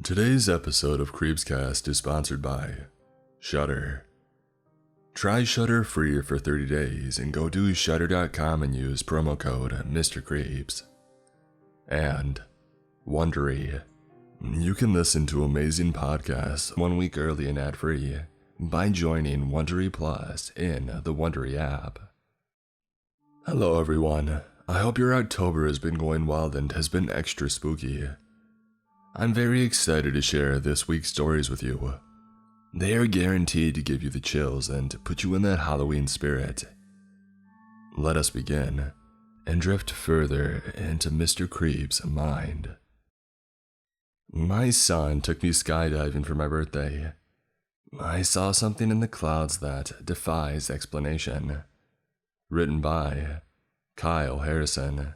Today's episode of Creepscast is sponsored by Shudder. Try Shudder free for 30 days and go to shudder.com and use promo code MrCreeps. And Wondery. You can listen to amazing podcasts 1 week early and ad-free by joining Wondery Plus in the Wondery app. Hello everyone, I hope your October has been going well and has been extra spooky. I'm very excited to share this week's stories with you. They are guaranteed to give you the chills and put you in that Halloween spirit. Let us begin and drift further into Mr. Creep's mind. My son took me skydiving for my birthday. I saw something in the clouds that defies explanation. Written by Kyle Harrison.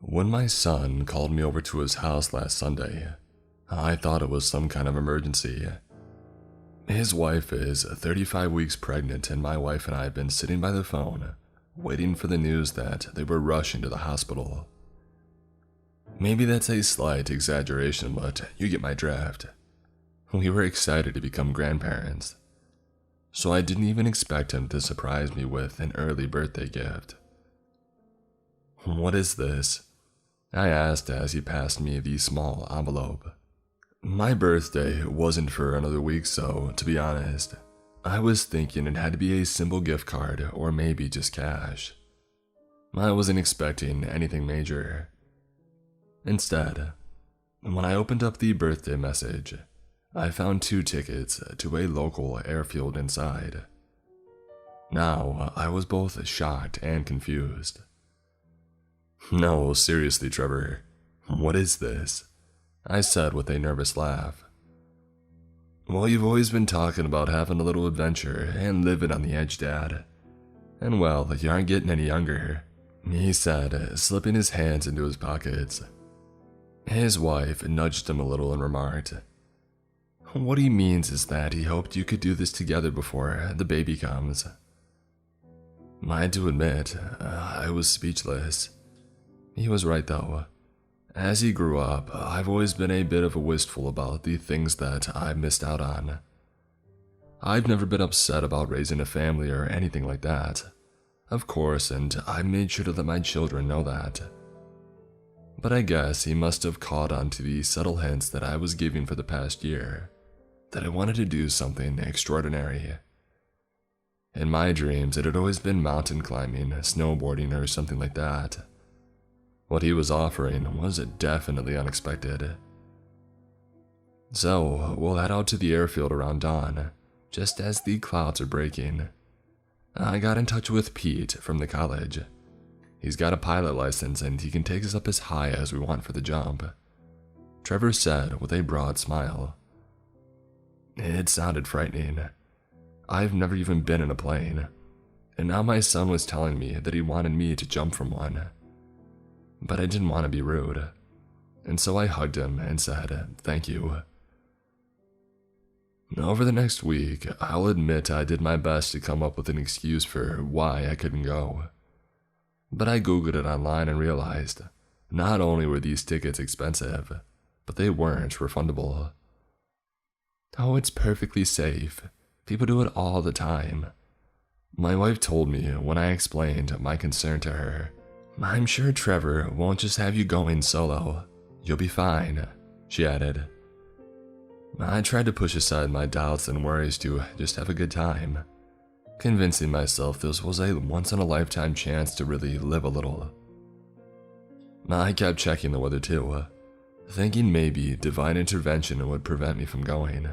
When my son called me over to his house last Sunday, I thought it was some kind of emergency. His wife is 35 weeks pregnant and my wife and I have been sitting by the phone, waiting for the news that they were rushing to the hospital. Maybe that's a slight exaggeration, but you get my drift. We were excited to become grandparents, so I didn't even expect him to surprise me with an early birthday gift. "What is this?" I asked as he passed me the small envelope. My birthday wasn't for another week, so to be honest, I was thinking it had to be a simple gift card or maybe just cash. I wasn't expecting anything major. Instead, when I opened up the birthday message, I found 2 tickets to a local airfield inside. Now, I was both shocked and confused. "No, seriously, Trevor, what is this?" I said with a nervous laugh. "Well, you've always been talking about having a little adventure and living on the edge, Dad. And well, you aren't getting any younger," he said, slipping his hands into his pockets. His wife nudged him a little and remarked, "What he means is that he hoped you could do this together before the baby comes." I had to admit, I was speechless. He was right though. As he grew up, I've always been a bit of a wistful about the things that I missed out on. I've never been upset about raising a family or anything like that, of course, and I made sure to let my children know that. But I guess he must have caught on to the subtle hints that I was giving for the past year, that I wanted to do something extraordinary. In my dreams, it had always been mountain climbing, snowboarding, or something like that. What he was offering was definitely unexpected. So, we'll head out to the airfield around dawn, just as the clouds are breaking. I got in touch with Pete from the college. He's got a pilot license and he can take us up as high as we want for the jump, Trevor said with a broad smile. It sounded frightening. I've never even been in a plane, and now my son was telling me that he wanted me to jump from one. But I didn't want to be rude, and so I hugged him and said, "Thank you." Over the next week, I'll admit I did my best to come up with an excuse for why I couldn't go. But I googled it online and realized not only were these tickets expensive, but they weren't refundable. "Oh, it's perfectly safe. People do it all the time," my wife told me when I explained my concern to her. "I'm sure Trevor won't just have you going solo. You'll be fine," she added. I tried to push aside my doubts and worries to just have a good time, convincing myself this was a once-in-a-lifetime chance to really live a little. I kept checking the weather too, thinking maybe divine intervention would prevent me from going.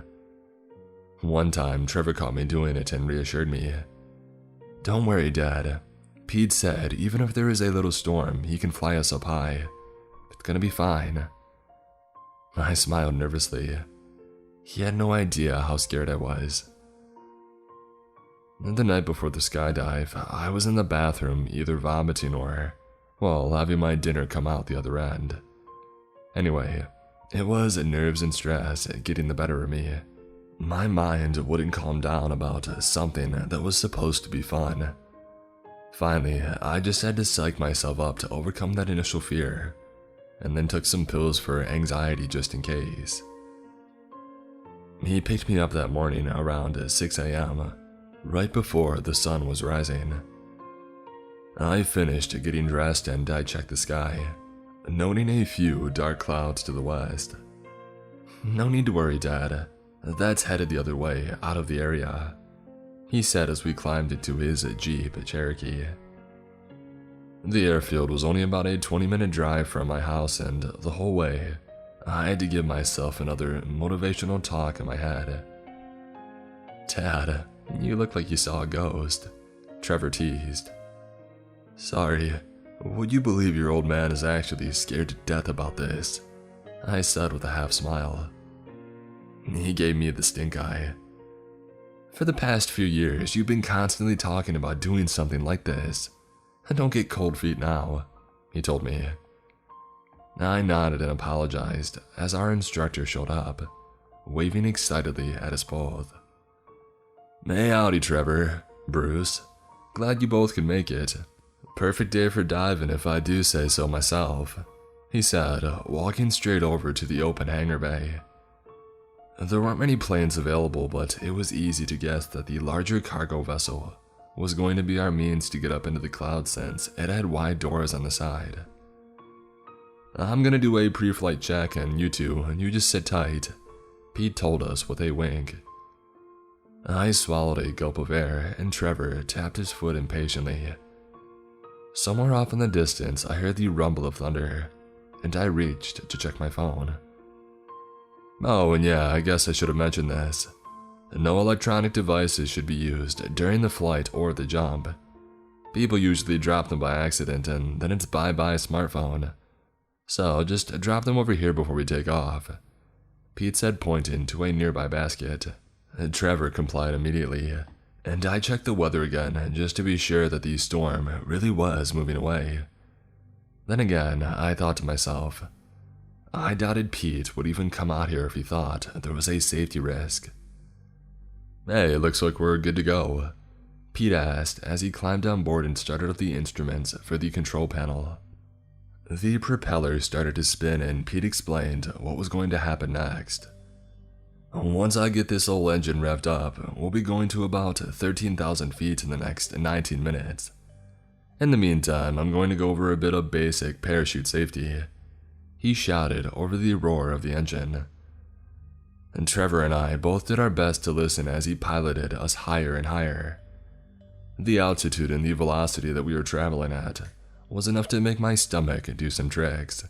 One time, Trevor caught me doing it and reassured me. "Don't worry, Dad. Pete said even if there is a little storm, he can fly us up high. It's gonna be fine." I smiled nervously. He had no idea how scared I was. The night before the skydive, I was in the bathroom either vomiting or, well, having my dinner come out the other end. Anyway, it was nerves and stress getting the better of me. My mind wouldn't calm down about something that was supposed to be fun. Finally, I just had to psych myself up to overcome that initial fear, and then took some pills for anxiety just in case. He picked me up that morning around 6 a.m., right before the sun was rising. I finished getting dressed and I checked the sky, noting a few dark clouds to the west. "No need to worry, Dad. That's headed the other way, out of the area," he said as we climbed into his Jeep Cherokee. The airfield was only about a 20-minute drive from my house, and the whole way, I had to give myself another motivational talk in my head. "Dad, you look like you saw a ghost," Trevor teased. "Sorry, would you believe your old man is actually scared to death about this?" I said with a half smile. He gave me the stink eye. "For the past few years, you've been constantly talking about doing something like this. Don't get cold feet now," he told me. I nodded and apologized as our instructor showed up, waving excitedly at us both. "Hey, howdy, Trevor. Bruce. Glad you both could make it. Perfect day for diving if I do say so myself," he said, walking straight over to the open hangar bay. There weren't many planes available, but it was easy to guess that the larger cargo vessel was going to be our means to get up into the clouds since it had wide doors on the side. "I'm gonna do a pre-flight check and you just sit tight," Pete told us with a wink. I swallowed a gulp of air and Trevor tapped his foot impatiently. Somewhere off in the distance, I heard the rumble of thunder, and I reached to check my phone. "Oh, and yeah, I guess I should have mentioned this. No electronic devices should be used during the flight or the jump. People usually drop them by accident and then it's bye-bye smartphone. So just drop them over here before we take off," Pete said, pointing to a nearby basket. Trevor complied immediately, and I checked the weather again just to be sure that the storm really was moving away. Then again, I thought to myself, I doubted Pete would even come out here if he thought there was a safety risk. "Hey, it looks like we're good to go," Pete asked as he climbed on board and started up the instruments for the control panel. The propeller started to spin and Pete explained what was going to happen next. "Once I get this old engine revved up, we'll be going to about 13,000 feet in the next 19 minutes. In the meantime, I'm going to go over a bit of basic parachute safety," he shouted over the roar of the engine. And Trevor and I both did our best to listen as he piloted us higher and higher. The altitude and the velocity that we were traveling at was enough to make my stomach do some tricks.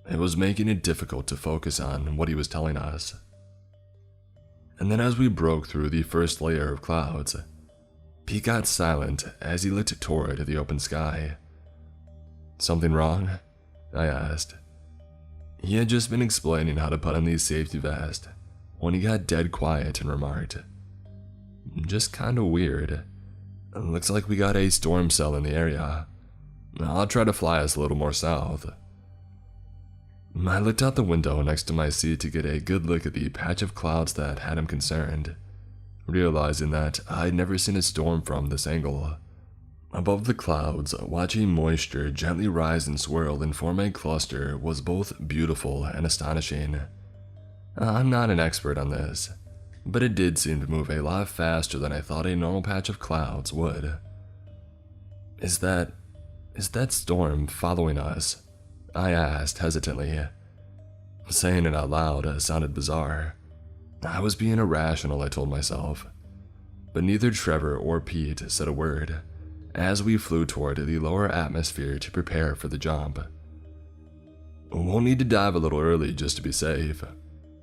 It was making it difficult to focus on what he was telling us. And then as we broke through the first layer of clouds, Pete got silent as he looked toward the open sky. "Something wrong?" I asked. He had just been explaining how to put on the safety vest when he got dead quiet and remarked, "Just kinda weird. Looks like we got a storm cell in the area. I'll try to fly us a little more south." I looked out the window next to my seat to get a good look at the patch of clouds that had him concerned, realizing that I'd never seen a storm from this angle. Above the clouds, watching moisture gently rise and swirl and form a cluster was both beautiful and astonishing. I'm not an expert on this, but it did seem to move a lot faster than I thought a normal patch of clouds would. Is that storm following us?" I asked hesitantly. Saying it out loud sounded bizarre. I was being irrational, I told myself. But neither Trevor or Pete said a word as we flew toward the lower atmosphere to prepare for the jump. "We'll need to dive a little early just to be safe,"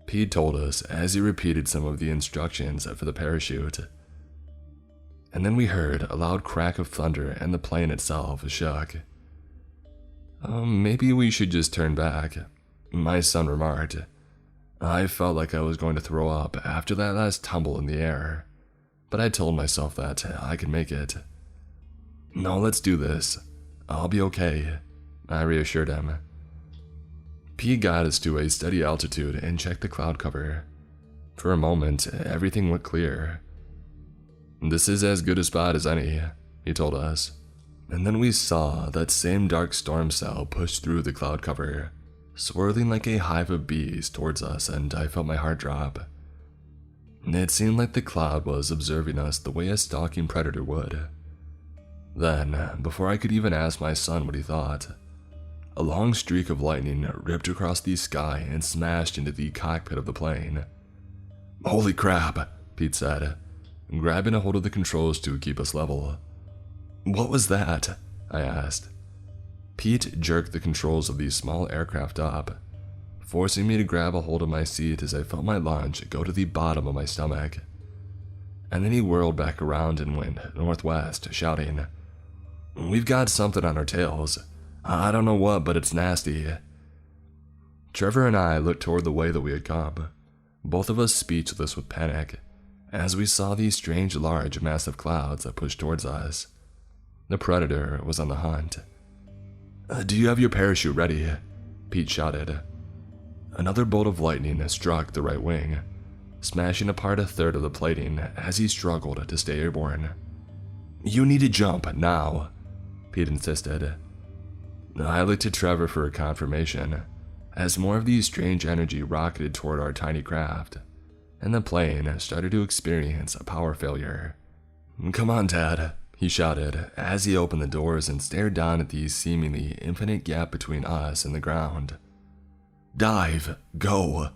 Pete told us as he repeated some of the instructions for the parachute. And then we heard a loud crack of thunder and the plane itself shook. "Maybe we should just turn back," my son remarked. I felt like I was going to throw up after that last tumble in the air, but I told myself that I could make it. "No, let's do this. I'll be okay," I reassured him. Pete got us to a steady altitude and checked the cloud cover. For a moment, everything looked clear. "This is as good a spot as any," he told us, And then we saw that same dark storm cell push through the cloud cover, swirling like a hive of bees towards us, and I felt my heart drop. It seemed like the cloud was observing us the way a stalking predator would. Then, before I could even ask my son what he thought, a long streak of lightning ripped across the sky and smashed into the cockpit of the plane. "Holy crap," Pete said, grabbing a hold of the controls to keep us level. "What was that?" I asked. Pete jerked the controls of the small aircraft up, forcing me to grab a hold of my seat as I felt my lunch go to the bottom of my stomach. And then he whirled back around and went northwest, shouting, "We've got something on our tails. I don't know what, but it's nasty." Trevor and I looked toward the way that we had come, both of us speechless with panic, as we saw these strange, large, massive clouds that pushed towards us. The predator was on the hunt. "Do you have your parachute ready?" Pete shouted. Another bolt of lightning struck the right wing, smashing apart a third of the plating as he struggled to stay airborne. "You need to jump, now," Pete insisted. I looked to Trevor for a confirmation, as more of the strange energy rocketed toward our tiny craft, and the plane started to experience a power failure. "Come on, Dad," he shouted as he opened the doors and stared down at the seemingly infinite gap between us and the ground. "Dive, go,"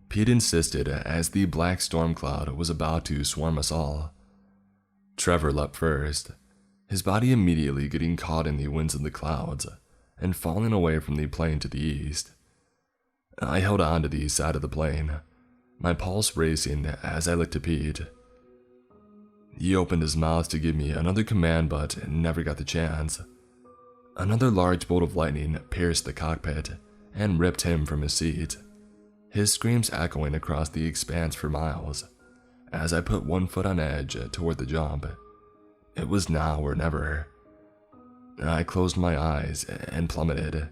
Pete insisted as the black storm cloud was about to swarm us all. Trevor leapt first, his body immediately getting caught in the winds of the clouds and falling away from the plane to the east. I held on to the side of the plane, my pulse racing as I looked to Pete. He opened his mouth to give me another command but never got the chance. Another large bolt of lightning pierced the cockpit and ripped him from his seat, his screams echoing across the expanse for miles as I put one foot on edge toward the jump. It was now or never. I closed my eyes and plummeted.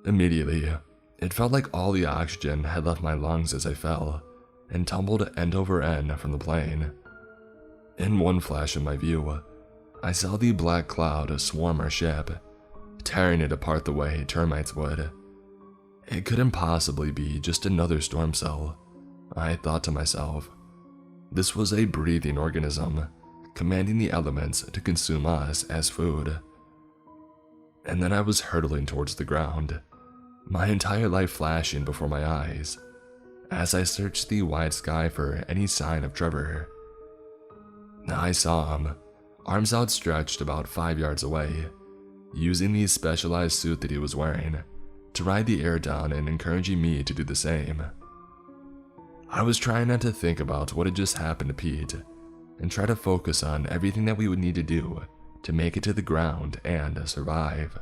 Immediately, it felt like all the oxygen had left my lungs as I fell and tumbled end over end from the plane. In one flash of my view, I saw the black cloud swarm our ship, tearing it apart the way termites would. It couldn't possibly be just another storm cell, I thought to myself. This was a breathing organism, commanding the elements to consume us as food. And then I was hurtling towards the ground, my entire life flashing before my eyes, as I searched the wide sky for any sign of Trevor. I saw him, arms outstretched about 5 yards away, using the specialized suit that he was wearing to ride the air down and encouraging me to do the same. I was trying not to think about what had just happened to Pete, and try to focus on everything that we would need to do to make it to the ground and survive.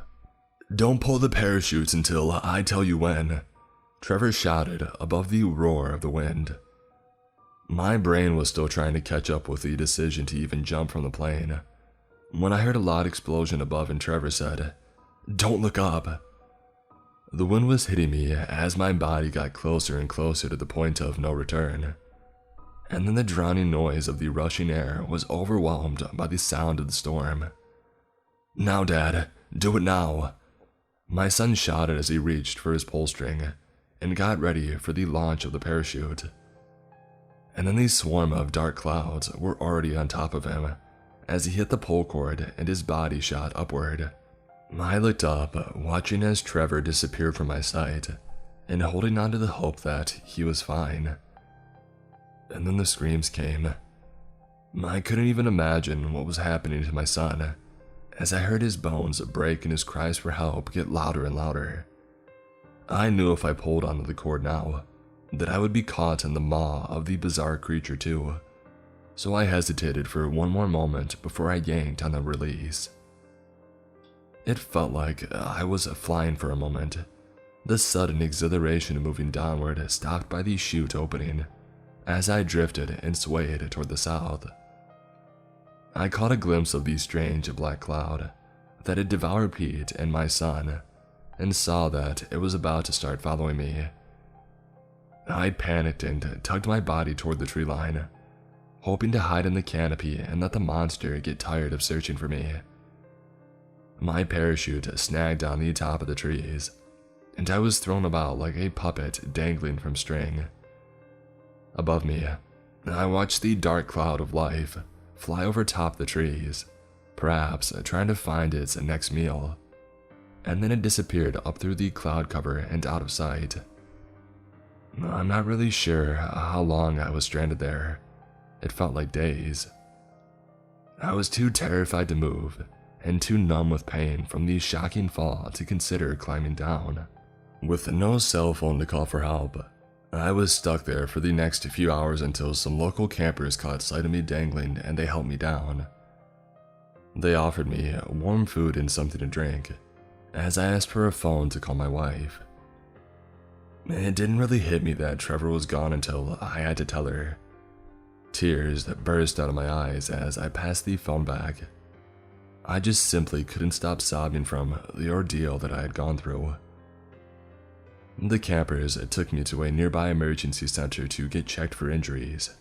"Don't pull the parachutes until I tell you when," Trevor shouted above the roar of the wind. My brain was still trying to catch up with the decision to even jump from the plane, when I heard a loud explosion above and Trevor said, "Don't look up." The wind was hitting me as my body got closer and closer to the point of no return. And then the drowning noise of the rushing air was overwhelmed by the sound of the storm. "Now, Dad, do it now," my son shouted as he reached for his pull string and got ready for the launch of the parachute. And then the swarm of dark clouds were already on top of him as he hit the pull cord and his body shot upward. I looked up, watching as Trevor disappeared from my sight and holding on to the hope that he was fine. And then the screams came. I couldn't even imagine what was happening to my son as I heard his bones break and his cries for help get louder and louder. I knew if I pulled onto the cord now, that I would be caught in the maw of the bizarre creature too, so I hesitated for one more moment before I yanked on the release. It felt like I was flying for a moment, the sudden exhilaration of moving downward stopped by the chute opening as I drifted and swayed toward the south. I caught a glimpse of the strange black cloud that had devoured Pete and my son, and saw that it was about to start following me. I panicked and tugged my body toward the tree line, hoping to hide in the canopy and let the monster get tired of searching for me My parachute snagged on the top of the trees, and I was thrown about like a puppet dangling from string. Above me, I watched the dark cloud of life fly over top the trees, perhaps trying to find its next meal, and then it disappeared up through the cloud cover and out of sight. I'm not really sure how long I was stranded there. It felt like days. I was too terrified to move and too numb with pain from the shocking fall to consider climbing down. With no cell phone to call for help, I was stuck there for the next few hours until some local campers caught sight of me dangling and they helped me down. They offered me warm food and something to drink, as I asked for a phone to call my wife. It didn't really hit me that Trevor was gone until I had to tell her. Tears burst out of my eyes as I passed the phone back. I just simply couldn't stop sobbing from the ordeal that I had gone through. The campers took me to a nearby emergency center to get checked for injuries,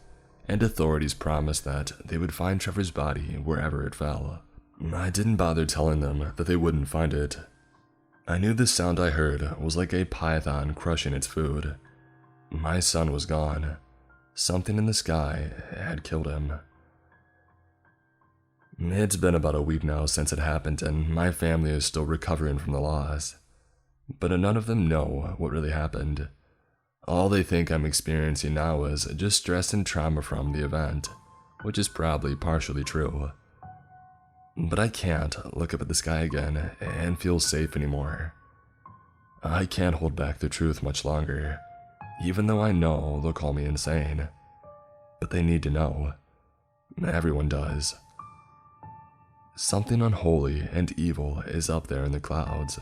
and authorities promised that they would find Trevor's body wherever it fell. I didn't bother telling them that they wouldn't find it. I knew the sound I heard was like a python crushing its food. My son was gone. Something in the sky had killed him. It's been about a week now since it happened, and my family is still recovering from the loss. But none of them know what really happened. All they think I'm experiencing now is just stress and trauma from the event, which is probably partially true. But I can't look up at the sky again and feel safe anymore. I can't hold back the truth much longer, even though I know they'll call me insane. But they need to know. Everyone does. Something unholy and evil is up there in the clouds,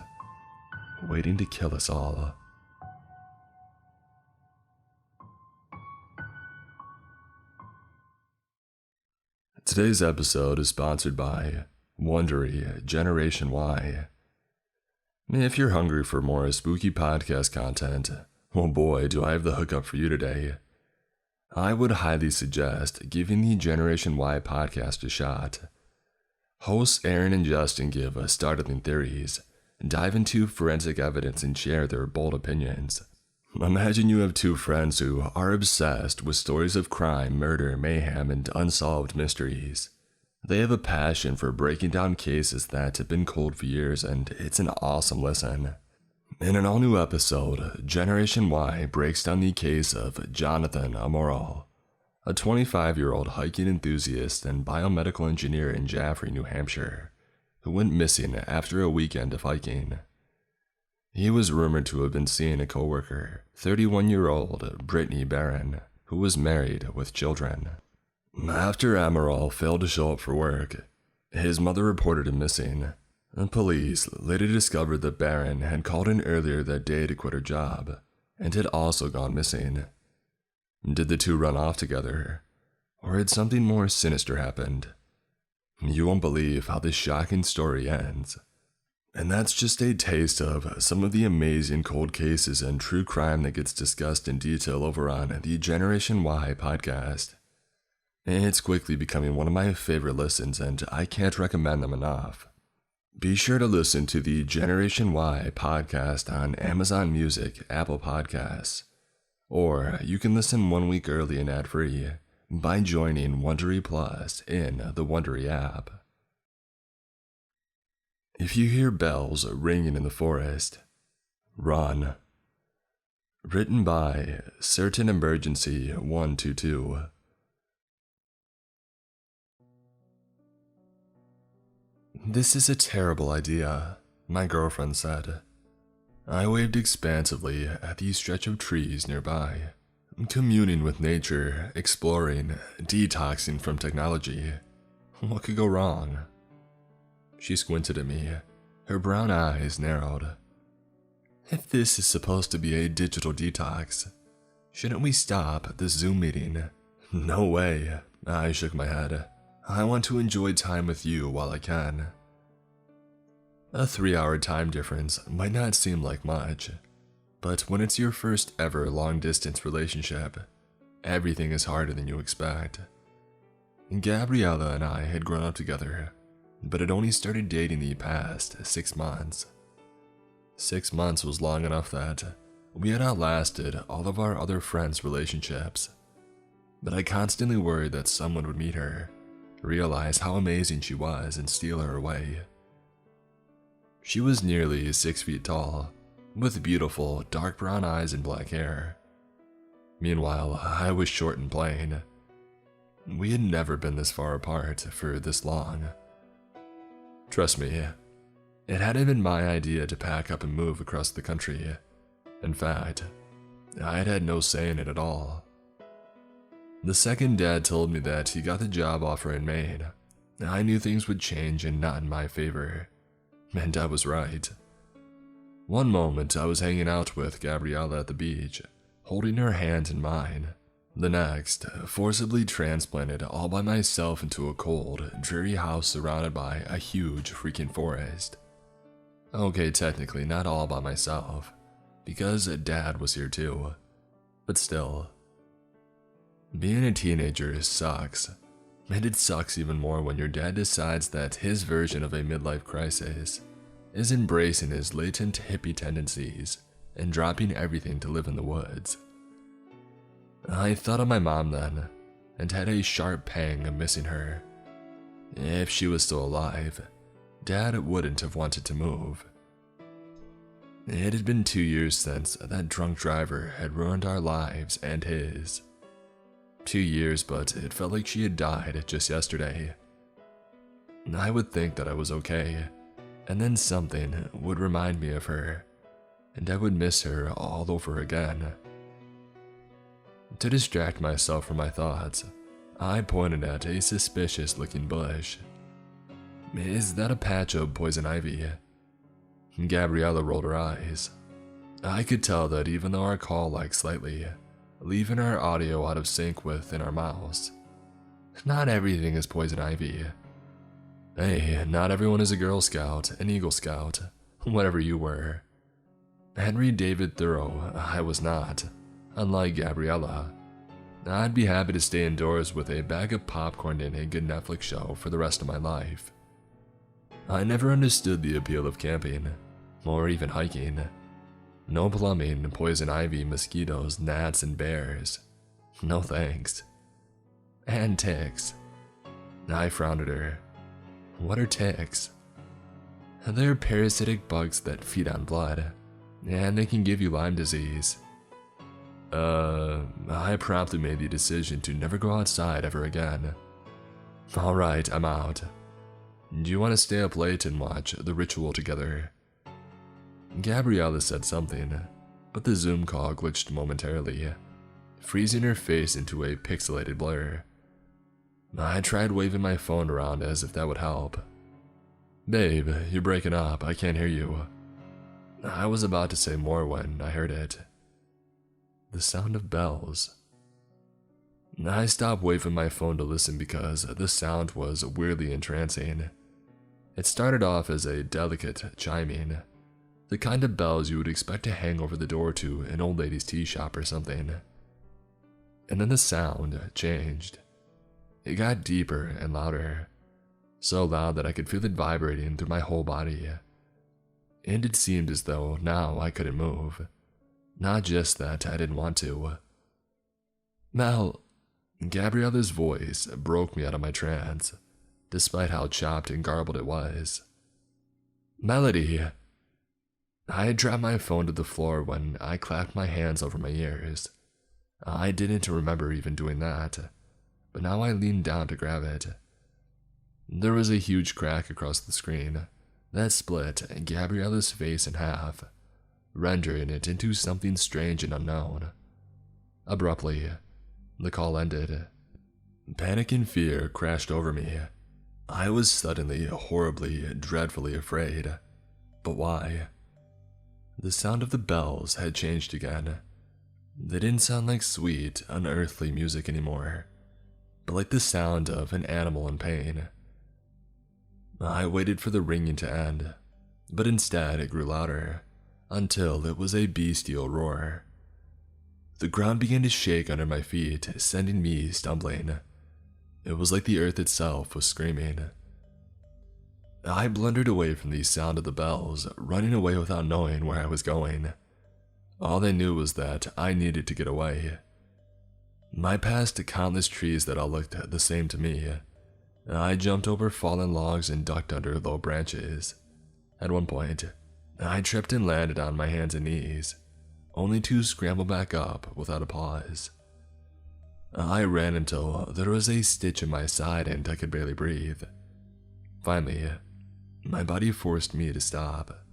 waiting to kill us all. Today's episode is sponsored by Wondery Generation Y. If you're hungry for more spooky podcast content, oh boy, do I have the hookup for you today. I would highly suggest giving the Generation Y podcast a shot. Hosts Aaron and Justin give startling theories, dive into forensic evidence, and share their bold opinions. Imagine you have two friends who are obsessed with stories of crime, murder, mayhem, and unsolved mysteries. They have a passion for breaking down cases that have been cold for years, and it's an awesome listen. In an all-new episode, Generation Y breaks down the case of Jonathan Amaral, a 25-year-old hiking enthusiast and biomedical engineer in Jaffrey, New Hampshire, who went missing after a weekend of hiking. He was rumored to have been seeing a coworker, 31-year-old Brittany Barron, who was married with children. After Amaral failed to show up for work, his mother reported him missing. Police later discovered that Barron had called in earlier that day to quit her job, and had also gone missing. Did the two run off together, or had something more sinister happened? You won't believe how this shocking story ends. And that's just a taste of some of the amazing cold cases and true crime that gets discussed in detail over on the Generation Y podcast. It's quickly becoming one of my favorite listens, and I can't recommend them enough. Be sure to listen to the Generation Y podcast on Amazon Music, Apple Podcasts, or you can listen 1 week early and ad-free by joining Wondery Plus in the Wondery app. If you hear bells ringing in the forest, run. Written by Certain Emergency 122. This is a terrible idea, my girlfriend said. I waved expansively at the stretch of trees nearby, communing with nature, exploring, detoxing from technology. What could go wrong? She squinted at me, her brown eyes narrowed. If this is supposed to be a digital detox, shouldn't we stop this Zoom meeting? No way, I shook my head. I want to enjoy time with you while I can. A 3-hour time difference might not seem like much, but when it's your first ever long-distance relationship, everything is harder than you expect. Gabriella and I had grown up together, but had only started dating the past 6 months. 6 months was long enough that we had outlasted all of our other friends' relationships. But I constantly worried that someone would meet her, realize how amazing she was, and steal her away. She was nearly 6 feet tall, with beautiful dark brown eyes and black hair. Meanwhile, I was short and plain. We had never been this far apart for this long. Trust me, it hadn't been my idea to pack up and move across the country. In fact, I had had no say in it at all. The second Dad told me that he got the job offer in Maine, I knew things would change and not in my favor. And I was right. One moment I was hanging out with Gabriella at the beach, holding her hand in mine. The next, forcibly transplanted all by myself into a cold, dreary house surrounded by a huge freaking forest. Okay, technically not all by myself, because Dad was here too, but still. Being a teenager sucks, and it sucks even more when your dad decides that his version of a midlife crisis is embracing his latent hippie tendencies and dropping everything to live in the woods. I thought of my mom then, and had a sharp pang of missing her. If she was still alive, Dad wouldn't have wanted to move. It had been 2 years since that drunk driver had ruined our lives and his. 2 years, but it felt like she had died just yesterday. I would think that I was okay, and then something would remind me of her, and I would miss her all over again. To distract myself from my thoughts, I pointed at a suspicious-looking bush. "Is that a patch of poison ivy?" Gabriella rolled her eyes. I could tell that even though our call lagged slightly, leaving our audio out of sync within our mouths. Not everything is poison ivy. Hey, not everyone is a Girl Scout, an Eagle Scout, whatever you were. Henry David Thoreau, I was not. Unlike Gabriella, I'd be happy to stay indoors with a bag of popcorn and a good Netflix show for the rest of my life. I never understood the appeal of camping, or even hiking. No plumbing, poison ivy, mosquitoes, gnats, and bears. No thanks. And ticks. I frowned at her. What are ticks? They're parasitic bugs that feed on blood, and they can give you Lyme disease. I promptly made the decision to never go outside ever again. Alright, I'm out. Do you want to stay up late and watch The Ritual together? Gabriella said something, but the Zoom call glitched momentarily, freezing her face into a pixelated blur. I tried waving my phone around as if that would help. "Babe, you're breaking up, I can't hear you." I was about to say more when I heard it. The sound of bells. I stopped waving my phone to listen because the sound was weirdly entrancing. It started off as a delicate chiming, the kind of bells you would expect to hang over the door to an old lady's tea shop or something. And then the sound changed. It got deeper and louder, so loud that I could feel it vibrating through my whole body. And it seemed as though now I couldn't move. Not just that I didn't want to. Mel, Gabriella's voice broke me out of my trance, despite how chopped and garbled it was. Melody! I had dropped my phone to the floor when I clapped my hands over my ears. I didn't remember even doing that, but now I leaned down to grab it. There was a huge crack across the screen that split Gabriella's face in half, rendering it into something strange and unknown. Abruptly, the call ended. Panic and fear crashed over me. I was suddenly, horribly, dreadfully afraid. But why? The sound of the bells had changed again. They didn't sound like sweet, unearthly music anymore, but like the sound of an animal in pain. I waited for the ringing to end, but instead it grew louder, until it was a bestial roar. The ground began to shake under my feet, sending me stumbling. It was like the earth itself was screaming. I blundered away from the sound of the bells, running away without knowing where I was going. All I knew was that I needed to get away. I passed countless trees that all looked the same to me. I jumped over fallen logs and ducked under low branches. At one point, I tripped and landed on my hands and knees, only to scramble back up without a pause. I ran until there was a stitch in my side and I could barely breathe. Finally, my body forced me to stop.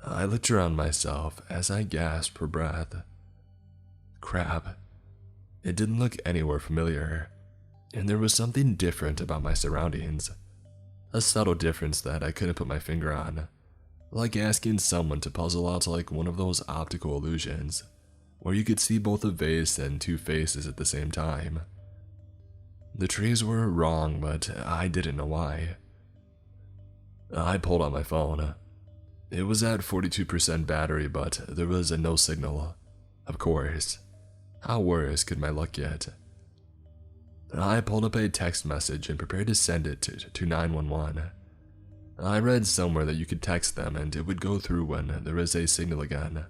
I looked around myself as I gasped for breath. Crap. It didn't look anywhere familiar, and there was something different about my surroundings. A subtle difference that I couldn't put my finger on, like asking someone to puzzle out like one of those optical illusions, where you could see both a vase and two faces at the same time. The trees were wrong, but I didn't know why. I pulled out my phone. It was at 42% battery, but there was no signal. Of course. How worse could my luck get? I pulled up a text message and prepared to send it to 911. I read somewhere that you could text them and it would go through when there is a signal again.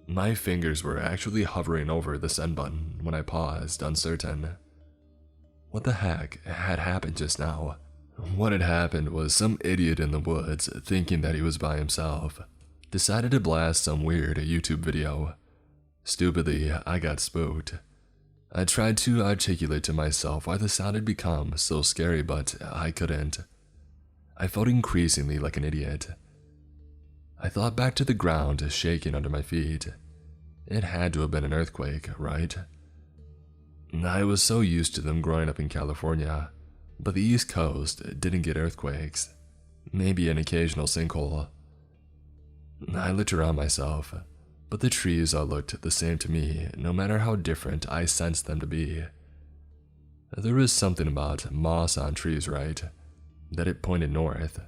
My fingers were actually hovering over the send button when I paused, uncertain. What the heck had happened just now? What had happened was some idiot in the woods, thinking that he was by himself, decided to blast some weird YouTube video. Stupidly, I got spooked. I tried to articulate to myself why the sound had become so scary, but I couldn't. I felt increasingly like an idiot. I thought back to the ground shaking under my feet. It had to have been an earthquake, right? I was so used to them growing up in California, but the East Coast didn't get earthquakes. Maybe an occasional sinkhole. I looked around myself, but the trees all looked the same to me, no matter how different I sensed them to be. There was something about moss on trees, right? That it pointed north,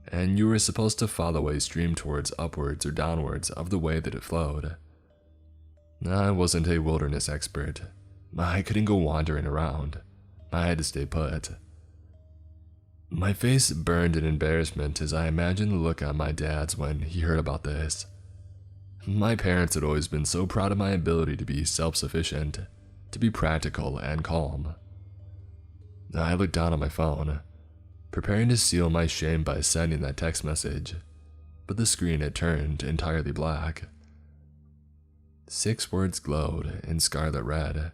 and you were supposed to follow a stream towards upwards or downwards of the way that it flowed. I wasn't a wilderness expert. I couldn't go wandering around. I had to stay put. My face burned in embarrassment as I imagined the look on my dad's when he heard about this. My parents had always been so proud of my ability to be self-sufficient, to be practical and calm. I looked down on my phone, preparing to seal my shame by sending that text message, but the screen had turned entirely black. 6 words glowed in scarlet red,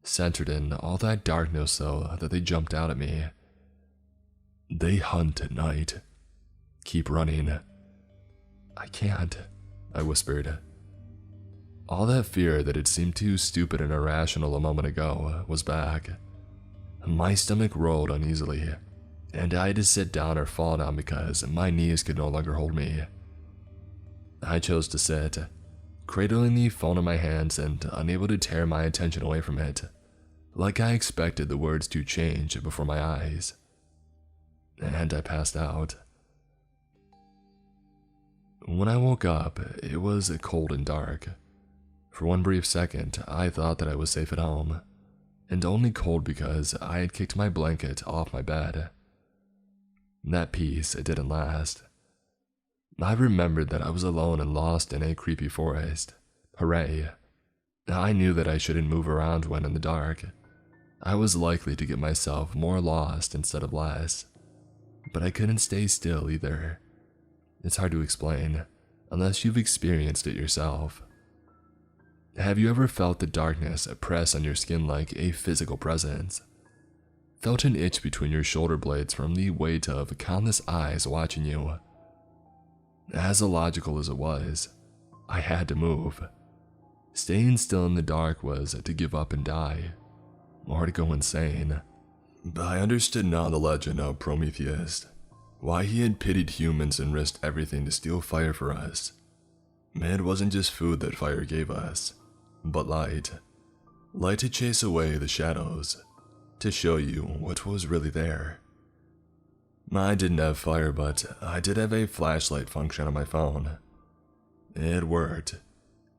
centered in all that darkness so that they jumped out at me. They hunt at night. Keep running. I can't, I whispered. All that fear that had seemed too stupid and irrational a moment ago was back. My stomach rolled uneasily, and I had to sit down or fall down because my knees could no longer hold me. I chose to sit, cradling the phone in my hands and unable to tear my attention away from it, like I expected the words to change before my eyes. And I passed out. When I woke up, it was cold and dark. For one brief second, I thought that I was safe at home, and only cold because I had kicked my blanket off my bed. That peace didn't last. I remembered that I was alone and lost in a creepy forest. Hooray. I knew that I shouldn't move around when in the dark. I was likely to get myself more lost instead of less. But I couldn't stay still either. It's hard to explain, unless you've experienced it yourself. Have you ever felt the darkness press on your skin like a physical presence? Felt an itch between your shoulder blades from the weight of countless eyes watching you? As illogical as it was, I had to move. Staying still in the dark was to give up and die, or to go insane. But I understood now the legend of Prometheus, why he had pitied humans and risked everything to steal fire for us. It wasn't just food that fire gave us, but light. Light to chase away the shadows, to show you what was really there. I didn't have fire, but I did have a flashlight function on my phone. It worked,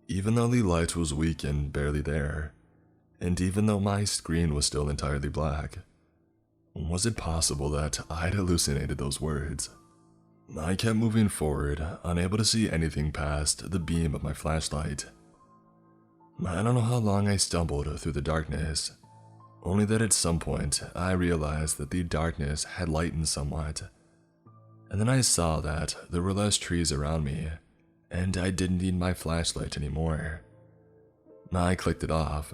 even though the light was weak and barely there, and even though my screen was still entirely black. Was it possible that I'd hallucinated those words? I kept moving forward, unable to see anything past the beam of my flashlight. I don't know how long I stumbled through the darkness, only that at some point I realized that the darkness had lightened somewhat. And then I saw that there were less trees around me, and I didn't need my flashlight anymore. I clicked it off,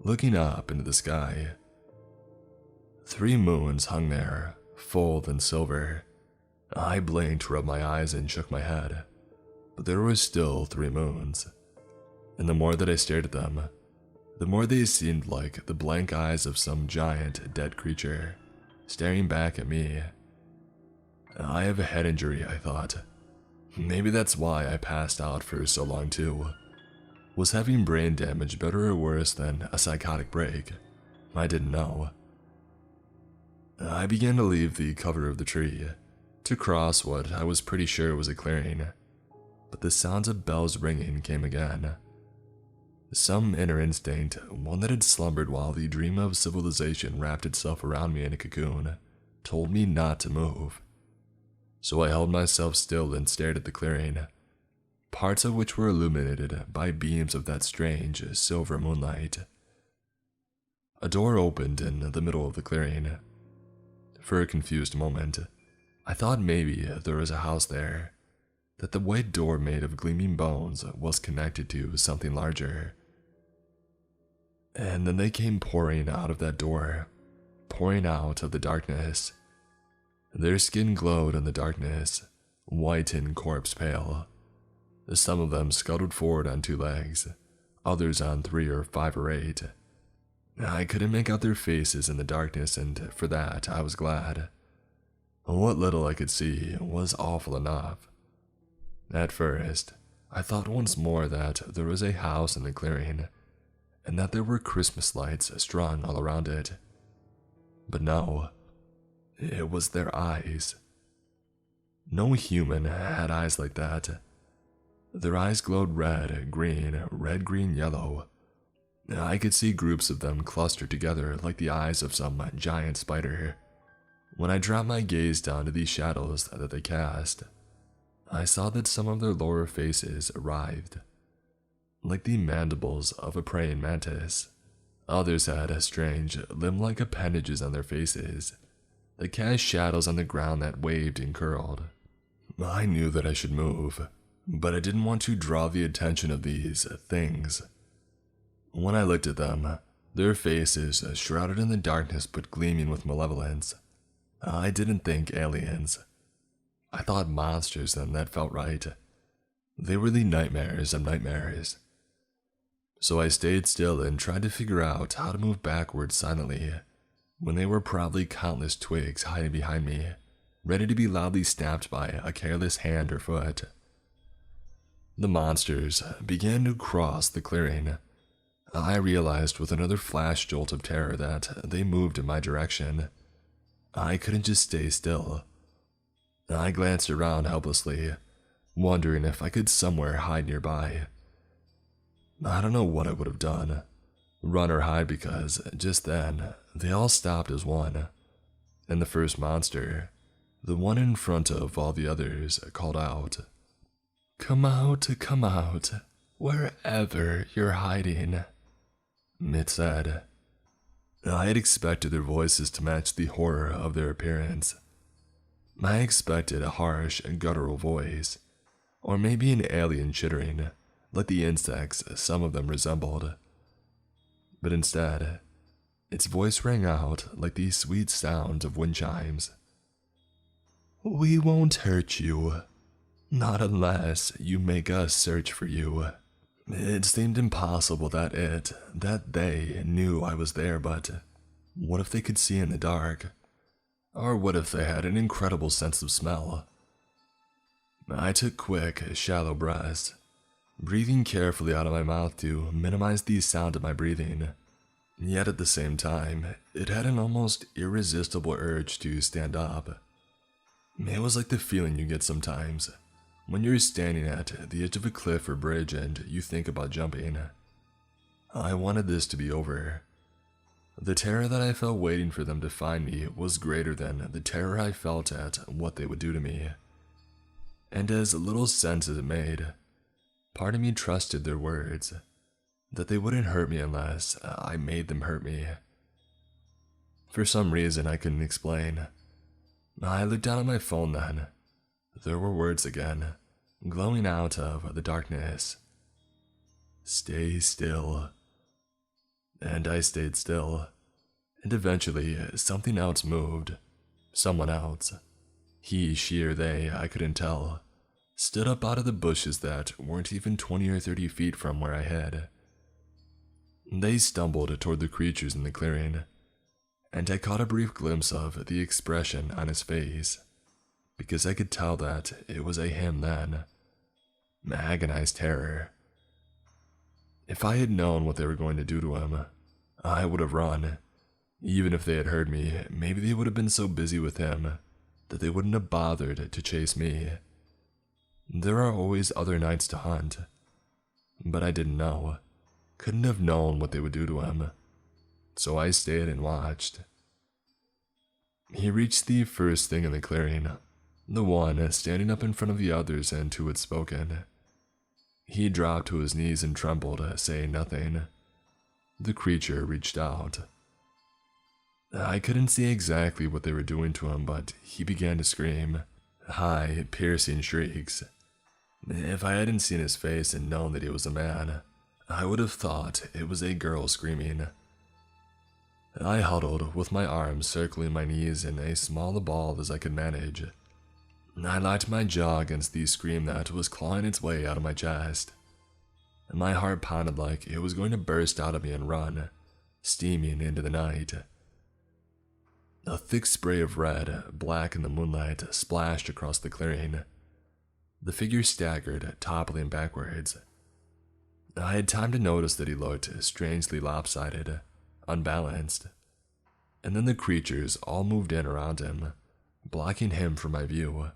looking up into the sky. 3 moons hung there, full and silver. I blinked, rubbed my eyes, and shook my head, but there were still 3 moons. And the more that I stared at them, the more they seemed like the blank eyes of some giant, dead creature, staring back at me. I have a head injury, I thought. Maybe that's why I passed out for so long too. Was having brain damage better or worse than a psychotic break? I didn't know. I began to leave the cover of the tree, to cross what I was pretty sure was a clearing, but the sounds of bells ringing came again. Some inner instinct, one that had slumbered while the dream of civilization wrapped itself around me in a cocoon, told me not to move. So I held myself still and stared at the clearing, parts of which were illuminated by beams of that strange silver moonlight. A door opened in the middle of the clearing. For a confused moment, I thought maybe there was a house there, that the white door made of gleaming bones was connected to something larger. And then they came pouring out of that door, pouring out of the darkness. Their skin glowed in the darkness, white and corpse pale. Some of them scuttled forward on 2 legs, others on 3 or 5 or 8. I couldn't make out their faces in the darkness, and for that I was glad. What little I could see was awful enough. At first, I thought once more that there was a house in the clearing, and that there were Christmas lights strung all around it. But no, it was their eyes. No human had eyes like that. Their eyes glowed red, green, yellow. I could see groups of them clustered together like the eyes of some giant spider. When I dropped my gaze down to these shadows that they cast, I saw that some of their lower faces writhed, like the mandibles of a praying mantis. Others had strange, limb-like appendages on their faces that cast shadows on the ground that waved and curled. I knew that I should move, but I didn't want to draw the attention of these things. When I looked at them, their faces shrouded in the darkness but gleaming with malevolence, I didn't think aliens. I thought monsters, and that felt right. They were the nightmares of nightmares. So I stayed still and tried to figure out how to move backwards silently, when they were probably countless twigs hiding behind me, ready to be loudly snapped by a careless hand or foot. The monsters began to cross the clearing. I realized with another flash jolt of terror that they moved in my direction. I couldn't just stay still. I glanced around helplessly, wondering if I could somewhere hide nearby. I don't know what I would have done, run or hide, because just then, they all stopped as one. And the first monster, the one in front of all the others, called out, come out, wherever you're hiding," it said. I had expected their voices to match the horror of their appearance. I expected a harsh and guttural voice, or maybe an alien chittering, like the insects some of them resembled. But instead, its voice rang out like the sweet sound of wind chimes. "We won't hurt you, not unless you make us search for you." It seemed impossible that they knew I was there, but what if they could see in the dark? Or what if they had an incredible sense of smell? I took quick, shallow breaths, breathing carefully out of my mouth to minimize the sound of my breathing. Yet at the same time, it had an almost irresistible urge to stand up. It was like the feeling you get sometimes when you're standing at the edge of a cliff or bridge and you think about jumping. I wanted this to be over. The terror that I felt waiting for them to find me was greater than the terror I felt at what they would do to me. And as little sense as it made, part of me trusted their words, that they wouldn't hurt me unless I made them hurt me. For some reason I couldn't explain, I looked down at my phone then. There were words again, glowing out of the darkness. Stay still. And I stayed still, and eventually something else moved. Someone else. He, she, or they, I couldn't tell, stood up out of the bushes that weren't even 20 or 30 feet from where I hid. They stumbled toward the creatures in the clearing, and I caught a brief glimpse of the expression on his face, because I could tell that it was a him then. Agonized terror. If I had known what they were going to do to him, I would have run. Even if they had heard me, maybe they would have been so busy with him that they wouldn't have bothered to chase me. There are always other nights to hunt, but I didn't know. Couldn't have known what they would do to him, so I stayed and watched. He reached the first thing in the clearing, the one standing up in front of the others and who had spoken. He dropped to his knees and trembled, saying nothing. The creature reached out. I couldn't see exactly what they were doing to him, but he began to scream, high, piercing shrieks. If I hadn't seen his face and known that he was a man, I would have thought it was a girl screaming. I huddled with my arms circling my knees in as small a ball as I could manage. I locked my jaw against the scream that was clawing its way out of my chest. My heart pounded like it was going to burst out of me and run, steaming into the night. A thick spray of red, black in the moonlight, splashed across the clearing. The figure staggered, toppling backwards. I had time to notice that he looked strangely lopsided, unbalanced. And then the creatures all moved in around him, blocking him from my view.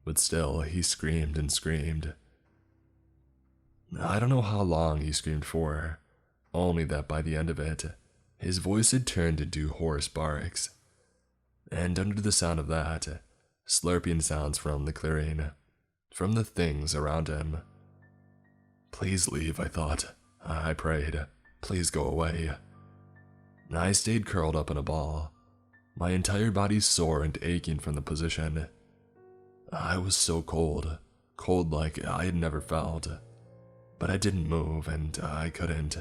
But still, he screamed and screamed. I don't know how long he screamed for, only that by the end of it, his voice had turned into hoarse barks. And under the sound of that, slurping sounds from the clearing, from the things around him. Please leave, I thought. I prayed. Please go away. I stayed curled up in a ball, my entire body sore and aching from the position. I was so cold, cold like I had never felt, but I didn't move and I couldn't.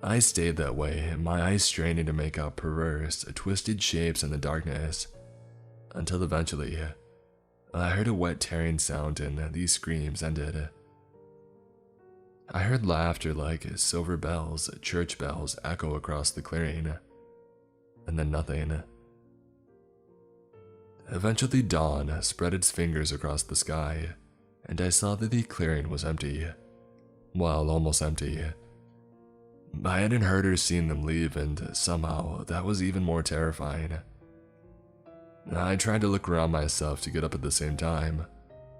I stayed that way, my eyes straining to make out perverse, twisted shapes in the darkness, until eventually, I heard a wet tearing sound and these screams ended. I heard laughter like silver bells, church bells echo across the clearing, and then nothing. Eventually dawn spread its fingers across the sky, and I saw that the clearing was empty. Well, almost empty. I hadn't heard or seen them leave, and somehow that was even more terrifying. I tried to look around myself to get up at the same time,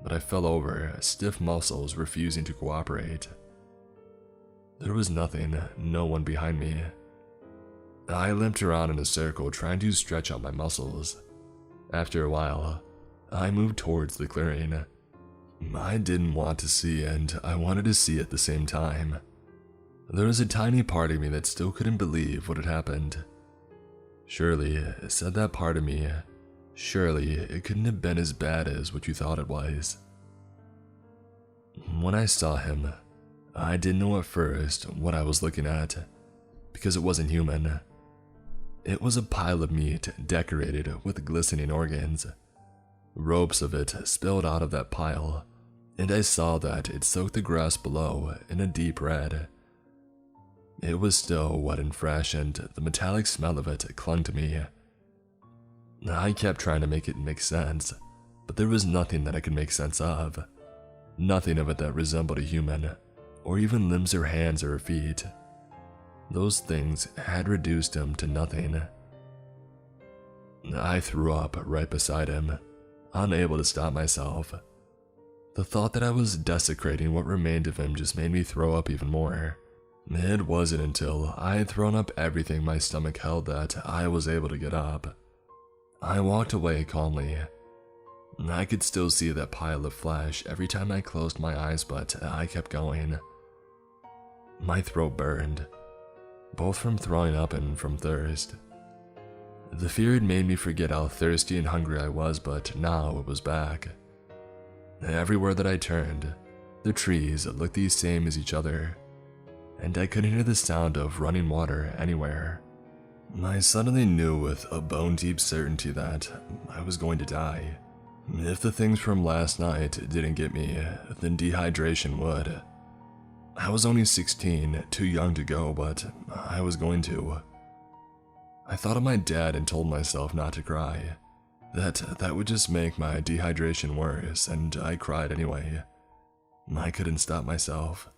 but I fell over, stiff muscles refusing to cooperate. There was nothing, no one behind me. I limped around in a circle trying to stretch out my muscles. After a while, I moved towards the clearing. I didn't want to see, and I wanted to see at the same time. There was a tiny part of me that still couldn't believe what had happened. Surely, said that part of me, surely it couldn't have been as bad as what you thought it was. When I saw him, I didn't know at first what I was looking at, because it wasn't human. It was a pile of meat decorated with glistening organs. Ropes of it spilled out of that pile, and I saw that it soaked the grass below in a deep red. It was still wet and fresh, and the metallic smell of it clung to me. I kept trying to make it make sense, but there was nothing that I could make sense of. Nothing of it that resembled a human, or even limbs or hands or feet. Those things had reduced him to nothing. I threw up right beside him, unable to stop myself. The thought that I was desecrating what remained of him just made me throw up even more. It wasn't until I had thrown up everything my stomach held that I was able to get up. I walked away calmly. I could still see that pile of flesh every time I closed my eyes, but I kept going. My throat burned, both from throwing up and from thirst. The fear had made me forget how thirsty and hungry I was, but now it was back. Everywhere that I turned, the trees looked the same as each other, and I couldn't hear the sound of running water anywhere. I suddenly knew with a bone-deep certainty that I was going to die. If the things from last night didn't get me, then dehydration would. I was only 16, too young to go, but I was going to. I thought of my dad and told myself not to cry, that would just make my dehydration worse, and I cried anyway. I couldn't stop myself.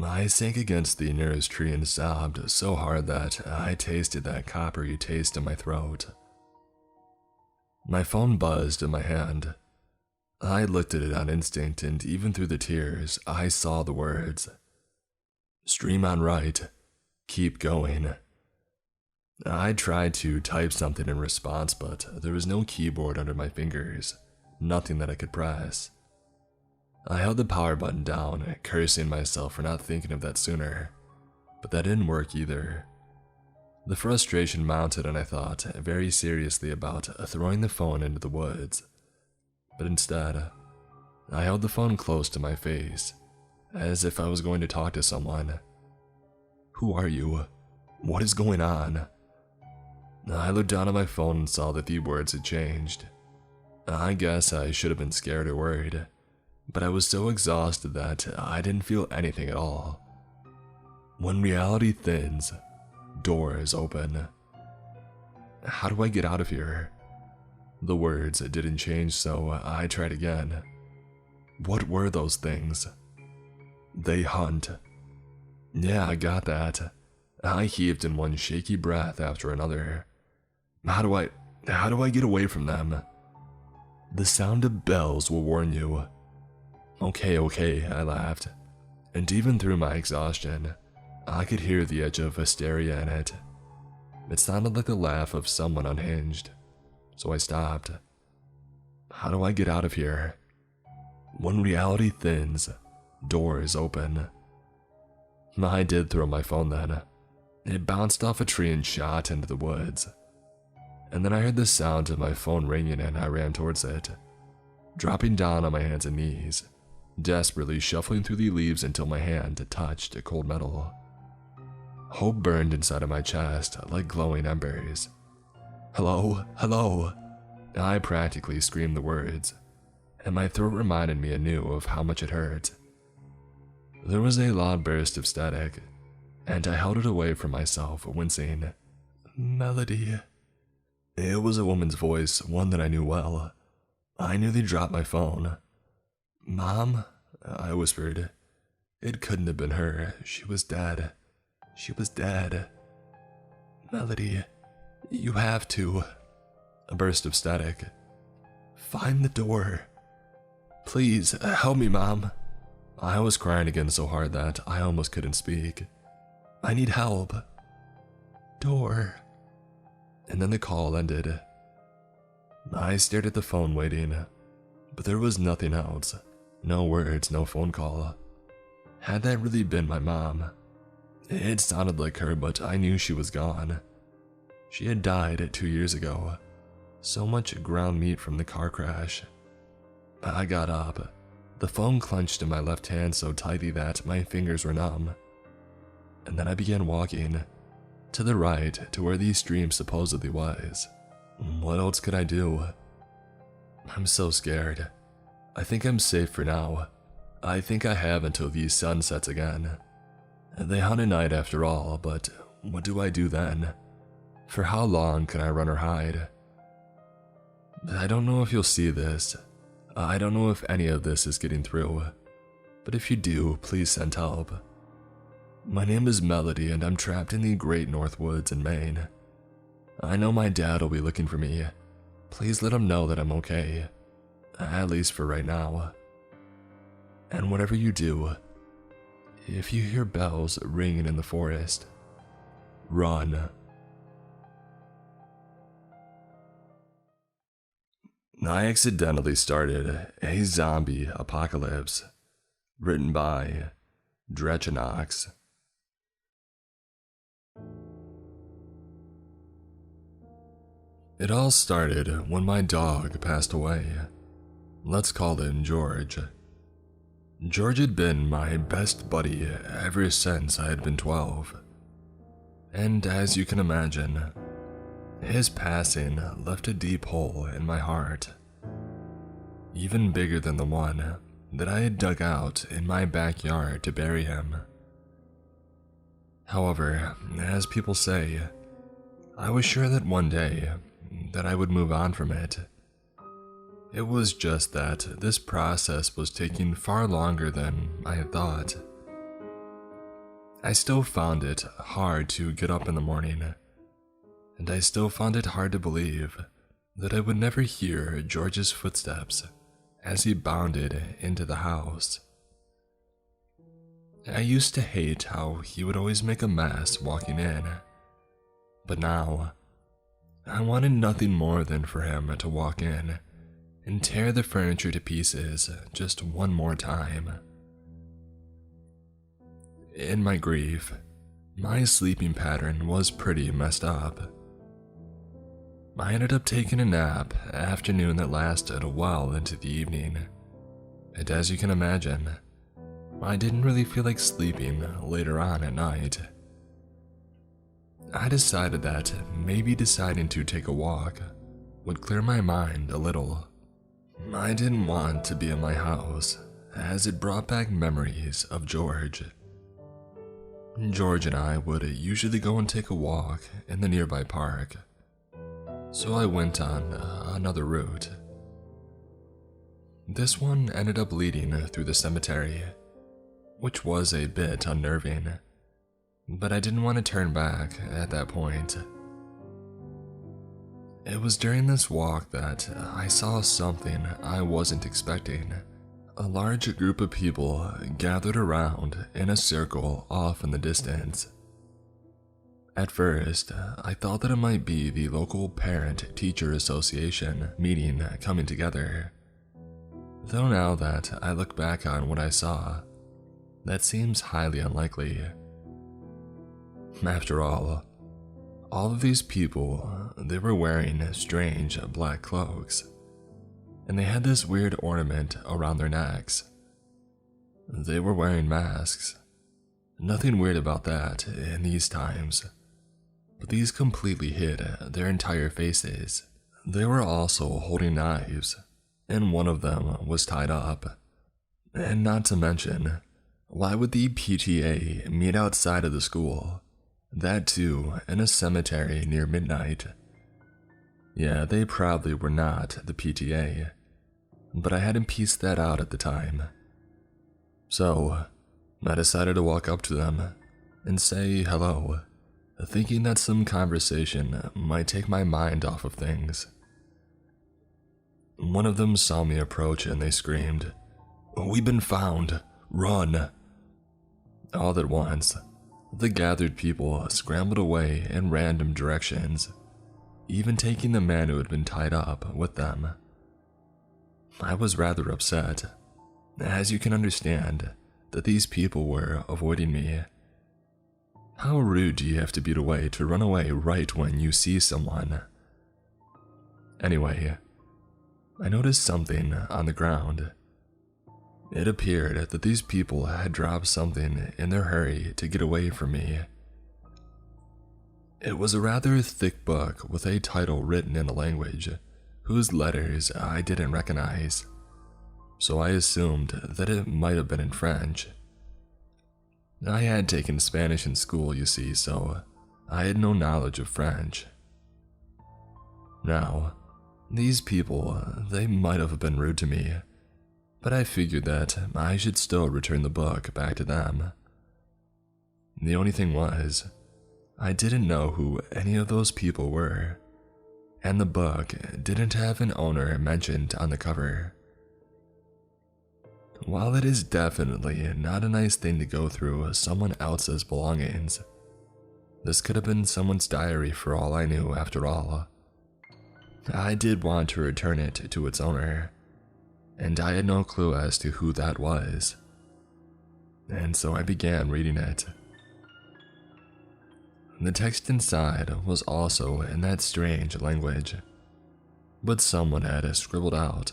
I sank against the nearest tree and sobbed so hard that I tasted that coppery taste in my throat. My phone buzzed in my hand. I looked at it on instinct, and even through the tears, I saw the words. Stream on right. Keep going. I tried to type something in response, but there was no keyboard under my fingers, nothing that I could press. I held the power button down, cursing myself for not thinking of that sooner, but that didn't work either. The frustration mounted, and I thought very seriously about throwing the phone into the woods. But instead, I held the phone close to my face, as if I was going to talk to someone. Who are you? What is going on? I looked down at my phone and saw that the words had changed. I guess I should have been scared or worried, but I was so exhausted that I didn't feel anything at all. When reality thins, doors open. How do I get out of here? The words didn't change, so I tried again. What were those things? They hunt. Yeah, I got that. I heaved in one shaky breath after another. How do I get away from them? The sound of bells will warn you. Okay, I laughed. And even through my exhaustion, I could hear the edge of hysteria in it. It sounded like the laugh of someone unhinged. So I stopped. How do I get out of here? When reality thins, doors open. I did throw my phone then. It bounced off a tree and shot into the woods. And then I heard the sound of my phone ringing and I ran towards it, dropping down on my hands and knees, desperately shuffling through the leaves until my hand touched cold metal. Hope burned inside of my chest like glowing embers. Hello, hello. I practically screamed the words, and my throat reminded me anew of how much it hurt. There was a loud burst of static, and I held it away from myself, wincing. Melody. It was a woman's voice, one that I knew well. I nearly dropped my phone. Mom? I whispered. It couldn't have been her. She was dead. She was dead. Melody, you have to. A burst of static. Find the door. Please, help me, Mom. I was crying again so hard that I almost couldn't speak. I need help. Door. And then the call ended. I stared at the phone waiting, but there was nothing else. No words, no phone call. Had that really been my mom? It sounded like her, but I knew she was gone. She had died 2 years ago. So much ground meat from the car crash. I got up, the phone clenched in my left hand so tightly that my fingers were numb. And then I began walking, to the right to where the stream supposedly was. What else could I do? I'm so scared. I think I'm safe for now. I think I have until the sun sets again. They hunt at night after all, but what do I do then? For how long can I run or hide? I don't know if you'll see this. I don't know if any of this is getting through. But if you do, please send help. My name is Melody and I'm trapped in the Great North Woods in Maine. I know my dad will be looking for me. Please let him know that I'm okay. At least for right now. And whatever you do, If you hear bells ringing in the forest, run. I accidentally started a zombie apocalypse, written by Dretchenox. It all started when my dog passed away. Let's call him George. George had been my best buddy ever since I had been 12. And as you can imagine, his passing left a deep hole in my heart, even bigger than the one that I had dug out in my backyard to bury him. However, as people say, I was sure that one day that I would move on from it. It was just that this process was taking far longer than I had thought. I still found it hard to get up in the morning, and I still found it hard to believe that I would never hear George's footsteps as he bounded into the house. I used to hate how he would always make a mess walking in, but now I wanted nothing more than for him to walk in and tear the furniture to pieces just one more time. In my grief, my sleeping pattern was pretty messed up. I ended up taking a nap afternoon that lasted well into the evening, and as you can imagine, I didn't really feel like sleeping later on at night. I decided that maybe deciding to take a walk would clear my mind a little. I didn't want to be in my house, as it brought back memories of George. George and I would usually go and take a walk in the nearby park, so I went on another route. This one ended up leading through the cemetery, which was a bit unnerving, but I didn't want to turn back at that point. It was during this walk that I saw something I wasn't expecting. A large group of people gathered around in a circle off in the distance. At first, I thought that it might be the local parent-teacher association meeting coming together. Though now that I look back on what I saw, that seems highly unlikely. After all of these people, they were wearing strange black cloaks, and they had this weird ornament around their necks. They were wearing masks. Nothing weird about that in these times, but these completely hid their entire faces. They were also holding knives, and one of them was tied up. And not to mention, why would the PTA meet outside of the school? That too, in a cemetery near midnight. Yeah, they probably were not the PTA, but I hadn't pieced that out at the time. So, I decided to walk up to them and say hello, thinking that some conversation might take my mind off of things. One of them saw me approach and they screamed, "We've been found! Run!" All at once, the gathered people scrambled away in random directions, even taking the man who had been tied up with them. I was rather upset, as you can understand, that these people were avoiding me. How rude do you have to be to run away right when you see someone? Anyway, I noticed something on the ground. It appeared that these people had dropped something in their hurry to get away from me. It was a rather thick book with a title written in a language whose letters I didn't recognize, so I assumed that it might have been in French. I had taken Spanish in school, you see, so I had no knowledge of French. Now, these people, they might have been rude to me, but I figured that I should still return the book back to them. The only thing was, I didn't know who any of those people were, and the book didn't have an owner mentioned on the cover. While it is definitely not a nice thing to go through someone else's belongings, this could have been someone's diary for all I knew after all. I did want to return it to its owner, and I had no clue as to who that was. And so I began reading it. The text inside was also in that strange language, but someone had scribbled out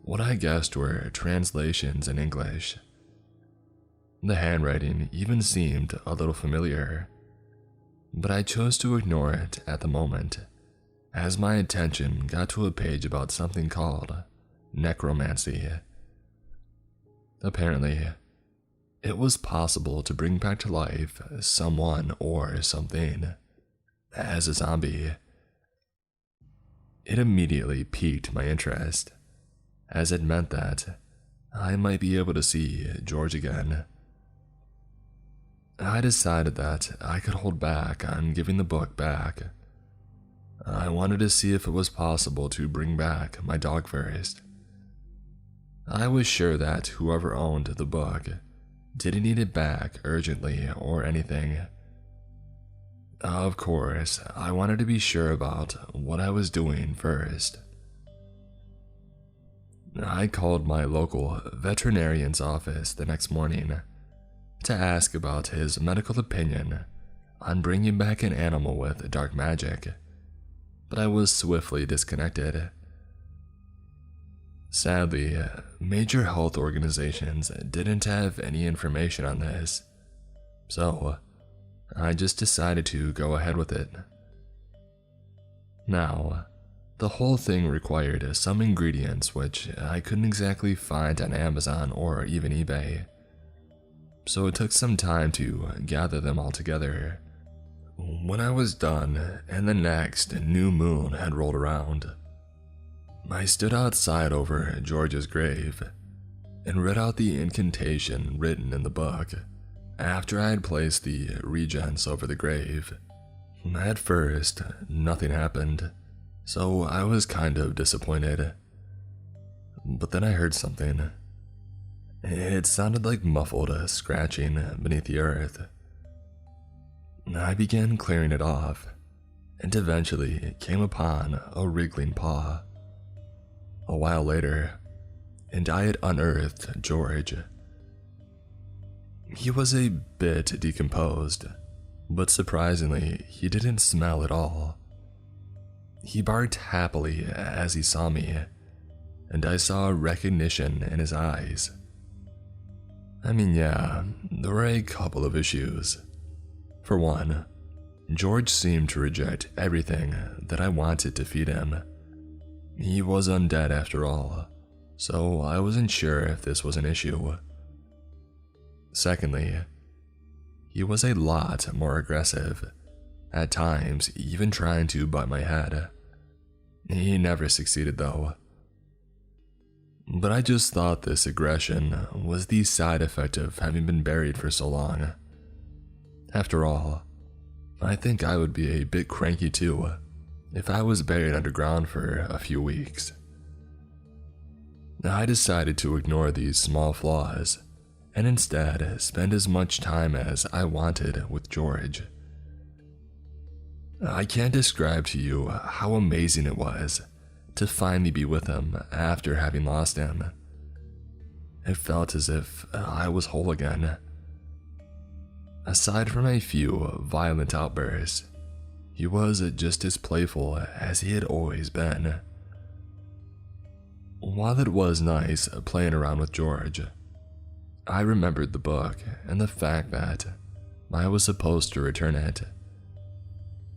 what I guessed were translations in English. The handwriting even seemed a little familiar, but I chose to ignore it at the moment, as my attention got to a page about something called necromancy. Apparently, it was possible to bring back to life someone or something as a zombie. It immediately piqued my interest, as it meant that I might be able to see George again. I decided that I could hold back on giving the book back. I wanted to see if it was possible to bring back my dog first. I was sure that whoever owned the book didn't need it back urgently or anything. Of course, I wanted to be sure about what I was doing first. I called my local veterinarian's office the next morning to ask about his medical opinion on bringing back an animal with dark magic, but I was swiftly disconnected. Sadly, major health organizations didn't have any information on this, so I just decided to go ahead with it. Now, the whole thing required some ingredients which I couldn't exactly find on Amazon or even eBay, so it took some time to gather them all together. When I was done and the next new moon had rolled around, I stood outside over George's grave and read out the incantation written in the book after I had placed the regents over the grave. At first, nothing happened, so I was kind of disappointed. But then I heard something. It sounded like muffled scratching beneath the earth. I began clearing it off, and eventually came upon a wriggling paw. A while later, and I had unearthed George. He was a bit decomposed, but surprisingly, he didn't smell at all. He barked happily as he saw me, and I saw recognition in his eyes. I mean, yeah, there were a couple of issues. For one, George seemed to reject everything that I wanted to feed him. He was undead after all, so I wasn't sure if this was an issue. Secondly, he was a lot more aggressive, at times even trying to butt my head. He never succeeded though. But I just thought this aggression was the side effect of having been buried for so long. After all, I think I would be a bit cranky too if I was buried underground for a few weeks. I decided to ignore these small flaws and instead spend as much time as I wanted with George. I can't describe to you how amazing it was to finally be with him after having lost him. It felt as if I was whole again. Aside from a few violent outbursts, he was just as playful as he had always been. While it was nice playing around with George, I remembered the book and the fact that I was supposed to return it.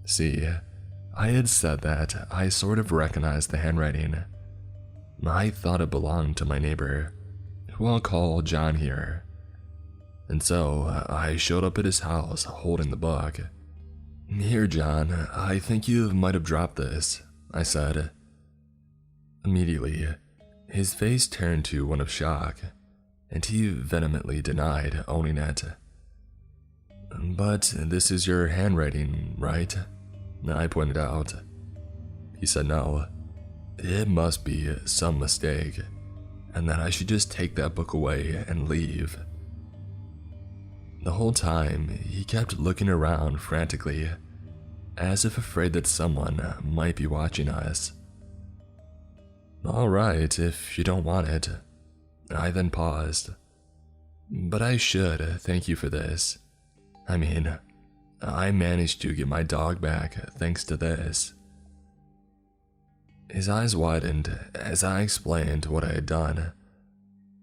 See, I had said that I sort of recognized the handwriting. I thought it belonged to my neighbor, who I'll call John here. And so I showed up at his house holding the book. "Here, John, I think you might have dropped this," I said. Immediately, his face turned to one of shock, and he vehemently denied owning it. "But this is your handwriting, right?" I pointed out. He said no. It must be some mistake, and that I should just take that book away and leave. The whole time, he kept looking around frantically, as if afraid that someone might be watching us. "All right, if you don't want it." I then paused. "But I should thank you for this. I mean, I managed to get my dog back thanks to this." His eyes widened as I explained what I had done,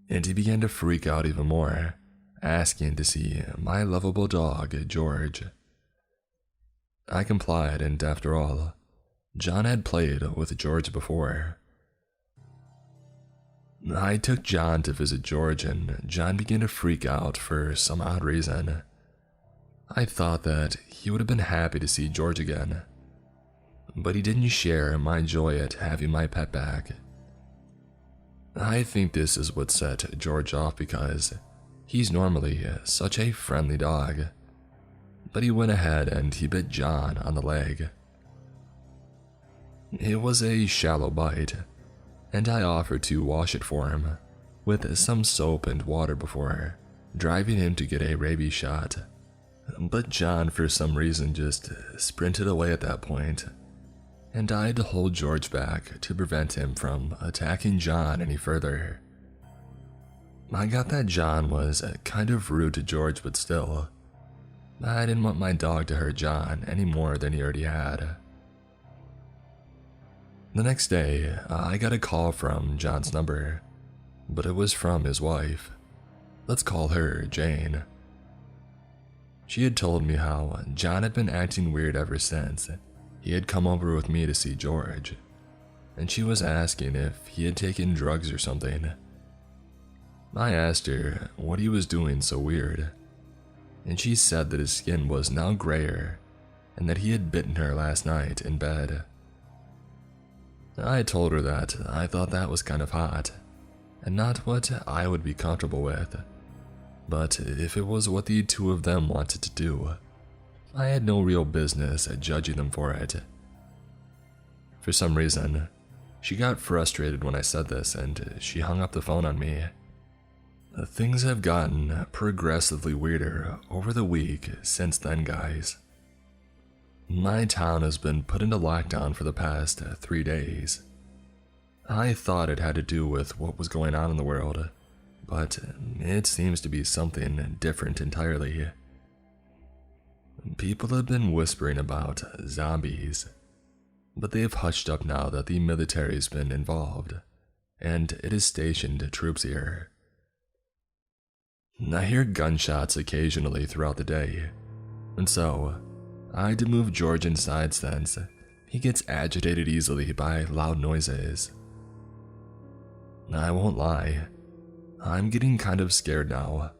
and he began to freak out even more, asking to see my lovable dog, George. I complied, and after all, John had played with George before. I took John to visit George, and John began to freak out for some odd reason. I thought that he would have been happy to see George again, but he didn't share my joy at having my pet back. I think this is what set George off, because he's normally such a friendly dog, but he went ahead and he bit John on the leg. It was a shallow bite, and I offered to wash it for him with some soap and water before driving him to get a rabies shot. But John, for some reason, just sprinted away at that point, and I had to hold George back to prevent him from attacking John any further. I got that John was kind of rude to George, but still, I didn't want my dog to hurt John any more than he already had. The next day, I got a call from John's number, but it was from his wife. Let's call her Jane. She had told me how John had been acting weird ever since he had come over with me to see George, and she was asking if he had taken drugs or something. I asked her what he was doing so weird, and she said that his skin was now grayer and that he had bitten her last night in bed. I told her that I thought that was kind of hot, and not what I would be comfortable with, but if it was what the two of them wanted to do, I had no real business at judging them for it. For some reason, she got frustrated when I said this, and she hung up the phone on me. Things have gotten progressively weirder over the week since then, guys. My town has been put into lockdown for the past 3 days. I thought it had to do with what was going on in the world, but it seems to be something different entirely. People have been whispering about zombies, but they have hushed up now that the military's been involved, and it has stationed troops here. I hear gunshots occasionally throughout the day, and so I had to move George inside since he gets agitated easily by loud noises. I won't lie, I'm getting kind of scared now.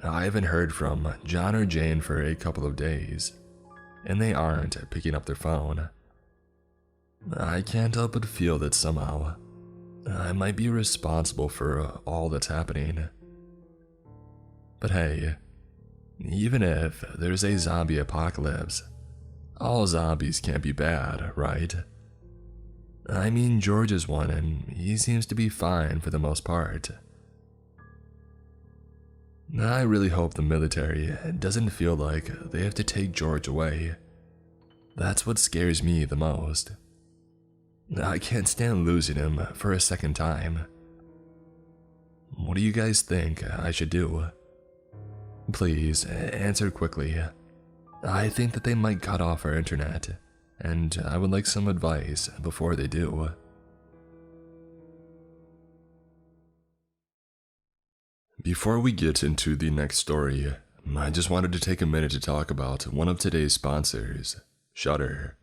I haven't heard from John or Jane for a couple of days, and they aren't picking up their phone. I can't help but feel that somehow I might be responsible for all that's happening. But hey, even if there's a zombie apocalypse, all zombies can't be bad, right? I mean, George is one, and he seems to be fine for the most part. I really hope the military doesn't feel like they have to take George away. That's what scares me the most. I can't stand losing him for a second time. What do you guys think I should do? Please answer quickly. I think that they might cut off our internet, and I would like some advice before they do. Before we get into the next story, I just wanted to take a minute to talk about one of today's sponsors, Shudder.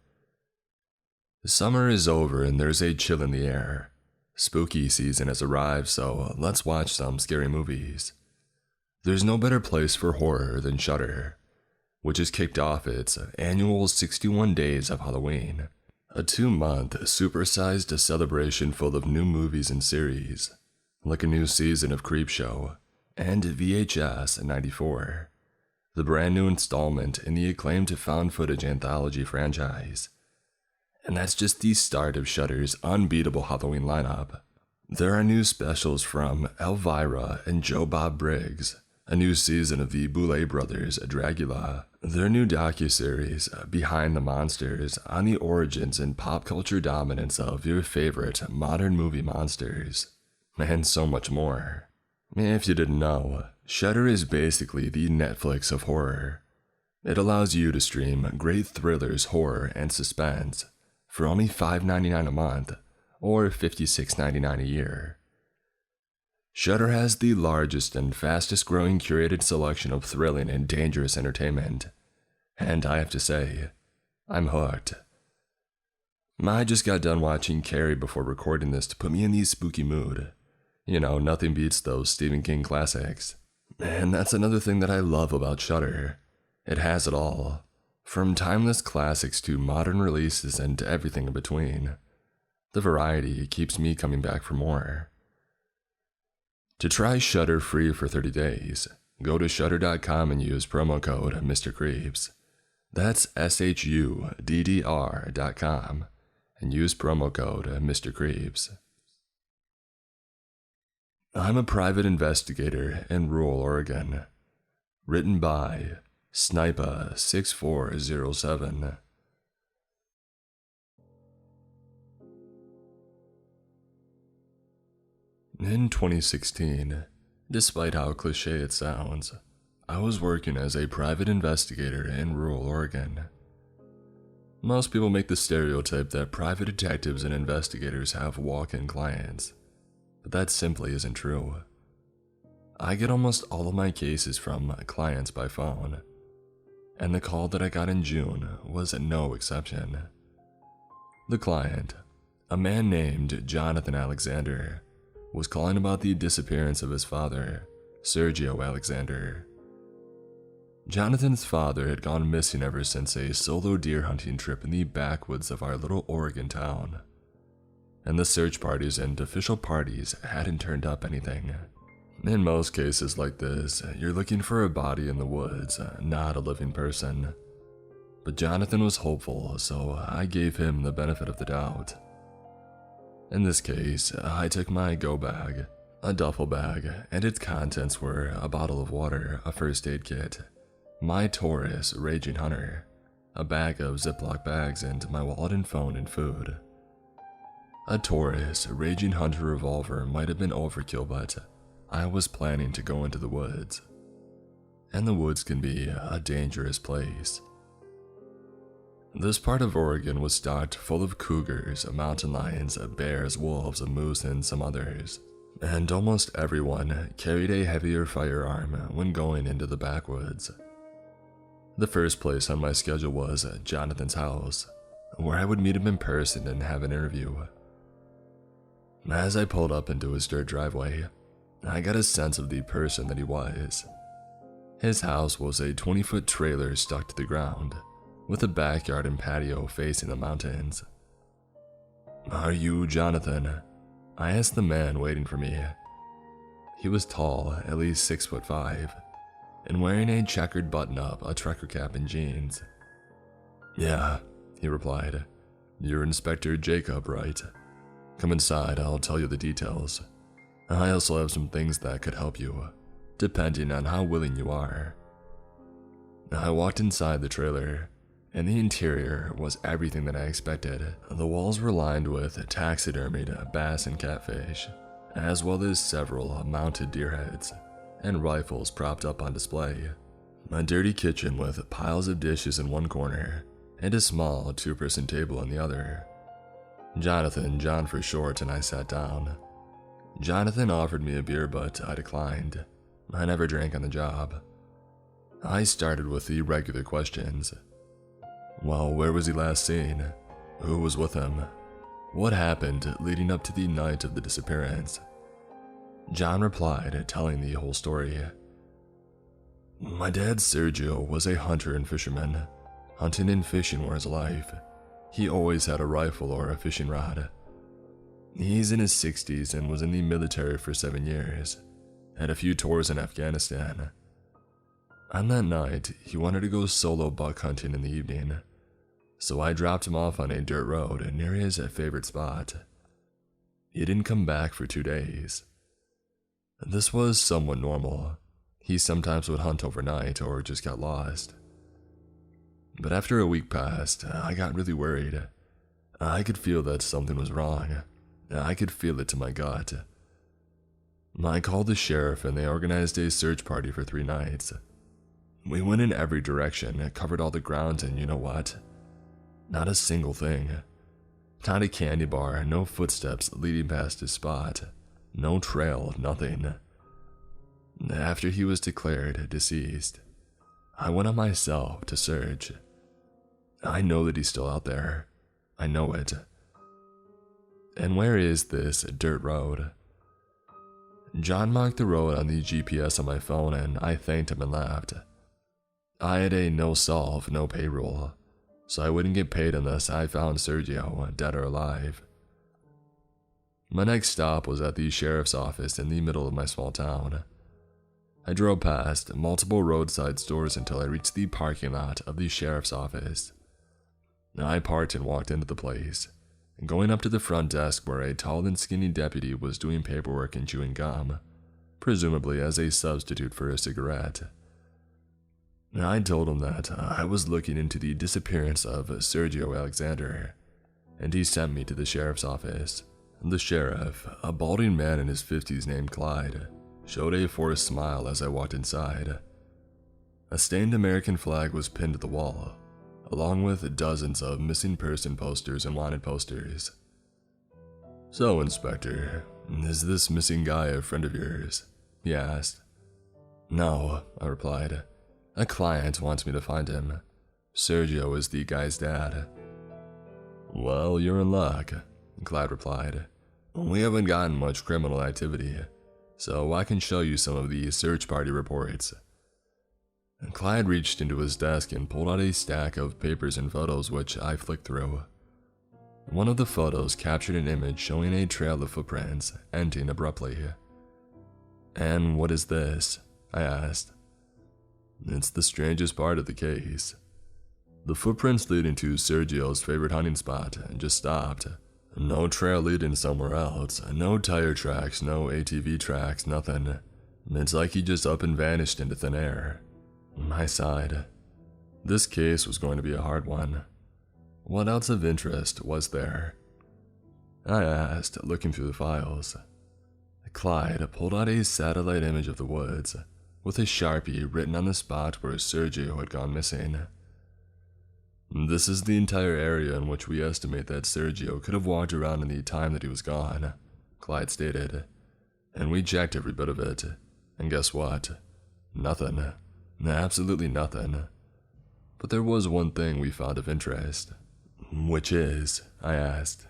Summer is over and there's a chill in the air. Spooky season has arrived, so let's watch some scary movies. There's no better place for horror than Shudder, which has kicked off its annual 61 Days of Halloween, a 2-month supersized celebration full of new movies and series, like a new season of Creepshow and VHS 94, the brand new installment in the acclaimed found footage anthology franchise. And that's just the start of Shudder's unbeatable Halloween lineup. There are new specials from Elvira and Joe Bob Briggs, a new season of the Boulet Brothers' Dracula, their new docuseries, Behind the Monsters, on the origins and pop culture dominance of your favorite modern movie monsters, and so much more. If you didn't know, Shudder is basically the Netflix of horror. It allows you to stream great thrillers, horror, and suspense for only $5.99 a month or $56.99 a year. Shudder has the largest and fastest growing curated selection of thrilling and dangerous entertainment, and I have to say, I'm hooked. I just got done watching Carrie before recording this to put me in the spooky mood. You know, nothing beats those Stephen King classics. And that's another thing that I love about Shudder. It has it all, from timeless classics to modern releases and everything in between. The variety keeps me coming back for more. To try Shudder free for 30 days, go to shudder.com and use promo code MrCreeps. That's SHUDDR.com and use promo code MrCreeps. I'm a private investigator in rural Oregon. Written by Snipa6407. In 2016, despite how cliché it sounds, I was working as a private investigator in rural Oregon. Most people make the stereotype that private detectives and investigators have walk-in clients, but that simply isn't true. I get almost all of my cases from clients by phone, and the call that I got in June was no exception. The client, a man named Jonathan Alexander, was calling about the disappearance of his father, Sergio Alexander. Jonathan's father had gone missing ever since a solo deer hunting trip in the backwoods of our little Oregon town, and the search parties and official parties hadn't turned up anything. In most cases like this, you're looking for a body in the woods, not a living person. But Jonathan was hopeful, so I gave him the benefit of the doubt. In this case, I took my go bag, a duffel bag, and its contents were a bottle of water, a first aid kit, my Taurus Raging Hunter, a bag of Ziploc bags, and my wallet and phone and food. A Taurus Raging Hunter revolver might have been overkill, but I was planning to go into the woods. And the woods can be a dangerous place. This part of Oregon was stocked full of cougars, mountain lions, bears, wolves, moose, and some others, and almost everyone carried a heavier firearm when going into the backwoods. The first place on my schedule was Jonathan's house, where I would meet him in person and have an interview. As I pulled up into his dirt driveway, I got a sense of the person that he was. His house was a 20-foot trailer stuck to the ground, with a backyard and patio facing the mountains. "Are you Jonathan?" I asked the man waiting for me. He was tall, at least 6'5", and wearing a checkered button-up, a trucker cap, and jeans. "Yeah," he replied. "You're Inspector Jacob, right? Come inside, I'll tell you the details. I also have some things that could help you, depending on how willing you are." I walked inside the trailer, and the interior was everything that I expected. The walls were lined with taxidermied bass and catfish, as well as several mounted deer heads, and rifles propped up on display. A dirty kitchen with piles of dishes in one corner, and a small two-person table in the other. John for short, and I sat down. Jonathan offered me a beer, but I declined. I never drank on the job. I started with the regular questions. Well, where was he last seen? Who was with him? What happened leading up to the night of the disappearance? John replied, telling the whole story. "My dad, Sergio, was a hunter and fisherman. Hunting and fishing were his life. He always had a rifle or a fishing rod. He's in his 60s and was in the military for 7 years. Had a few tours in Afghanistan. On that night, he wanted to go solo buck hunting in the evening, so I dropped him off on a dirt road near his favorite spot. He didn't come back for 2 days. This was somewhat normal. He sometimes would hunt overnight or just got lost. But after a week passed, I got really worried. I could feel that something was wrong. I could feel it to my gut. I called the sheriff and they organized a search party for 3 nights. We went in every direction, covered all the ground, and you know what? Not a single thing. Not a candy bar, no footsteps leading past his spot. No trail, nothing. After he was declared deceased, I went on myself to search. I know that he's still out there. I know it. And where is this dirt road? John marked the road on the GPS on my phone and I thanked him and laughed. I had a no solve, no pay rule, so I wouldn't get paid unless I found Sergio, dead or alive. My next stop was at the sheriff's office in the middle of my small town. I drove past multiple roadside stores until I reached the parking lot of the sheriff's office. I parked and walked into the place, going up to the front desk where a tall and skinny deputy was doing paperwork and chewing gum, presumably as a substitute for a cigarette. I told him that I was looking into the disappearance of Sergio Alexander, and he sent me to the sheriff's office. The sheriff, a balding man in his 50s named Clyde, showed a forced smile as I walked inside. A stained American flag was pinned to the wall, along with dozens of missing person posters and wanted posters. "So, Inspector, is this missing guy a friend of yours?" he asked. "No," I replied. "A client wants me to find him. Sergio is the guy's dad." "Well, you're in luck," Clyde replied. "We haven't gotten much criminal activity, so I can show you some of the search party reports." Clyde reached into his desk and pulled out a stack of papers and photos which I flicked through. One of the photos captured an image showing a trail of footprints ending abruptly. "And what is this?" I asked. "It's the strangest part of the case. The footprints leading to Sergio's favorite hunting spot just stopped. No trail leading somewhere else, no tire tracks, no ATV tracks, nothing. It's like he just up and vanished into thin air." I sighed. This case was going to be a hard one. What else of interest was there? I asked, looking through the files. Clyde pulled out a satellite image of the woods, with a Sharpie written on the spot where Sergio had gone missing. "This is the entire area in which we estimate that Sergio could have walked around in the time that he was gone," Clyde stated. "And we checked every bit of it. And guess what? Nothing. Absolutely nothing. But there was one thing we found of interest." "Which is?" I asked.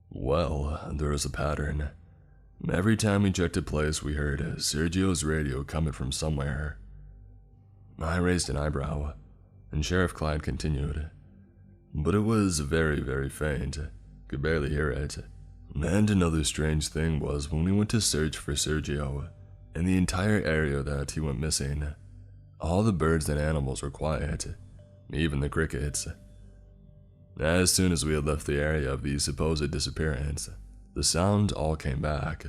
"Well, there is a pattern. Every time we checked a place, we heard Sergio's radio coming from somewhere." I raised an eyebrow, and Sheriff Clyde continued. "But it was very, very faint. Could barely hear it. And another strange thing was when we went to search for Sergio, in the entire area that he went missing, all the birds and animals were quiet, even the crickets. As soon as we had left the area of the supposed disappearance, the sound all came back."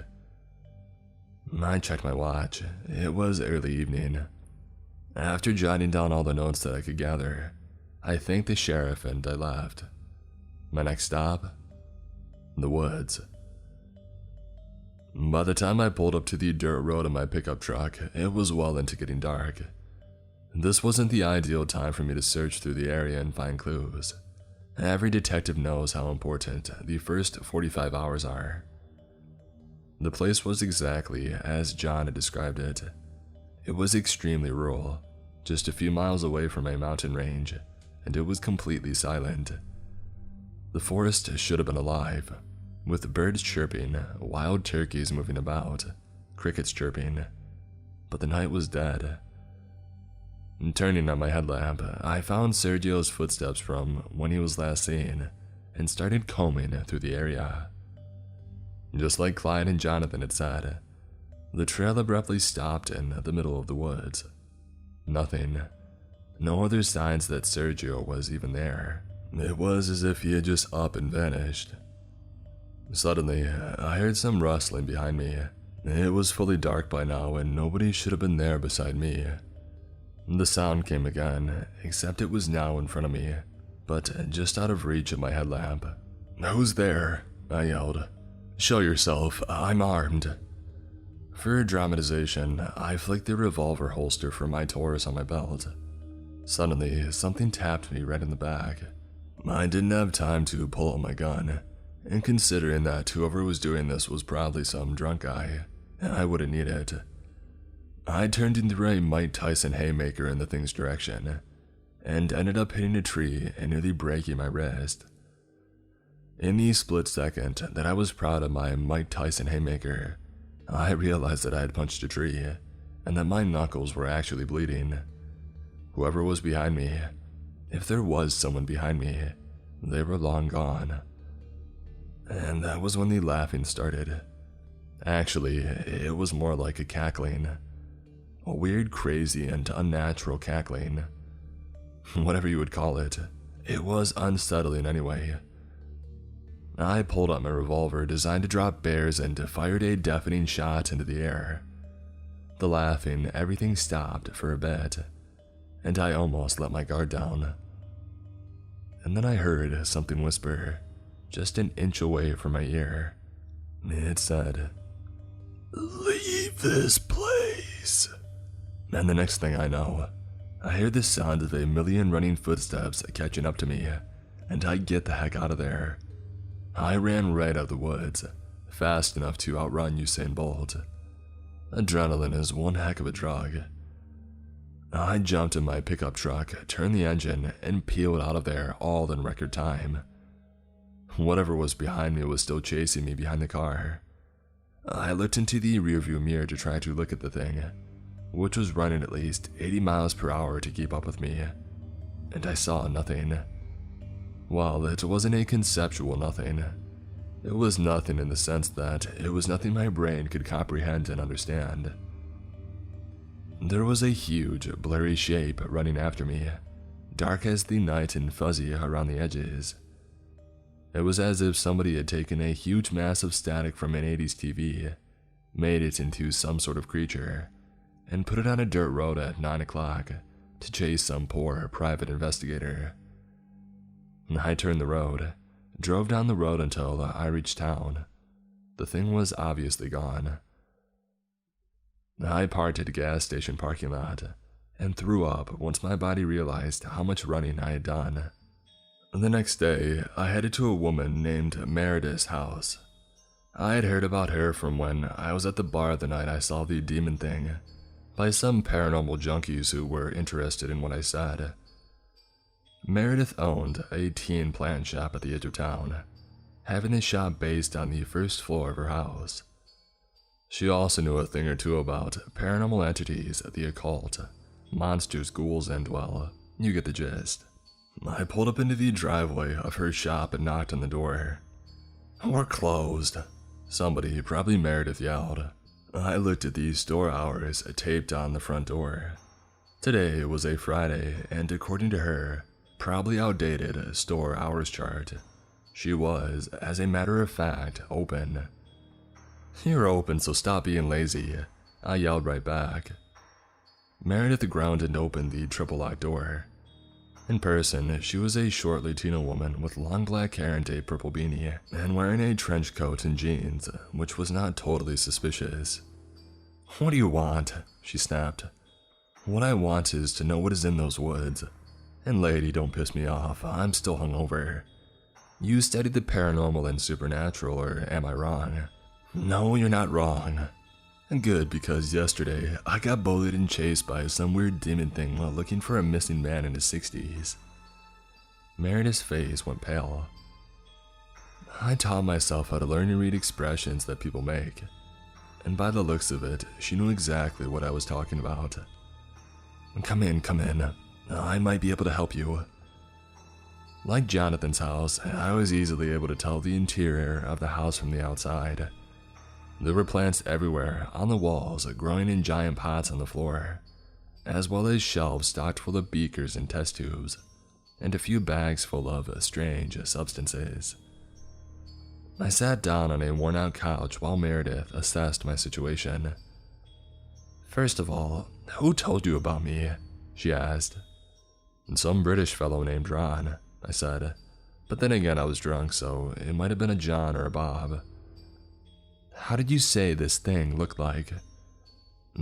I checked my watch. It was early evening. After jotting down all the notes that I could gather, I thanked the sheriff and I left. My next stop? The woods. By the time I pulled up to the dirt road in my pickup truck, it was well into getting dark. This wasn't the ideal time for me to search through the area and find clues. Every detective knows how important the first 45 hours are. The place was exactly as John had described it. It was extremely rural, just a few miles away from a mountain range, and it was completely silent. The forest should have been alive, with birds chirping, wild turkeys moving about, crickets chirping, but the night was dead. Turning on my headlamp, I found Sergio's footsteps from when he was last seen and started combing through the area. Just like Clyde and Jonathan had said, the trail abruptly stopped in the middle of the woods. Nothing. No other signs that Sergio was even there. It was as if he had just up and vanished. Suddenly, I heard some rustling behind me. It was fully dark by now and nobody should have been there beside me. The sound came again, except it was now in front of me, but just out of reach of my headlamp. "Who's there?" I yelled. "Show yourself, I'm armed." For dramatization, I flicked the revolver holster from my Taurus on my belt. Suddenly, something tapped me right in the back. I didn't have time to pull out my gun, and considering that whoever was doing this was probably some drunk guy, I wouldn't need it. I turned into a Mike Tyson haymaker in the thing's direction, and ended up hitting a tree and nearly breaking my wrist. In the split second that I was proud of my Mike Tyson haymaker, I realized that I had punched a tree, and that my knuckles were actually bleeding. Whoever was behind me, if there was someone behind me, they were long gone. And that was when the laughing started. Actually, it was more like a cackling. A weird, crazy, and unnatural cackling. Whatever you would call it, it was unsettling anyway. I pulled out my revolver designed to drop bears and fired a deafening shot into the air. The laughing, everything stopped for a bit, and I almost let my guard down. And then I heard something whisper, just an inch away from my ear. It said, "Leave this place." And the next thing I know, I hear the sound of a million running footsteps catching up to me, and I get the heck out of there. I ran right out of the woods, fast enough to outrun Usain Bolt. Adrenaline is one heck of a drug. I jumped in my pickup truck, turned the engine, and peeled out of there all in record time. Whatever was behind me was still chasing me behind the car. I looked into the rearview mirror to try to look at the thing, which was running at least 80 miles per hour to keep up with me, and I saw nothing. Well, it wasn't a conceptual nothing. It was nothing in the sense that it was nothing my brain could comprehend and understand. There was a huge, blurry shape running after me, dark as the night and fuzzy around the edges. It was as if somebody had taken a huge mass of static from an 80s TV, made it into some sort of creature, and put it on a dirt road at 9 o'clock to chase some poor private investigator. I turned the road, drove down the road until I reached town. The thing was obviously gone. I parked at a gas station parking lot and threw up once my body realized how much running I had done. The next day, I headed to a woman named Meredith's house. I had heard about her from when I was at the bar the night I saw the demon thing by some paranormal junkies who were interested in what I said. Meredith owned a teen plant shop at the edge of town, having the shop based on the first floor of her house. She also knew a thing or two about paranormal entities, the occult, monsters, ghouls, and well, you get the gist. I pulled up into the driveway of her shop and knocked on the door. "We're closed," somebody, probably Meredith, yelled. I looked at the store hours taped on the front door. Today was a Friday, and according to her, probably outdated store hours chart, she was, as a matter of fact, open. "You're open, so stop being lazy," I yelled right back. Meredith ground and opened the triple lock door. In person, she was a short Latino woman with long black hair and a purple beanie, and wearing a trench coat and jeans, which was not totally suspicious. "What do you want?" she snapped. "What I want is to know what is in those woods. And lady, don't piss me off, I'm still hungover. You studied the paranormal and supernatural, or am I wrong?" "No, you're not wrong." "Good, because yesterday I got bullied and chased by some weird demon thing while looking for a missing man in his 60s. Meredith's face went pale. I taught myself how to learn and read expressions that people make, and by the looks of it, she knew exactly what I was talking about. Come in. I might be able to help you." Like Jonathan's house, I was easily able to tell the interior of the house from the outside. There were plants everywhere, on the walls, growing in giant pots on the floor, as well as shelves stocked full of beakers and test tubes, and a few bags full of strange substances. I sat down on a worn-out couch while Meredith assessed my situation. "First of all, who told you about me?" she asked. "Some British fellow named Ron," I said. But then again, I was drunk, so it might have been a John or a Bob. "How did you say this thing looked like?"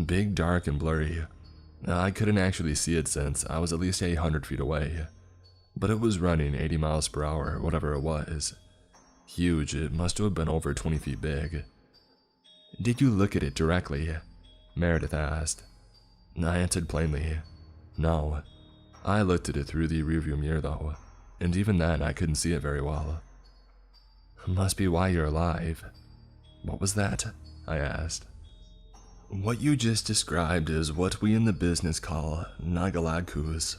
"Big, dark, and blurry. I couldn't actually see it since I was at least 800 feet away. But it was running 80 miles per hour, whatever it was. Huge, it must have been over 20 feet big." "Did you look at it directly?" Meredith asked. I answered plainly, "No. I looked at it through the rearview mirror though, and even then I couldn't see it very well." "Must be why you're alive." "What was that?" I asked. "What you just described is what we in the business call nagalagkus."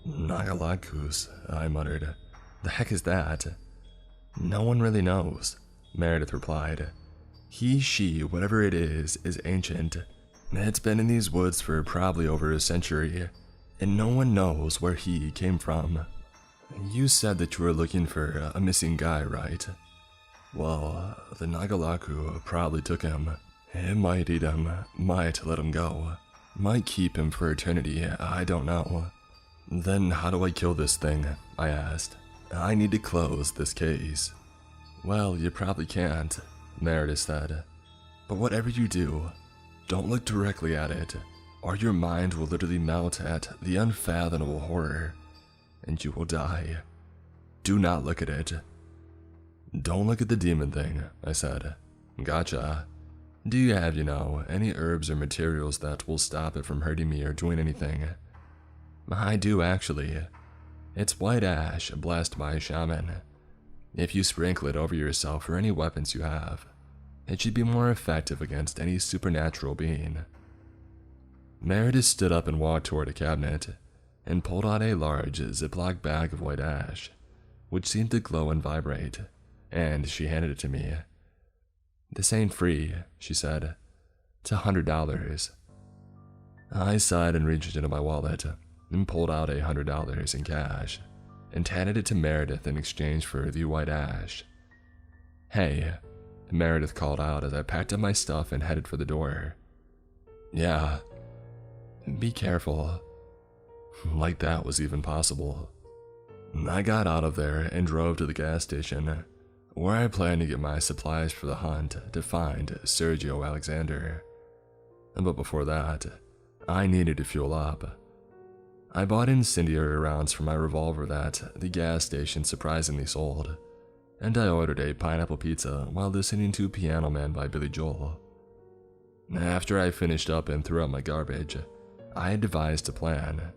"Nagalagkus," I muttered. "The heck is that?" "No one really knows," Meredith replied. "He, she, whatever it is ancient. It's been in these woods for probably over a century, and no one knows where he came from." "You said that you were looking for a missing guy, right?" "Well, the Nagalaku probably took him. It might eat him, might let him go, might keep him for eternity, I don't know." "Then how do I kill this thing?" I asked. "I need to close this case." "Well, you probably can't," Meredith said. "But whatever you do, don't look directly at it, or your mind will literally melt at the unfathomable horror, and you will die. Do not look at it." "Don't look at the demon thing," I said. "Gotcha. Do you have, any herbs or materials that will stop it from hurting me or doing anything?" "I do, actually. It's white ash, blessed by a shaman. If you sprinkle it over yourself or any weapons you have, it should be more effective against any supernatural being." Meredith stood up and walked toward a cabinet and pulled out a large Ziploc bag of white ash, which seemed to glow and vibrate, and she handed it to me. "This ain't free," she said. "It's $100. I sighed and reached into my wallet and pulled out $100 in cash and handed it to Meredith in exchange for the white ash. "Hey," Meredith called out as I packed up my stuff and headed for the door. "Yeah." "Be careful." Like that was even possible. I got out of there and drove to the gas station, where I planned to get my supplies for the hunt to find Sergio Alexander. But before that, I needed to fuel up. I bought incendiary rounds for my revolver that the gas station surprisingly sold, and I ordered a pineapple pizza while listening to Piano Man by Billy Joel. After I finished up and threw out my garbage, I had devised a plan,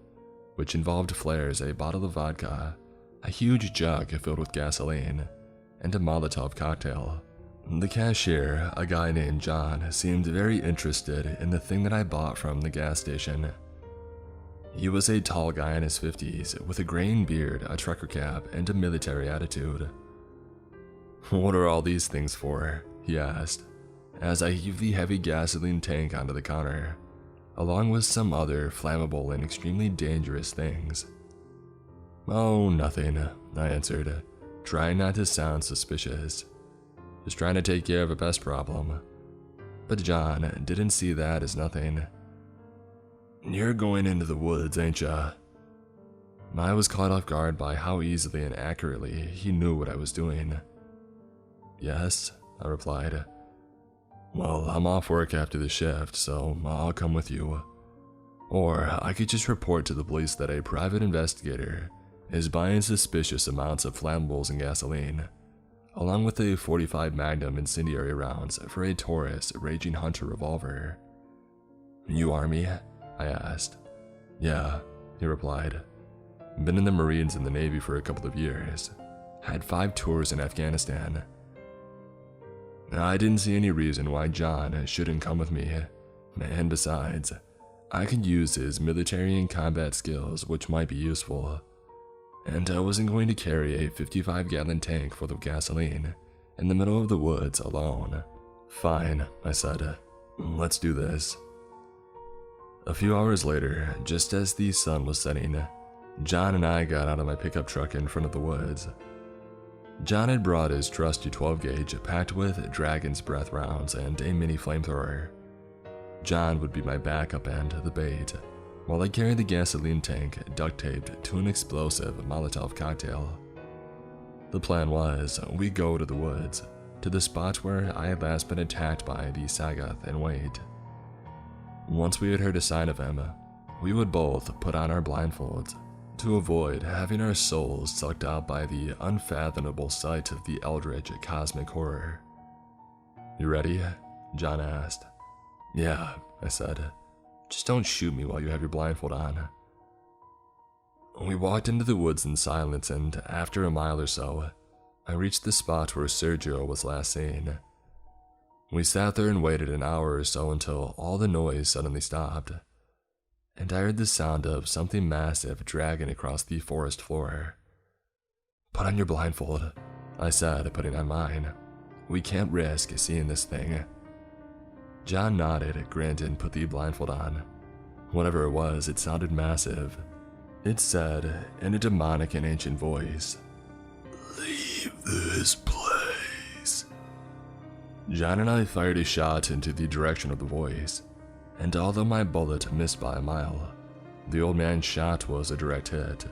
which involved flares, a bottle of vodka, a huge jug filled with gasoline, and a Molotov cocktail. The cashier, a guy named John, seemed very interested in the thing that I bought from the gas station. He was a tall guy in his 50s with a graying beard, a trucker cap, and a military attitude. "What are all these things for?" he asked, as I heaved the heavy gasoline tank onto the counter, along with some other flammable and extremely dangerous things. "Oh, nothing," I answered, trying not to sound suspicious. "Just trying to take care of a pest problem." But John didn't see that as nothing. "You're going into the woods, ain't ya?" I was caught off guard by how easily and accurately he knew what I was doing. "Yes," I replied. "Well, I'm off work after the shift, so I'll come with you. Or I could just report to the police that a private investigator is buying suspicious amounts of flammables and gasoline, along with a .45 Magnum incendiary rounds for a Taurus Raging Hunter revolver." "You Army?" I asked. "Yeah," he replied. "Been in the Marines and the Navy for a couple of years. Had 5 tours in Afghanistan." I didn't see any reason why John shouldn't come with me, and besides, I could use his military and combat skills, which might be useful. And I wasn't going to carry a 55-gallon tank full of gasoline in the middle of the woods alone. "Fine," I said. "Let's do this." A few hours later, just as the sun was setting, John and I got out of my pickup truck in front of the woods. John had brought his trusty 12-gauge packed with dragon's breath rounds and a mini flamethrower. John would be my backup and the bait, while I carried the gasoline tank duct-taped to an explosive Molotov cocktail. The plan was, we go to the woods, to the spot where I had last been attacked by the Sagoth, and wait. Once we had heard a sign of him, we would both put on our blindfolds to avoid having our souls sucked out by the unfathomable sight of the eldritch cosmic horror. "You ready?" John asked. "Yeah," I said. "Just don't shoot me while you have your blindfold on." We walked into the woods in silence, and after a mile or so, I reached the spot where Sergio was last seen. We sat there and waited an hour or so until all the noise suddenly stopped, and I heard the sound of something massive dragging across the forest floor. "Put on your blindfold," I said, putting on mine. "We can't risk seeing this thing." John nodded, grinned, and put the blindfold on. Whatever it was, it sounded massive. It said, in a demonic and ancient voice, "Leave this place." John and I fired a shot into the direction of the voice, and although my bullet missed by a mile, the old man's shot was a direct hit.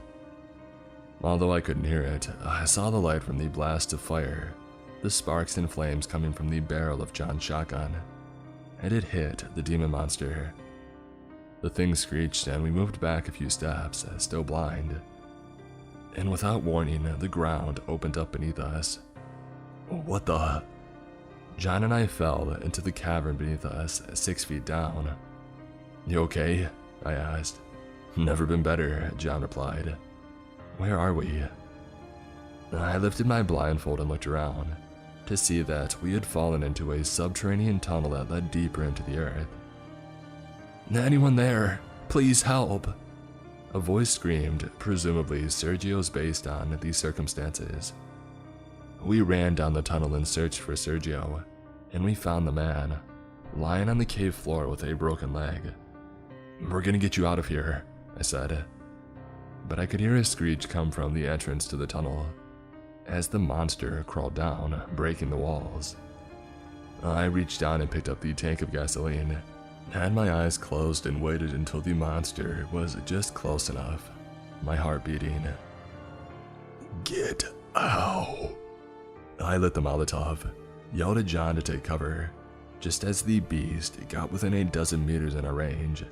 Although I couldn't hear it, I saw the light from the blast of fire, the sparks and flames coming from the barrel of John's shotgun, and it hit the demon monster. The thing screeched and we moved back a few steps, still blind. And without warning, the ground opened up beneath us. "What the?" John and I fell into the cavern beneath us, 6 feet down. "You okay?" I asked. "Never been better," John replied. "Where are we?" I lifted my blindfold and looked around to see that we had fallen into a subterranean tunnel that led deeper into the earth. "Anyone there? Please help!" A voice screamed, presumably Sergio's based on these circumstances. We ran down the tunnel and searched for Sergio, and we found the man, lying on the cave floor with a broken leg. "We're gonna get you out of here," I said. But I could hear a screech come from the entrance to the tunnel, as the monster crawled down, breaking the walls. I reached down and picked up the tank of gasoline, had my eyes closed and waited until the monster was just close enough, my heart beating. "Get out!" I lit the Molotov, yelled at John to take cover, just as the beast got within a dozen meters in our range.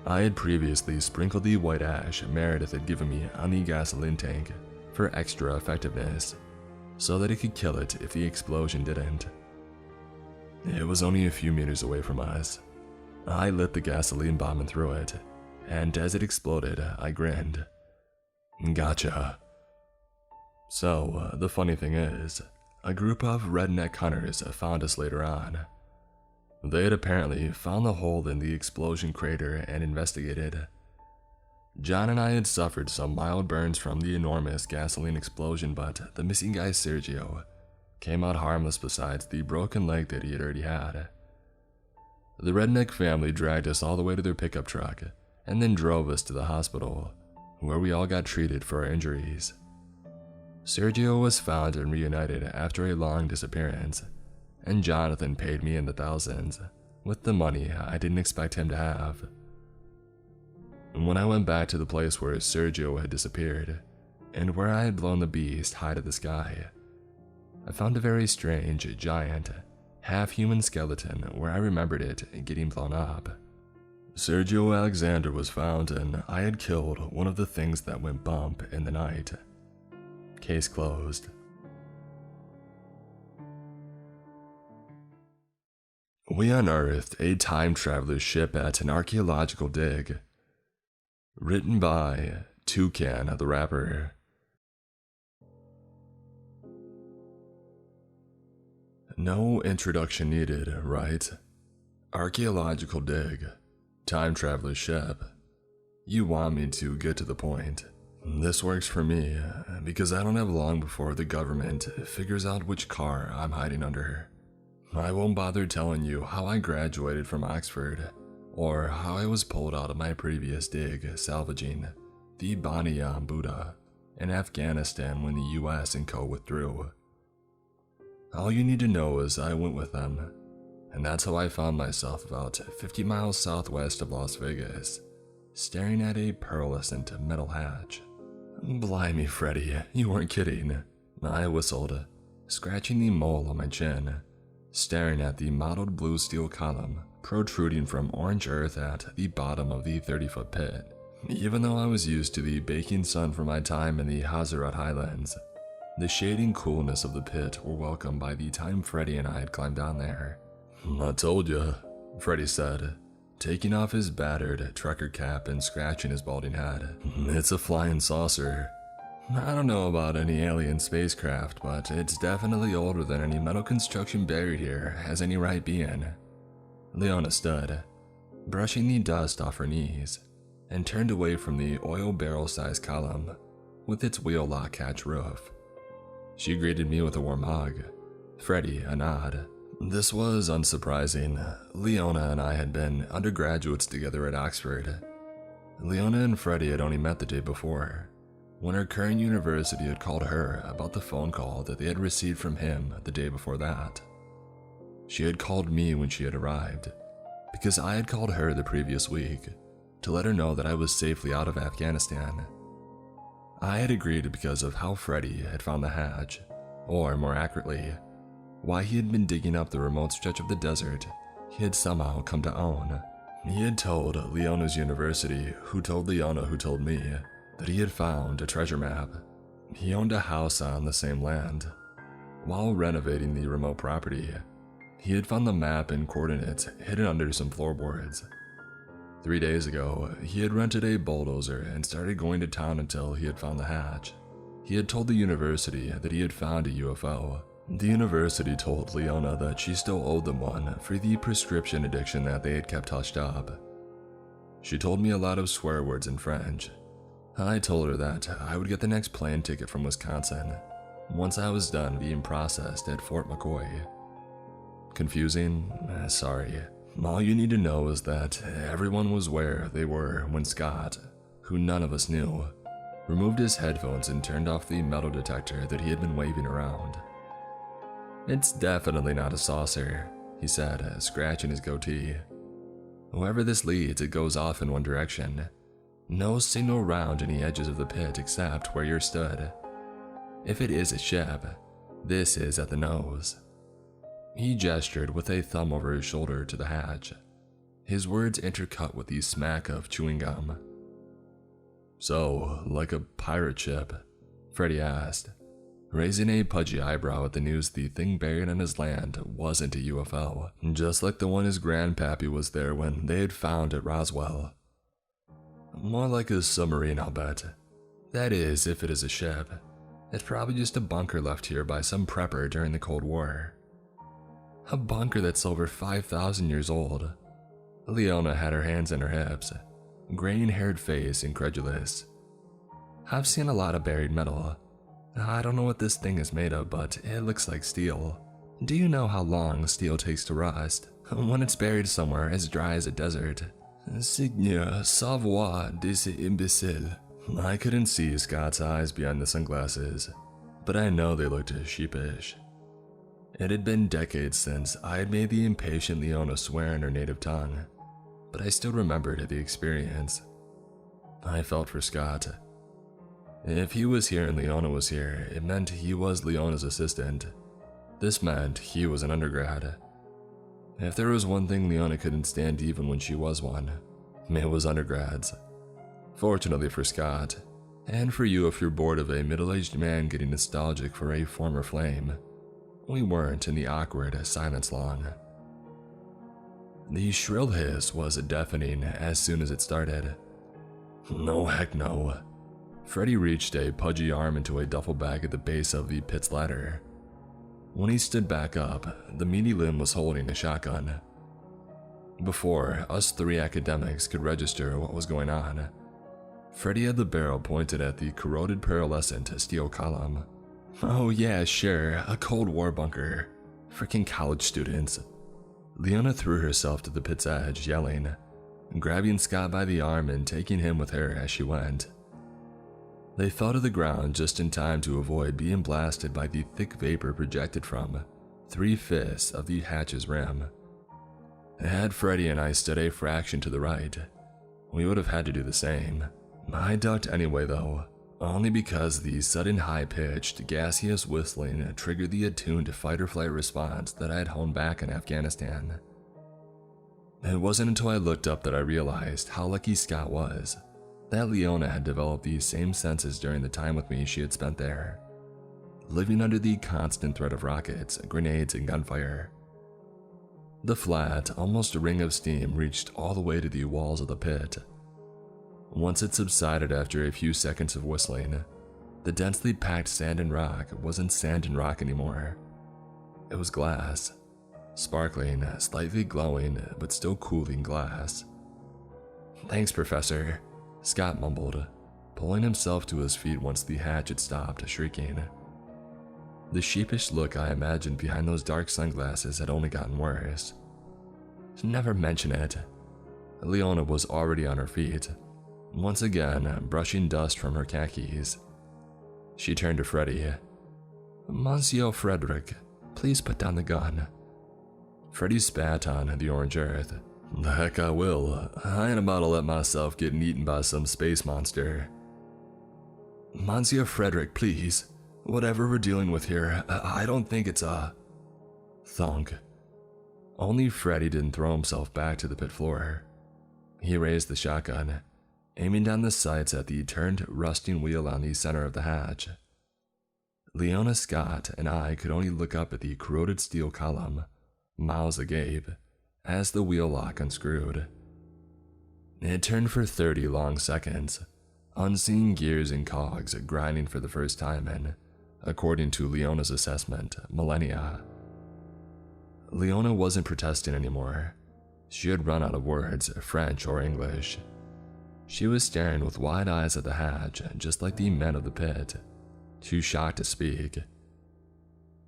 I had previously sprinkled the white ash Meredith had given me on the gasoline tank for extra effectiveness, so that it could kill it if the explosion didn't. It was only a few meters away from us. I lit the gasoline bomb and threw it, and as it exploded, I grinned. "Gotcha." So, the funny thing is, a group of redneck hunters found us later on. They had apparently found the hole in the explosion crater and investigated. John and I had suffered some mild burns from the enormous gasoline explosion, but the missing guy Sergio came out harmless besides the broken leg that he had already had. The redneck family dragged us all the way to their pickup truck and then drove us to the hospital, where we all got treated for our injuries. Sergio was found and reunited after a long disappearance, and Jonathan paid me in the thousands, with the money I didn't expect him to have. When I went back to the place where Sergio had disappeared, and where I had blown the beast high to the sky, I found a very strange, giant, half-human skeleton where I remembered it getting blown up. Sergio Alexander was found, and I had killed one of the things that went bump in the night. Case closed. We unearthed a time traveler's ship at an archaeological dig. Written by Toucan the Rapper. No introduction needed, right? Archaeological dig. Time traveler's ship. You want me to get to the point. This works for me, because I don't have long before the government figures out which car I'm hiding under. I won't bother telling you how I graduated from Oxford, or how I was pulled out of my previous dig salvaging the Baniyam Buddha in Afghanistan when the US and co withdrew. All you need to know is I went with them, and that's how I found myself about 50 miles southwest of Las Vegas, staring at a pearlescent metal hatch. Blimey, Freddy, you weren't kidding. I whistled, scratching the mole on my chin, staring at the mottled blue steel column protruding from orange earth at the bottom of the 30-foot pit. Even though I was used to the baking sun from my time in the Hazrat Highlands, the shade and coolness of the pit were welcomed by the time Freddy and I had climbed down there. I told ya, Freddy said, taking off his battered trucker cap and scratching his balding head. It's a flying saucer. I don't know about any alien spacecraft, but it's definitely older than any metal construction buried here has any right being. Leona stood, brushing the dust off her knees, and turned away from the oil barrel-sized column with its wheel lock hatch roof. She greeted me with a warm hug, Freddy a nod. This was unsurprising. Leona and I had been undergraduates together at Oxford. Leona and Freddy had only met the day before, when her current university had called her about the phone call that they had received from him the day before that. She had called me when she had arrived, because I had called her the previous week to let her know that I was safely out of Afghanistan. I had agreed because of how Freddy had found the hatch, or more accurately, why he had been digging up the remote stretch of the desert he had somehow come to own. He had told Leona's university, who told Leona who told me, that he had found a treasure map. He owned a house on the same land. While renovating the remote property, he had found the map and coordinates hidden under some floorboards. 3 days ago, he had rented a bulldozer and started going to town until he had found the hatch. He had told the university that he had found a UFO. The university told Leona that she still owed them one for the prescription addiction that they had kept hushed up. She told me a lot of swear words in French. I told her that I would get the next plane ticket from Wisconsin once I was done being processed at Fort McCoy. Confusing? Sorry. All you need to know is that everyone was where they were when Scott, who none of us knew, removed his headphones and turned off the metal detector that he had been waving around. It's definitely not a saucer, he said, scratching his goatee. Wherever this leads, it goes off in one direction. No signal around any edges of the pit except where you're stood. If it is a ship, this is at the nose. He gestured with a thumb over his shoulder to the hatch, his words intercut with the smack of chewing gum. So, like a pirate ship? Freddy asked, raising a pudgy eyebrow at the news the thing buried on his land wasn't a UFO, just like the one his grandpappy was there when they had found at Roswell. More like a submarine, I'll bet. That is, if it is a ship. It's probably just a bunker left here by some prepper during the Cold War. A bunker that's over 5,000 years old. Leona had her hands in her hips, graying-haired face incredulous. I've seen a lot of buried metal. I don't know what this thing is made of, but it looks like steel. Do you know how long steel takes to rust when it's buried somewhere as dry as a desert? Seigneur, savoir des imbéciles. I couldn't see Scott's eyes behind the sunglasses, but I know they looked sheepish. It had been decades since I had made the impatient Leona swear in her native tongue, but I still remembered the experience. I felt for Scott. If he was here and Leona was here, it meant he was Leona's assistant. This meant he was an undergrad. If there was one thing Leona couldn't stand even when she was one, it was undergrads. Fortunately for Scott, and for you if you're bored of a middle-aged man getting nostalgic for a former flame, we weren't in the awkward silence long. The shrill hiss was deafening as soon as it started. No heck no. Freddy reached a pudgy arm into a duffel bag at the base of the pit's ladder. When he stood back up, the meaty limb was holding a shotgun. Before us three academics could register what was going on, Freddy had the barrel pointed at the corroded pearlescent steel column. Oh yeah, sure, a Cold War bunker. Frickin' college students. Leona threw herself to the pit's edge, yelling, grabbing Scott by the arm and taking him with her as she went. They fell to the ground just in time to avoid being blasted by the thick vapor projected from 3/5 of the hatch's rim. Had Freddy and I stood a fraction to the right, we would have had to do the same. I ducked anyway though, only because the sudden high-pitched, gaseous whistling triggered the attuned fight-or-flight response that I had honed back in Afghanistan. It wasn't until I looked up that I realized how lucky Scott was that Leona had developed these same senses during the time with me she had spent there, living under the constant threat of rockets, grenades, and gunfire. The flat, almost a ring of steam reached all the way to the walls of the pit. Once it subsided after a few seconds of whistling, the densely packed sand and rock wasn't sand and rock anymore. It was glass, sparkling, slightly glowing, but still cooling glass. "Thanks, Professor," Scott mumbled, pulling himself to his feet once the hatch had stopped shrieking. The sheepish look I imagined behind those dark sunglasses had only gotten worse. "Never mention it." Leona was already on her feet, once again brushing dust from her khakis. She turned to Freddy. "Monsieur Frederick, please put down the gun." Freddy spat on the orange earth. "The heck I will. I ain't about to let myself get eaten by some space monster." "Monsieur Frederick, please. Whatever we're dealing with here, I don't think it's a..." Thunk. Only Freddy didn't throw himself back to the pit floor. He raised the shotgun, aiming down the sights at the turned, rusting wheel on the center of the hatch. Leona, Scott, and I could only look up at the corroded steel column, mouths agape, as the wheel lock unscrewed. It turned for 30 long seconds, unseen gears and cogs grinding for the first time in, according to Leona's assessment, millennia. Leona wasn't protesting anymore. She had run out of words, French or English. She was staring with wide eyes at the hatch, just like the men of the pit, too shocked to speak.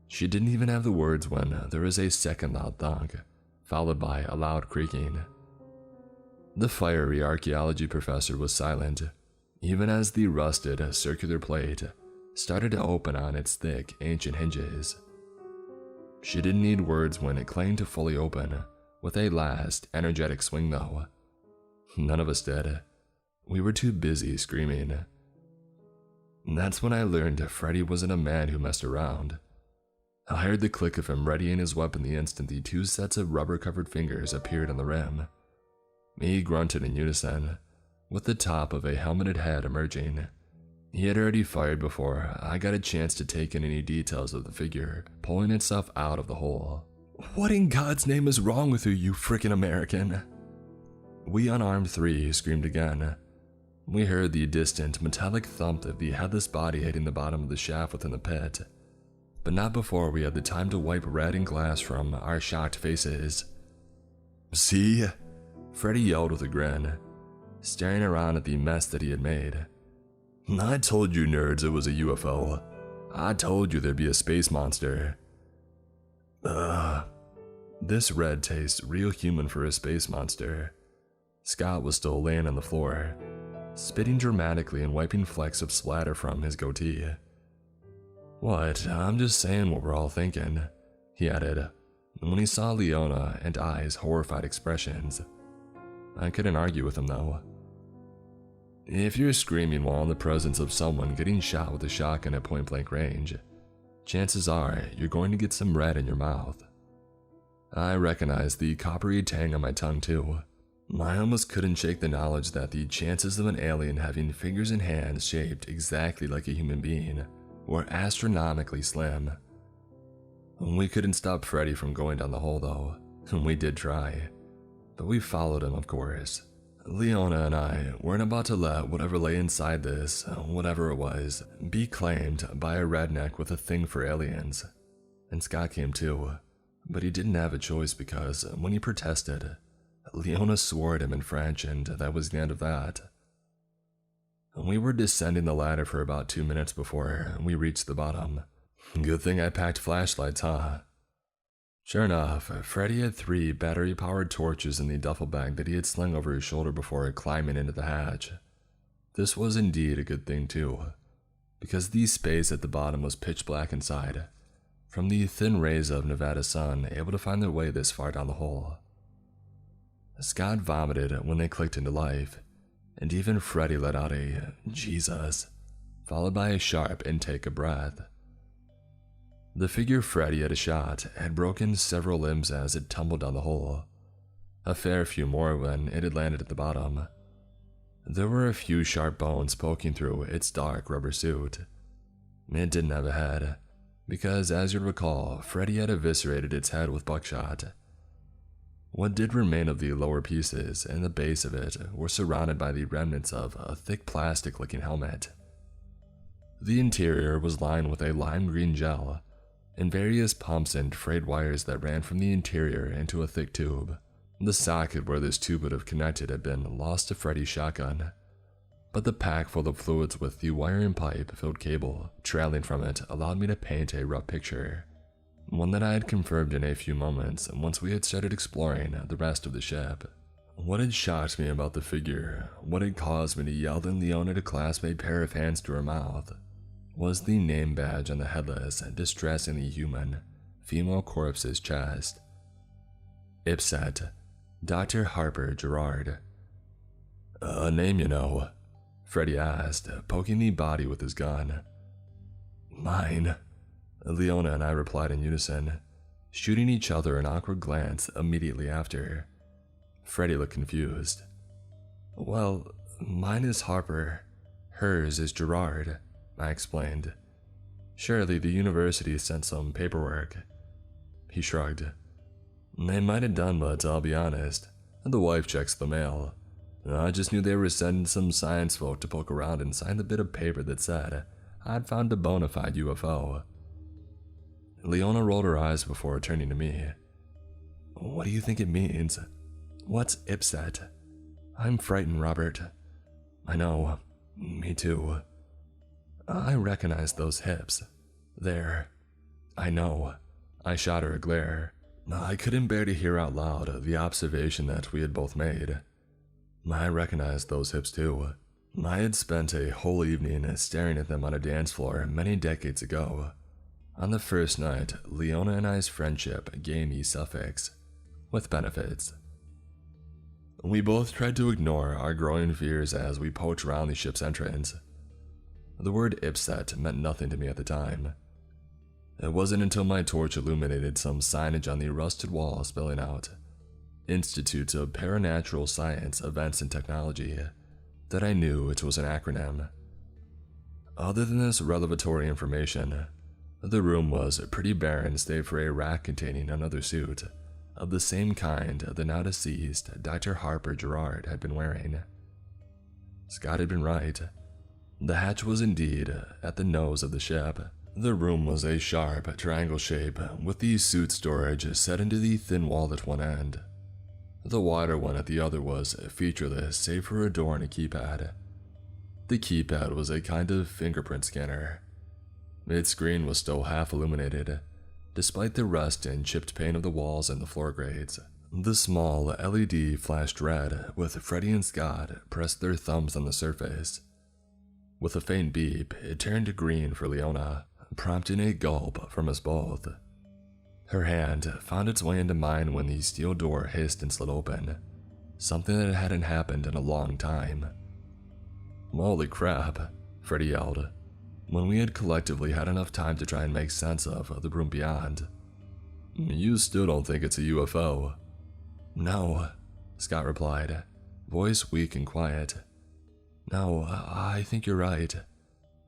She didn't even have the words when there was a second loud thunk, followed by a loud creaking. The fiery archaeology professor was silent, even as the rusted circular plate started to open on its thick, ancient hinges. She didn't need words when it claimed to fully open, with a last, energetic swing though. None of us did. We were too busy screaming. That's when I learned Freddy wasn't a man who messed around. I heard the click of him readying his weapon the instant the two sets of rubber-covered fingers appeared on the rim. He grunted in unison, with the top of a helmeted head emerging. He had already fired before I got a chance to take in any details of the figure pulling itself out of the hole. "What in God's name is wrong with you, you frickin' American?" We unarmed three screamed again. We heard the distant, metallic thump of the headless body hitting the bottom of the shaft within the pit, but not before we had the time to wipe red and glass from our shocked faces. "See?" Freddy yelled with a grin, staring around at the mess that he had made. "I told you nerds it was a UFO. I told you there'd be a space monster." This red tastes real human for a space monster. Scott was still laying on the floor, spitting dramatically and wiping flecks of splatter from his goatee. "What? I'm just saying what we're all thinking," he added, when he saw Leona and I's horrified expressions. I couldn't argue with him though. If you're screaming while in the presence of someone getting shot with a shotgun at point-blank range, chances are you're going to get some red in your mouth. I recognized the coppery tang on my tongue too. I almost couldn't shake the knowledge that the chances of an alien having fingers and hands shaped exactly like a human being were astronomically slim. We couldn't stop Freddy from going down the hole though. We did try, but we followed him, of course. Leona and I weren't about to let whatever lay inside this, whatever it was, be claimed by a redneck with a thing for aliens. And Scott came too, but he didn't have a choice because when he protested, Leona swore at him in French, and that was the end of that. We were descending the ladder for about 2 minutes before we reached the bottom. Good thing I packed flashlights, huh? Sure enough, Freddy had 3 battery-powered torches in the duffel bag that he had slung over his shoulder before climbing into the hatch. This was indeed a good thing too, because the space at the bottom was pitch black inside, from the thin rays of Nevada's sun able to find their way this far down the hole. Scott vomited when they clicked into life, and even Freddy let out a Jesus, followed by a sharp intake of breath. The figure Freddy had shot had broken several limbs as it tumbled down the hole, a fair few more when it had landed at the bottom. There were a few sharp bones poking through its dark rubber suit. It didn't have a head, because as you recall, Freddy had eviscerated its head with buckshot. What did remain of the lower pieces and the base of it were surrounded by the remnants of a thick plastic-looking helmet. The interior was lined with a lime green gel, and various pumps and frayed wires that ran from the interior into a thick tube. The socket where this tube would have connected had been lost to Freddy's shotgun, but the pack full of fluids with the wire and pipe-filled cable trailing from it allowed me to paint a rough picture, one that I had confirmed in a few moments once we had started exploring the rest of the ship. What had shocked me about the figure, what had caused me to yell and Leona to clasp a pair of hands to her mouth, was the name badge on the headless, distressingly human, female corpse's chest. Ipset, Dr. Harper Gerard. "A name, you know?" Freddy asked, poking the body with his gun. "Mine," Leona and I replied in unison, shooting each other an awkward glance immediately after. Freddy looked confused. "Well, mine is Harper, hers is Gerard," I explained. "Surely the university sent some paperwork." He shrugged. "They might have done, but I'll be honest, the wife checks the mail. I just knew they were sending some science folk to poke around and sign the bit of paper that said I'd found a bona fide UFO." Leona rolled her eyes before turning to me. "What do you think it means? What's Ipset? I'm frightened, Robert." "I know, me too." "I recognize those hips. I know." I shot her a glare. I couldn't bear to hear out loud the observation that we had both made. I recognized those hips too. I had spent a whole evening staring at them on a dance floor many decades ago, on the first night Leona and I's friendship gained the suffix, with benefits. We both tried to ignore our growing fears as we poked around the ship's entrance. The word Ipset meant nothing to me at the time. It wasn't until my torch illuminated some signage on the rusted wall spelling out Institute of Paranatural Science, Events and Technology that I knew it was an acronym. Other than this revelatory information, the room was pretty barren save for a rack containing another suit of the same kind the now deceased Dr. Harper Gerard had been wearing. Scott had been right. The hatch was indeed at the nose of the ship. The room was a sharp triangle shape with the suit storage set into the thin wall at one end. The wider one at the other was featureless save for a door and a keypad. The keypad was a kind of fingerprint scanner. Its screen was still half illuminated, despite the rust and chipped paint of the walls and the floor grates. The small LED flashed red with Freddy and Scott pressed their thumbs on the surface. With a faint beep, it turned to green for Leona, prompting a gulp from us both. Her hand found its way into mine when the steel door hissed and slid open, something that hadn't happened in a long time. "Holy crap," Freddy yelled, when we had collectively had enough time to try and make sense of the room beyond. "You still don't think it's a UFO?" "No," Scott replied, voice weak and quiet. "No, I think you're right.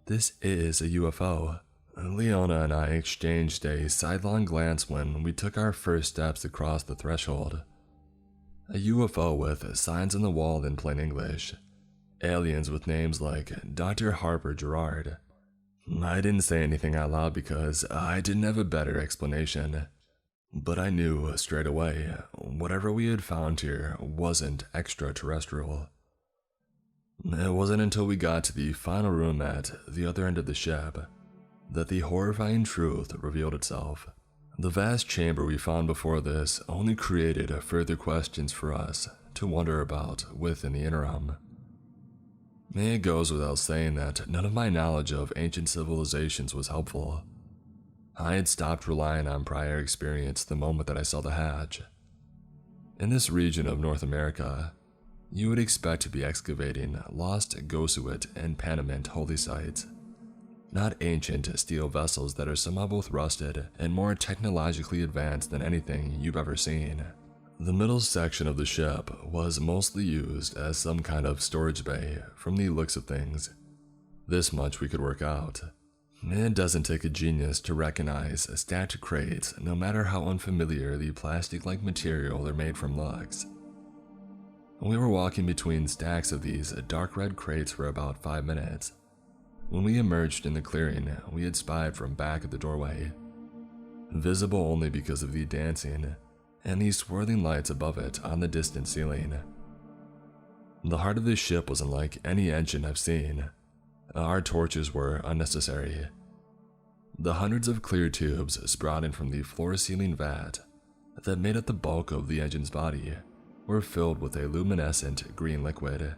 This is a UFO." Leona and I exchanged a sidelong glance when we took our first steps across the threshold. A UFO with signs on the wall in plain English. Aliens with names like Dr. Harper Gerard. I didn't say anything out loud because I didn't have a better explanation. But I knew straight away, whatever we had found here wasn't extraterrestrial. It wasn't until we got to the final room at the other end of the ship that the horrifying truth revealed itself. The vast chamber we found before this only created further questions for us to wonder about within the interim. It goes without saying that none of my knowledge of ancient civilizations was helpful. I had stopped relying on prior experience the moment that I saw the hatch. In this region of North America, you would expect to be excavating lost Gosuit and Panamint holy sites, not ancient steel vessels that are somehow both rusted and more technologically advanced than anything you've ever seen. The middle section of the ship was mostly used as some kind of storage bay from the looks of things. This much we could work out. It doesn't take a genius to recognize stacked crates, no matter how unfamiliar the plastic-like material they're made from looks. We were walking between stacks of these dark red crates for about 5 minutes. When we emerged in the clearing, we had spied from back of the doorway, visible only because of the dancing and the swirling lights above it on the distant ceiling. The heart of this ship wasn't like any engine I've seen. Our torches were unnecessary. The hundreds of clear tubes sprouting from the floor-ceiling vat that made up the bulk of the engine's body were filled with a luminescent green liquid.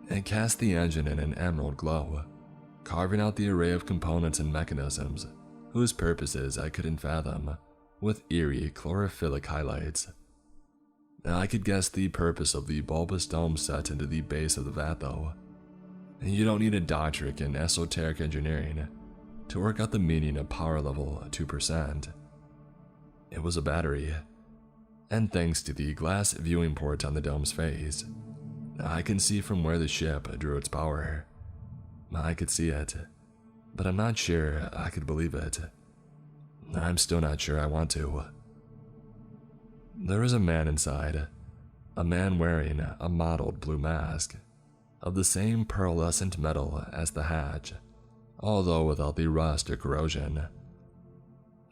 It cast the engine in an emerald glow, carving out the array of components and mechanisms whose purposes I couldn't fathom, with eerie chlorophyllc highlights. I could guess the purpose of the bulbous dome set into the base of the vat though. You don't need a doctorate in esoteric engineering to work out the meaning of power level 2%. It was a battery, and thanks to the glass viewing port on the dome's face, I can see from where the ship drew its power. I could see it, but I'm not sure I could believe it. I'm still not sure I want to. There was a man inside, a man wearing a mottled blue mask of the same pearlescent metal as the hatch, although without the rust or corrosion.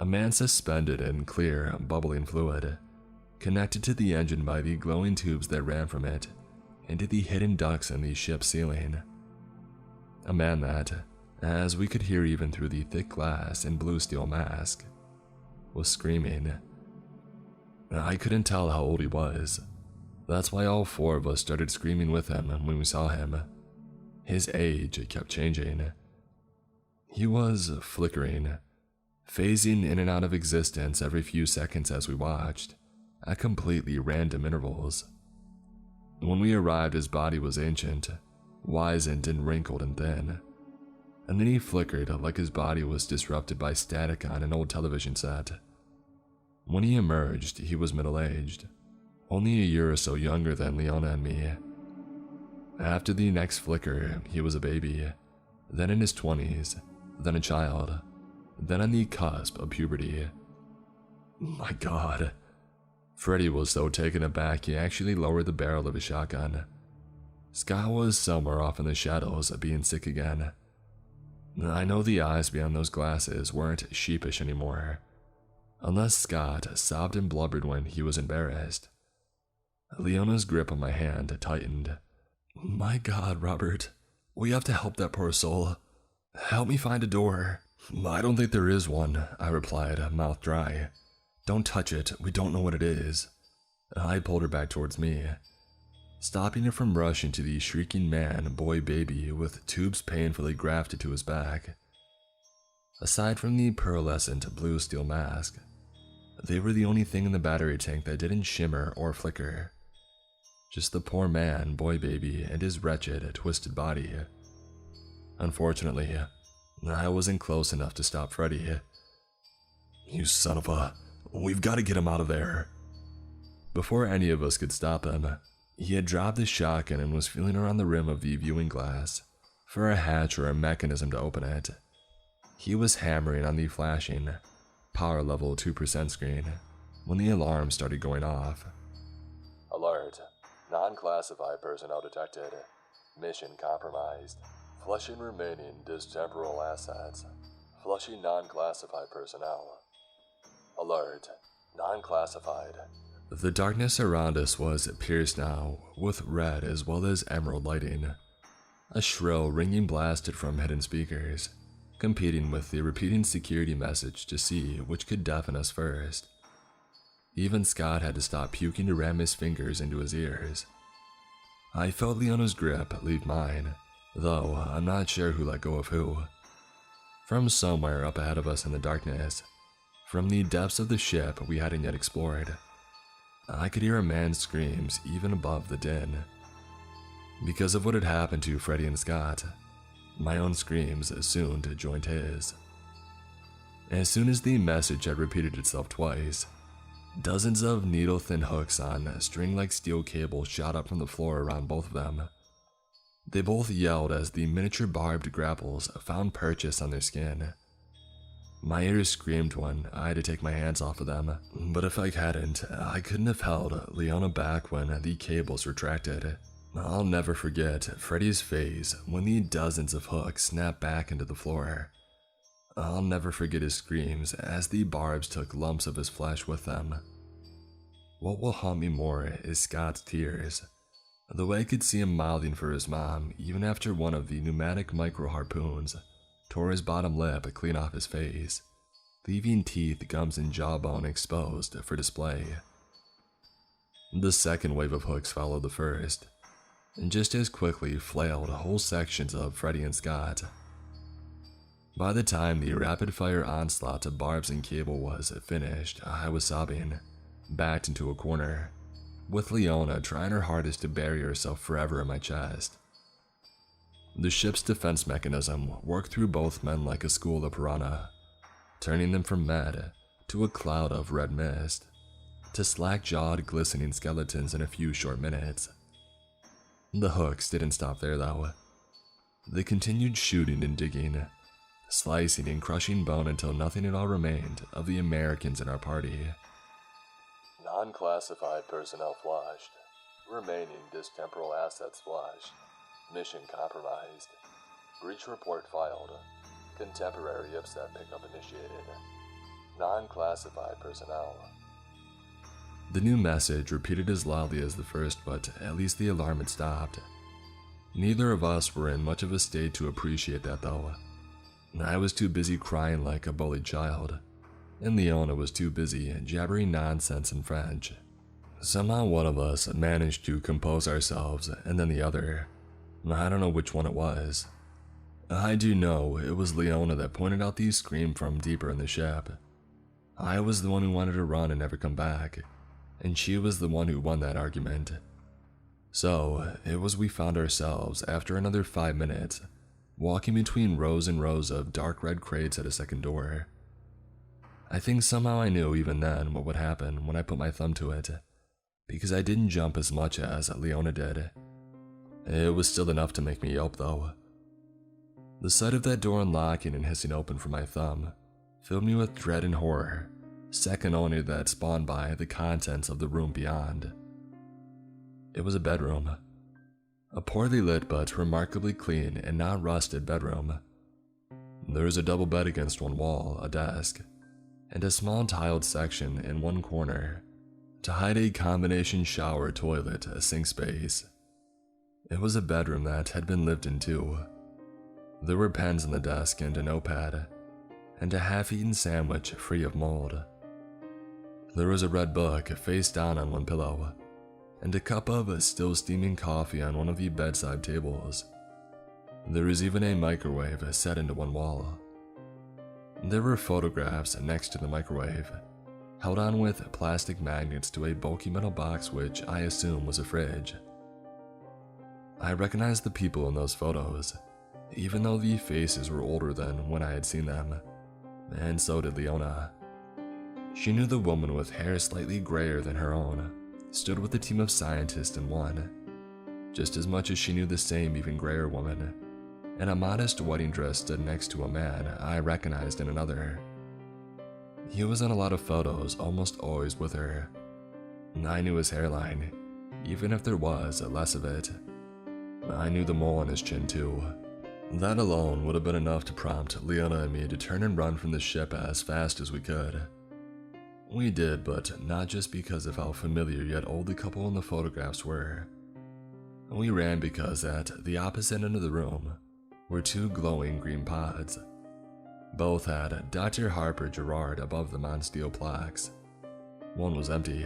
A man suspended in clear, bubbling fluid, connected to the engine by the glowing tubes that ran from it into the hidden ducts in the ship's ceiling. A man that, as we could hear even through the thick glass and blue steel mask, was screaming. I couldn't tell how old he was. That's why all 4 of us started screaming with him when we saw him. His age kept changing. He was flickering, phasing in and out of existence every few seconds as we watched, at completely random intervals. When we arrived, his body was ancient, wizened and wrinkled and thin, and then he flickered like his body was disrupted by static on an old television set. When he emerged, he was middle-aged, only a year or so younger than Leona and me. After the next flicker, he was a baby, then in his 20s, then a child, then on the cusp of puberty. My God. Freddy was so taken aback he actually lowered the barrel of his shotgun. Scott was somewhere off in the shadows, being sick again. I know the eyes behind those glasses weren't sheepish anymore, unless Scott sobbed and blubbered when he was embarrassed. Leona's grip on my hand tightened. My God, Robert, we have to help that poor soul. Help me find a door. I don't think there is one, I replied, mouth dry. Don't touch it, we don't know what it is. I pulled her back towards me, stopping her from rushing to the shrieking man, boy baby with tubes painfully grafted to his back. Aside from the pearlescent blue steel mask, they were the only thing in the battery tank that didn't shimmer or flicker. Just the poor man, boy baby, and his wretched, twisted body. Unfortunately, I wasn't close enough to stop Freddy. You son of a... We've got to get him out of there. Before any of us could stop him, he had dropped his shotgun and was feeling around the rim of the viewing glass for a hatch or a mechanism to open it. He was hammering on the flashing, power level 2% screen when the alarm started going off. Alert. Non-classified personnel detected. Mission compromised. Flushing remaining distemporal assets. Flushing non-classified personnel. Alert. Non-classified. The darkness around us was pierced now with red as well as emerald lighting. A shrill ringing blasted from hidden speakers, competing with the repeating security message to see which could deafen us first. Even Scott had to stop puking to ram his fingers into his ears. I felt Leona's grip leave mine, though I'm not sure who let go of who. From somewhere up ahead of us in the darkness, from the depths of the ship we hadn't yet explored, I could hear a man's screams even above the din. Because of what had happened to Freddy and Scott, my own screams soon joined his. As soon as the message had repeated itself twice, dozens of needle-thin hooks on string-like steel cables shot up from the floor around both of them. They both yelled as the miniature barbed grapples found purchase on their skin. My ears screamed when I had to take my hands off of them, but if I hadn't, I couldn't have held Leona back when the cables retracted. I'll never forget Freddy's face when the dozens of hooks snapped back into the floor. I'll never forget his screams as the barbs took lumps of his flesh with them. What will haunt me more is Scott's tears. The way I could see him mouthing for his mom even after one of the pneumatic micro-harpoons tore his bottom lip clean off his face, leaving teeth, gums, and jawbone exposed for display. The second wave of hooks followed the first, and just as quickly flailed whole sections of Freddy and Scott. By the time the rapid-fire onslaught of barbs and cable was finished, I was sobbing, backed into a corner, with Leona trying her hardest to bury herself forever in my chest. The ship's defense mechanism worked through both men like a school of piranha, turning them from mad to a cloud of red mist, to slack-jawed, glistening skeletons in a few short minutes. The hooks didn't stop there, though. They continued shooting and digging, slicing and crushing bone until nothing at all remained of the Americans in our party. Non-classified personnel flushed. Remaining distemporal assets flushed. Mission compromised. Breach report filed. Contemporary upset pickup initiated. Non-classified personnel. The new message repeated as loudly as the first, but at least the alarm had stopped. Neither of us were in much of a state to appreciate that, though. I was too busy crying like a bullied child, and Leona was too busy jabbering nonsense in French. Somehow one of us managed to compose ourselves, and then the other. I don't know which one it was. I do know it was Leona that pointed out the scream from deeper in the ship. I was the one who wanted to run and never come back, and she was the one who won that argument. So it was we found ourselves, after another 5 minutes, walking between rows and rows of dark red crates at a second door. I think somehow I knew even then what would happen when I put my thumb to it, because I didn't jump as much as Leona did. It was still enough to make me yelp, though. The sight of that door unlocking and hissing open for my thumb filled me with dread and horror, second only to that spawned by the contents of the room beyond. It was a bedroom. A poorly lit but remarkably clean and not rusted bedroom. There was a double bed against one wall, a desk, and a small tiled section in one corner to hide a combination shower, toilet, a sink space. It was a bedroom that had been lived in too. There were pens on the desk and a notepad, and a half-eaten sandwich free of mold. There was a red book face down on one pillow, and a cup of still steaming coffee on one of the bedside tables. There was even a microwave set into one wall. There were photographs next to the microwave, held on with plastic magnets to a bulky metal box which I assume was a fridge. I recognized the people in those photos, even though the faces were older than when I had seen them, and so did Leona. She knew the woman with hair slightly grayer than her own stood with a team of scientists in one, just as much as she knew the same even grayer woman, in a modest wedding dress, stood next to a man I recognized in another. He was in a lot of photos, almost always with her. I knew his hairline, even if there was less of it. I knew the mole on his chin too. That alone would have been enough to prompt Leona and me to turn and run from the ship as fast as we could. We did, but not just because of how familiar yet old the couple in the photographs were. We ran because at the opposite end of the room were two glowing green pods. Both had Dr. Harper Gerard above them on steel plaques. One was empty,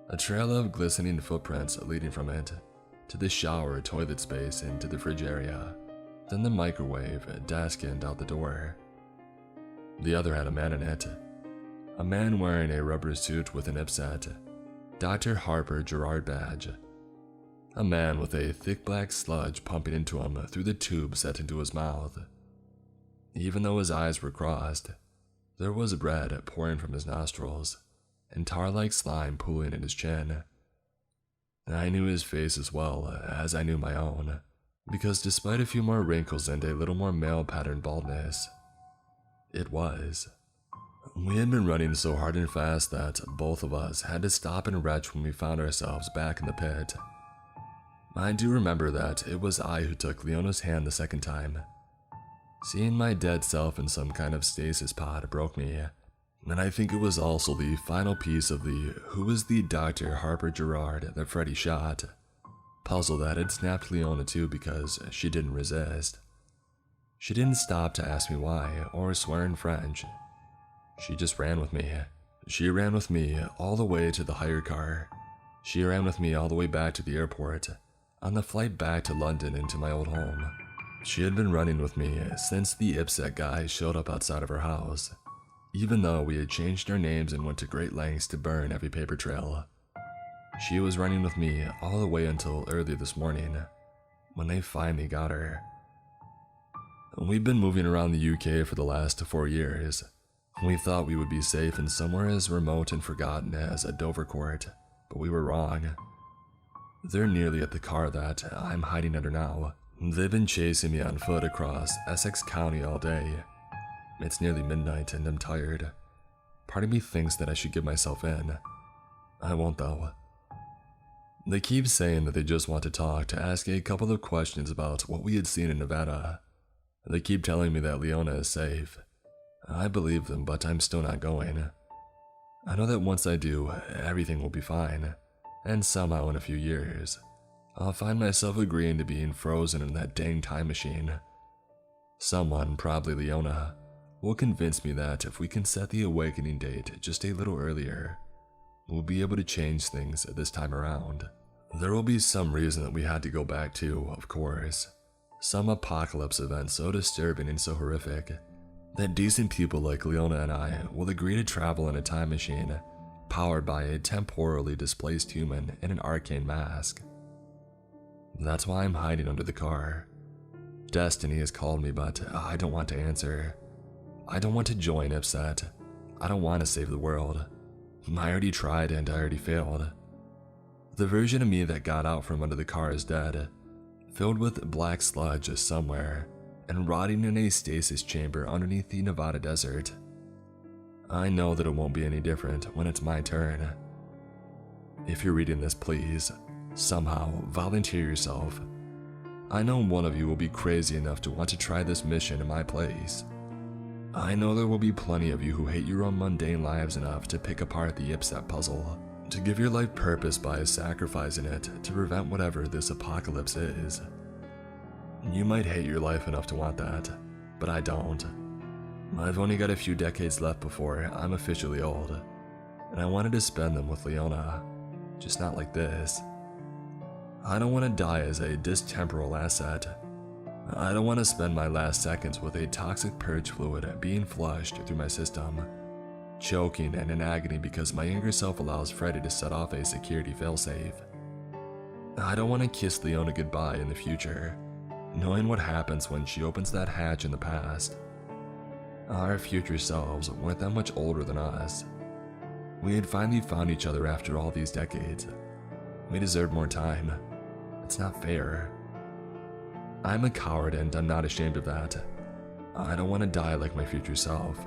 a trail of glistening footprints leading from it, to the shower, toilet space, and to the fridge area, then the microwave, desk, and out the door. The other had a man in it. A man wearing a rubber suit with an IPSET, Dr. Harper Gerard badge. A man with a thick black sludge pumping into him through the tube set into his mouth. Even though his eyes were crossed, there was bread pouring from his nostrils and tar-like slime pooling in his chin. I knew his face as well as I knew my own, because despite a few more wrinkles and a little more male-patterned baldness, it was. We had been running so hard and fast that both of us had to stop and retch when we found ourselves back in the pit. I do remember that it was I who took Leona's hand the second time. Seeing my dead self in some kind of stasis pod broke me, and I think it was also the final piece of the "who was the Dr. Harper Gerard that Freddy shot" puzzle that had snapped Leona too, because she didn't resist. She didn't stop to ask me why or swear in French. She just ran with me. She ran with me all the way to the hire car. She ran with me all the way back to the airport, on the flight back to London and to my old home. She had been running with me since the IPSET guy showed up outside of her house, even though we had changed our names and went to great lengths to burn every paper trail. She was running with me all the way until early this morning, when they finally got her. We'd been moving around the UK for the last 4 years. We thought we would be safe in somewhere as remote and forgotten as a Dovercourt, but we were wrong. They're nearly at the car that I'm hiding under now. They've been chasing me on foot across Essex County all day. It's nearly midnight and I'm tired. Part of me thinks that I should give myself in. I won't though. They keep saying that they just want to talk, to ask a couple of questions about what we had seen in Nevada. They keep telling me that Leona is safe. I believe them, but I'm still not going. I know that once I do, everything will be fine, and somehow in a few years, I'll find myself agreeing to being frozen in that dang time machine. Someone, probably Leona, will convince me that if we can set the awakening date just a little earlier, we'll be able to change things this time around. There will be some reason that we had to go back to, of course. Some apocalypse event so disturbing and so horrific that decent people like Leona and I will agree to travel in a time machine powered by a temporally displaced human in an arcane mask. That's why I'm hiding under the car. Destiny has called me, but I don't want to answer. I don't want to join IPSET. I don't want to save the world. I already tried and I already failed. The version of me that got out from under the car is dead, filled with black sludge somewhere, and rotting in a stasis chamber underneath the Nevada desert. I know that it won't be any different when it's my turn. If you're reading this, please, somehow volunteer yourself. I know one of you will be crazy enough to want to try this mission in my place. I know there will be plenty of you who hate your own mundane lives enough to pick apart the IPSET puzzle, to give your life purpose by sacrificing it to prevent whatever this apocalypse is. You might hate your life enough to want that, but I don't. I've only got a few decades left before I'm officially old, and I wanted to spend them with Leona, just not like this. I don't want to die as a distemporal asset. I don't want to spend my last seconds with a toxic purge fluid being flushed through my system, choking and in agony because my younger self allows Freddy to set off a security failsafe. I don't want to kiss Leona goodbye in the future, knowing what happens when she opens that hatch in the past. Our future selves weren't that much older than us. We had finally found each other after all these decades. We deserve more time. It's not fair. I'm a coward and I'm not ashamed of that. I don't want to die like my future self,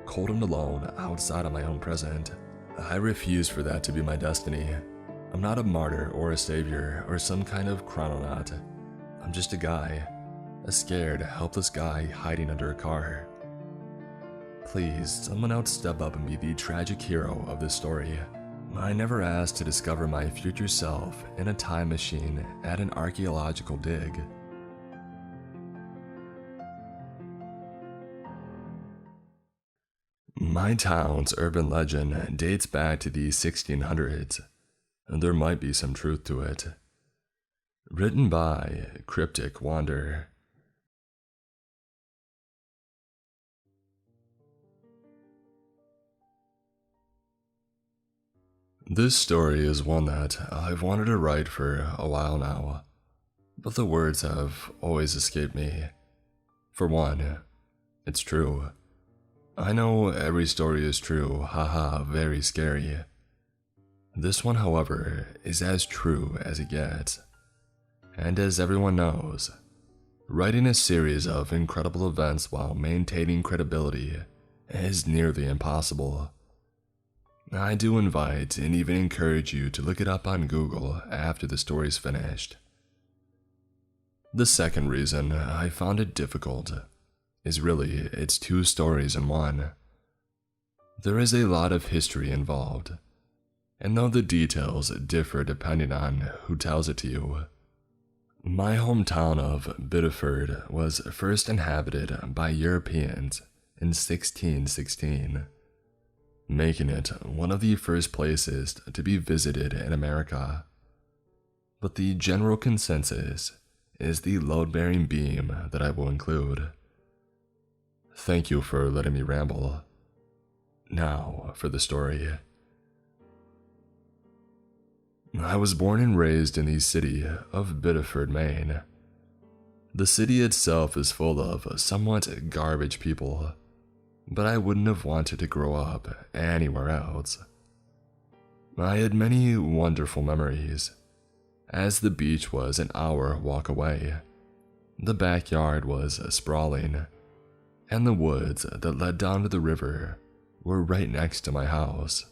cold and alone outside of my own present. I refuse for that to be my destiny. I'm not a martyr or a savior or some kind of chrononaut. I'm just a guy, a scared, helpless guy hiding under a car. Please, someone else step up and be the tragic hero of this story. I never asked to discover my future self in a time machine at an archaeological dig. My town's urban legend dates back to the 1600s, and there might be some truth to it. Written by Cryptic Wander. This story is one that I've wanted to write for a while now, but the words have always escaped me. For one, it's true. I know every story is true, haha, very scary. This one, however, is as true as it gets. And as everyone knows, writing a series of incredible events while maintaining credibility is nearly impossible. I do invite and even encourage you to look it up on Google after the story's finished. The second reason I found it difficult is really it's two stories in one. There is a lot of history involved, and though the details differ depending on who tells it to you, my hometown of Biddeford was first inhabited by Europeans in 1616, making it one of the first places to be visited in America. But the general consensus is the load-bearing beam that I will include. Thank you for letting me ramble. Now for the story. I was born and raised in the city of Biddeford, Maine. The city itself is full of somewhat garbage people, but I wouldn't have wanted to grow up anywhere else. I had many wonderful memories, as the beach was an hour walk away, the backyard was sprawling, and the woods that led down to the river were right next to my house.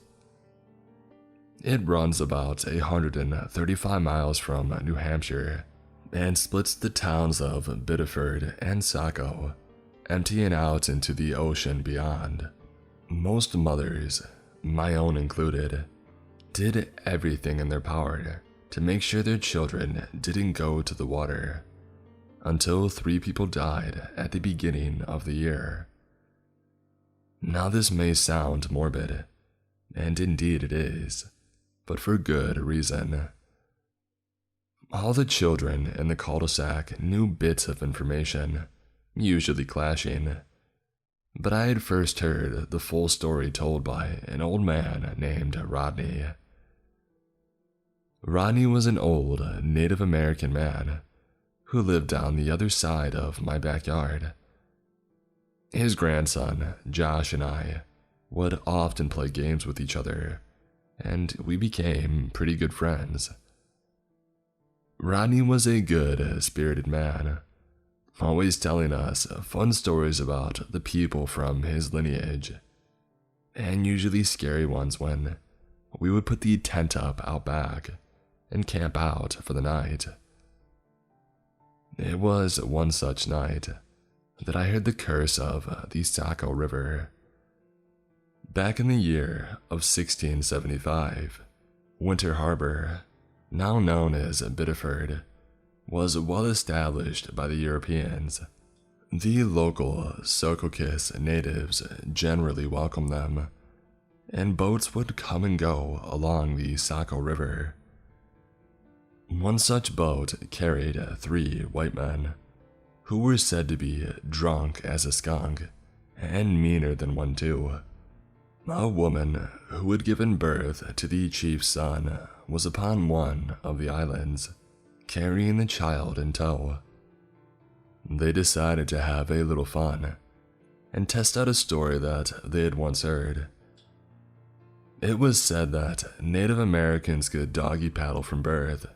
It runs about 135 miles from New Hampshire and splits the towns of Biddeford and Saco, emptying out into the ocean beyond. Most mothers, my own included, did everything in their power to make sure their children didn't go to the water, until 3 people died at the beginning of the year. Now this may sound morbid, and indeed it is, but for good reason. All the children in the cul-de-sac knew bits of information, usually clashing, but I had first heard the full story told by an old man named Rodney. Rodney was an old Native American man who lived down the other side of my backyard. His grandson, Josh, and I would often play games with each other, and we became pretty good friends. Rodney was a good, spirited man, always telling us fun stories about the people from his lineage, and usually scary ones when we would put the tent up out back and camp out for the night. It was one such night that I heard the curse of the Saco River. Back in the year of 1675, Winter Harbor, now known as Biddeford, was well established by the Europeans. The local Sococus natives generally welcomed them, and boats would come and go along the Saco River. One such boat carried 3 white men, who were said to be drunk as a skunk, and meaner than one too. A woman who had given birth to the chief's son was upon one of the islands, carrying the child in tow. They decided to have a little fun and test out a story that they had once heard. It was said that Native Americans could doggy paddle from birth,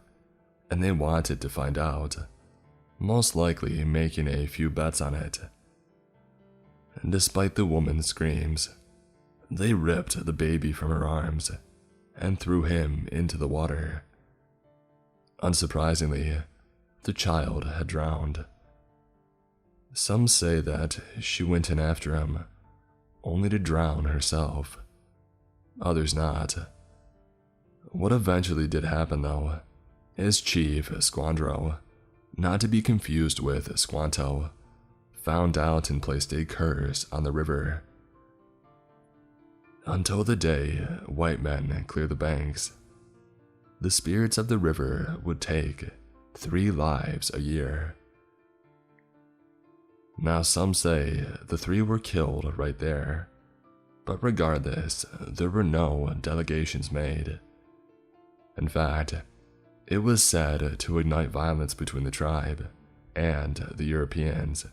and they wanted to find out, most likely making a few bets on it. And despite the woman's screams, they ripped the baby from her arms and threw him into the water. Unsurprisingly, the child had drowned. Some say that she went in after him, only to drown herself. Others not. What eventually did happen, though, is Chief Squandro, not to be confused with Squanto, found out and placed a curse on the river. Until the day white men clear the banks, the spirits of the river would take 3 lives a year. Now some say the 3 were killed right there, but regardless, there were no delegations made. In fact, it was said to ignite violence between the tribe and the Europeans,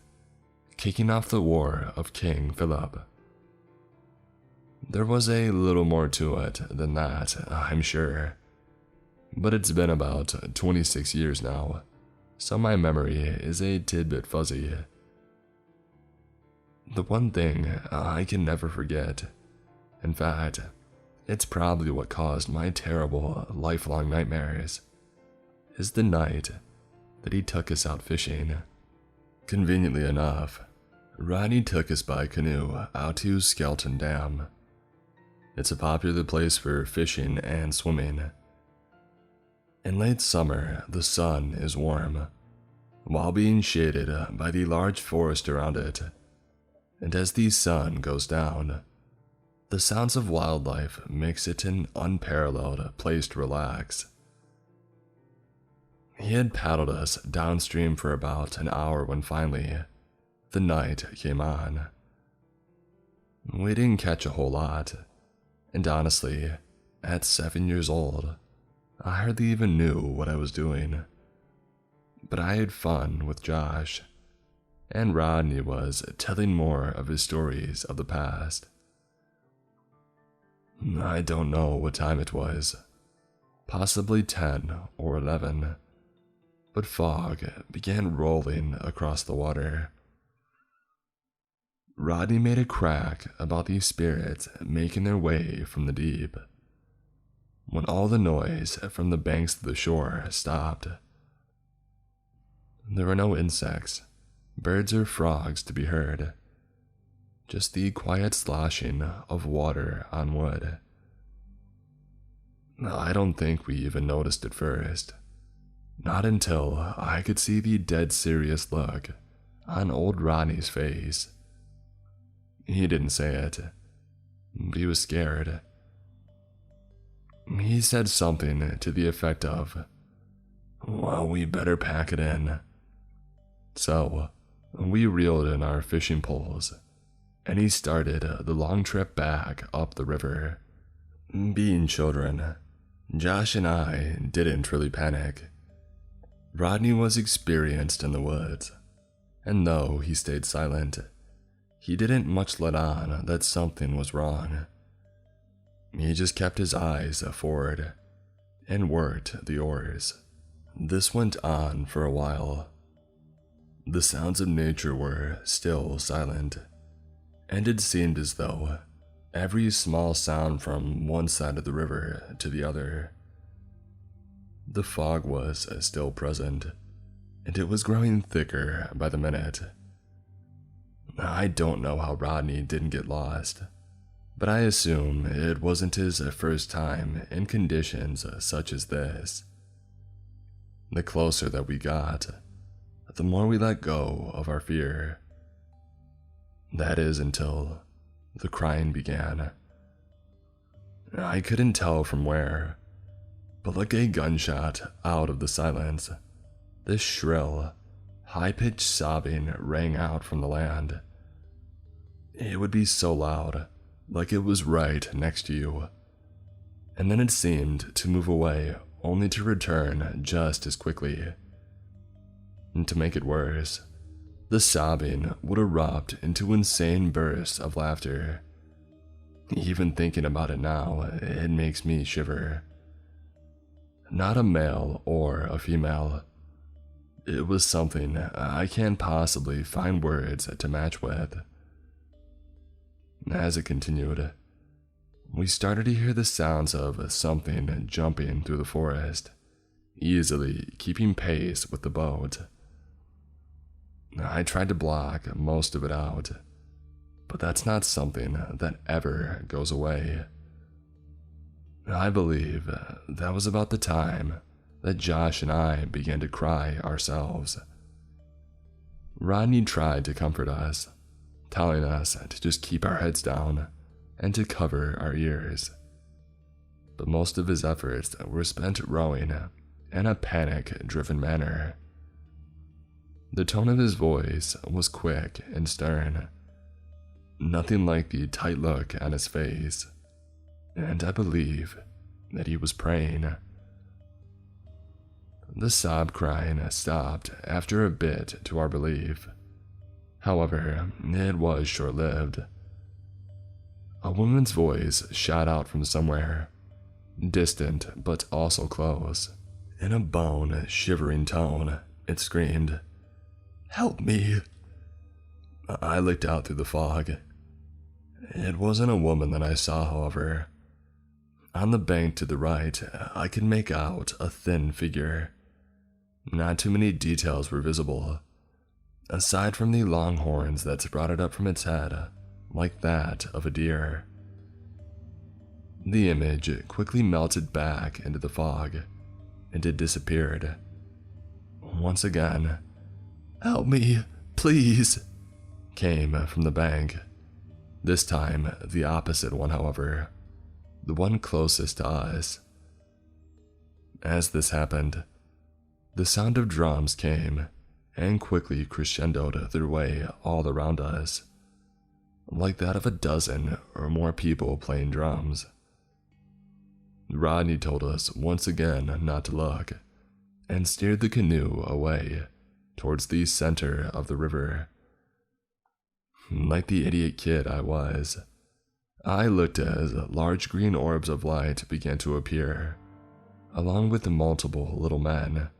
kicking off the War of King Philip. There was a little more to it than that, I'm sure, but it's been about 26 years now, so my memory is a tidbit fuzzy. The one thing I can never forget, in fact, it's probably what caused my terrible lifelong nightmares, is the night that he took us out fishing. Conveniently enough, Rodney took us by canoe out to Skeleton Dam. It's a popular place for fishing and swimming. In late summer, the sun is warm, while being shaded by the large forest around it. And as the sun goes down, the sounds of wildlife makes it an unparalleled place to relax. He had paddled us downstream for about an hour when finally, the night came on. We didn't catch a whole lot, and honestly, at 7 years old, I hardly even knew what I was doing. But I had fun with Josh, and Rodney was telling more of his stories of the past. I don't know what time it was, possibly 10 or 11, but fog began rolling across the water. Rodney made a crack about these spirits making their way from the deep, when all the noise from the banks of the shore stopped. There were no insects, birds or frogs to be heard, just the quiet sloshing of water on wood. I don't think we even noticed at first, not until I could see the dead serious look on old Rodney's face. He didn't say it, but he was scared. He said something to the effect of, "Well, we better pack it in." So, we reeled in our fishing poles, and he started the long trip back up the river. Being children, Josh and I didn't really panic. Rodney was experienced in the woods, and though he stayed silent, he didn't much let on that something was wrong. He just kept his eyes forward and worked the oars. This went on for a while. The sounds of nature were still silent, and it seemed as though every small sound from one side of the river to the other. The fog was still present, and it was growing thicker by the minute. I don't know how Rodney didn't get lost, but I assume it wasn't his first time in conditions such as this. The closer that we got, the more we let go of our fear. That is until the crying began. I couldn't tell from where, but like a gunshot out of the silence, this shrill, high-pitched sobbing rang out from the land. It would be so loud, like it was right next to you, and then it seemed to move away only to return just as quickly. And to make it worse, the sobbing would erupt into insane bursts of laughter. Even thinking about it now, it makes me shiver. Not a male or a female. It was something I can't possibly find words to match with. As it continued, we started to hear the sounds of something jumping through the forest, easily keeping pace with the boat. I tried to block most of it out, but that's not something that ever goes away. I believe that was about the time that Josh and I began to cry ourselves. Rodney tried to comfort us, telling us to just keep our heads down and to cover our ears. But most of his efforts were spent rowing in a panic-driven manner. The tone of his voice was quick and stern, nothing like the tight look on his face, and I believe that he was praying. The sob crying stopped after a bit to our relief. However, it was short-lived. A woman's voice shot out from somewhere, distant but also close. In a bone-shivering tone, it screamed, "Help me!" I looked out through the fog. It wasn't a woman that I saw, however. On the bank to the right, I could make out a thin figure. Not too many details were visible, aside from the long horns that sprouted up from its head, like that of a deer. The image quickly melted back into the fog, and it disappeared. Once again, "Help me, please," came from the bank. This time, the opposite one, however, the one closest to us. As this happened, the sound of drums came and quickly crescendoed their way all around us, like that of a dozen or more people playing drums. Rodney told us once again not to look, and steered the canoe away towards the center of the river. Like the idiot kid I was, I looked as large green orbs of light began to appear, along with multiple little men.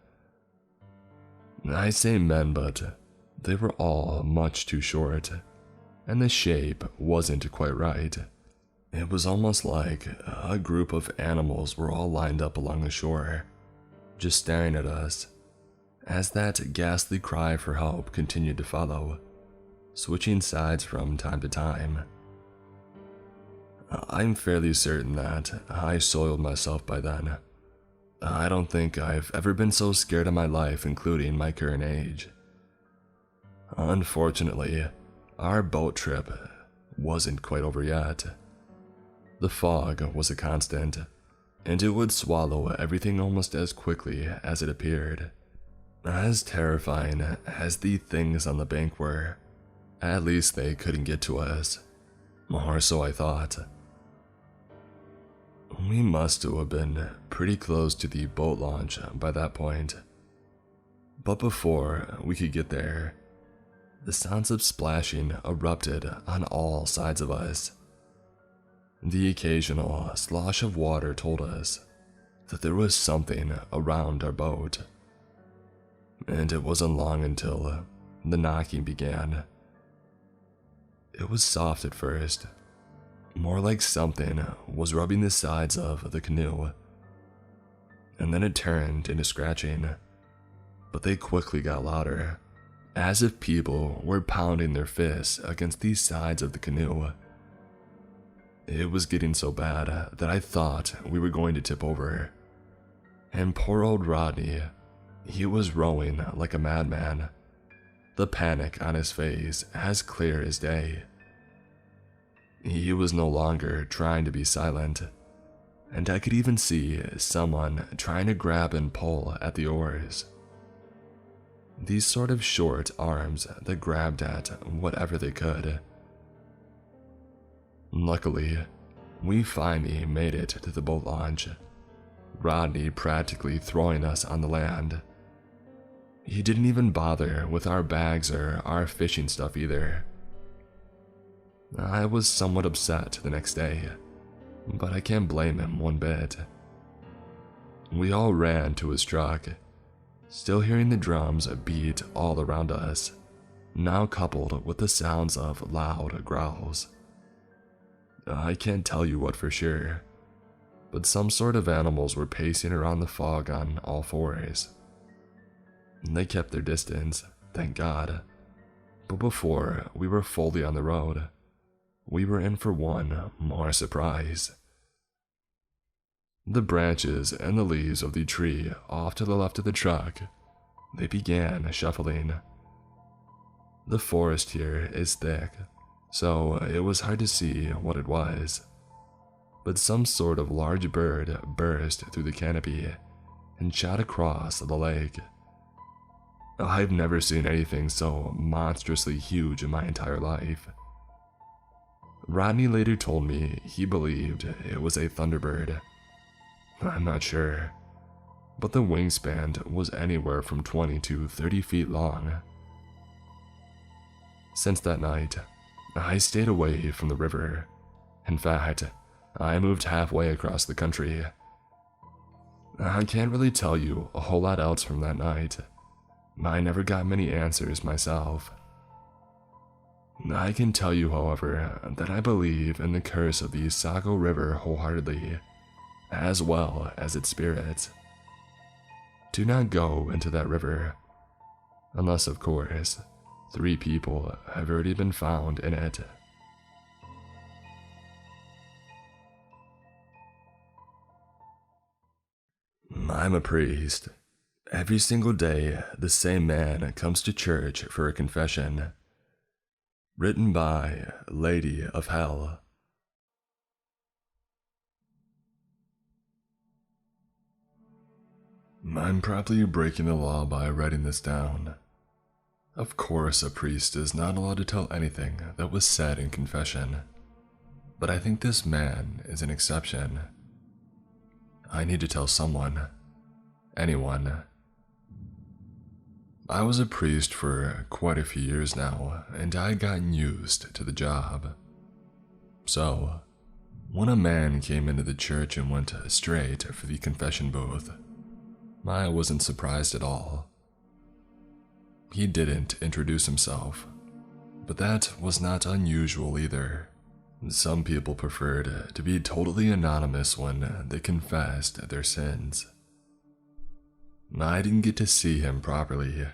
I say men, but they were all much too short, and the shape wasn't quite right. It was almost like a group of animals were all lined up along the shore, just staring at us, as that ghastly cry for help continued to follow, switching sides from time to time. I'm fairly certain that I soiled myself by then. I don't think I've ever been so scared in my life, including my current age. Unfortunately, our boat trip wasn't quite over yet. The fog was a constant, and it would swallow everything almost as quickly as it appeared. As terrifying as the things on the bank were, at least they couldn't get to us, or so I thought. We must have been pretty close to the boat launch by that point. But before we could get there, the sounds of splashing erupted on all sides of us. The occasional slosh of water told us that there was something around our boat. And it wasn't long until the knocking began. It was soft at first, more like something was rubbing the sides of the canoe, and then it turned into scratching, but they quickly got louder, as if people were pounding their fists against the sides of the canoe. It was getting so bad that I thought we were going to tip over, and poor old Rodney, he was rowing like a madman, the panic on his face as clear as day. He was no longer trying to be silent, and I could even see someone trying to grab and pull at the oars. These sort of short arms that grabbed at whatever they could. Luckily, we finally made it to the boat launch, Rodney practically throwing us on the land. He didn't even bother with our bags or our fishing stuff either. I was somewhat upset the next day, but I can't blame him one bit. We all ran to his truck, still hearing the drums beat all around us, now coupled with the sounds of loud growls. I can't tell you what for sure, but some sort of animals were pacing around the fog on all fours. They kept their distance, thank God, but before we were fully on the road, we were in for one more surprise. The branches and the leaves of the tree off to the left of the truck, they began shuffling. The forest here is thick, so it was hard to see what it was, but some sort of large bird burst through the canopy and shot across the lake. I've never seen anything so monstrously huge in my entire life. Rodney later told me he believed it was a thunderbird. I'm not sure, but the wingspan was anywhere from 20 to 30 feet long. Since that night, I stayed away from the river. In fact, I moved halfway across the country. I can't really tell you a whole lot else from that night. I never got many answers myself. I can tell you, however, that I believe in the curse of the Saco River wholeheartedly, as well as its spirits. Do not go into that river, unless, of course, 3 people have already been found in it. I'm a priest. Every single day, the same man comes to church for a confession. Written by Lady of Hell. I'm probably breaking the law by writing this down. Of course, a priest is not allowed to tell anything that was said in confession, but I think this man is an exception. I need to tell someone. Anyone. I was a priest for quite a few years now, and I had gotten used to the job. So, when a man came into the church and went straight for the confession booth, I wasn't surprised at all. He didn't introduce himself, but that was not unusual either. Some people preferred to be totally anonymous when they confessed their sins. I didn't get to see him properly.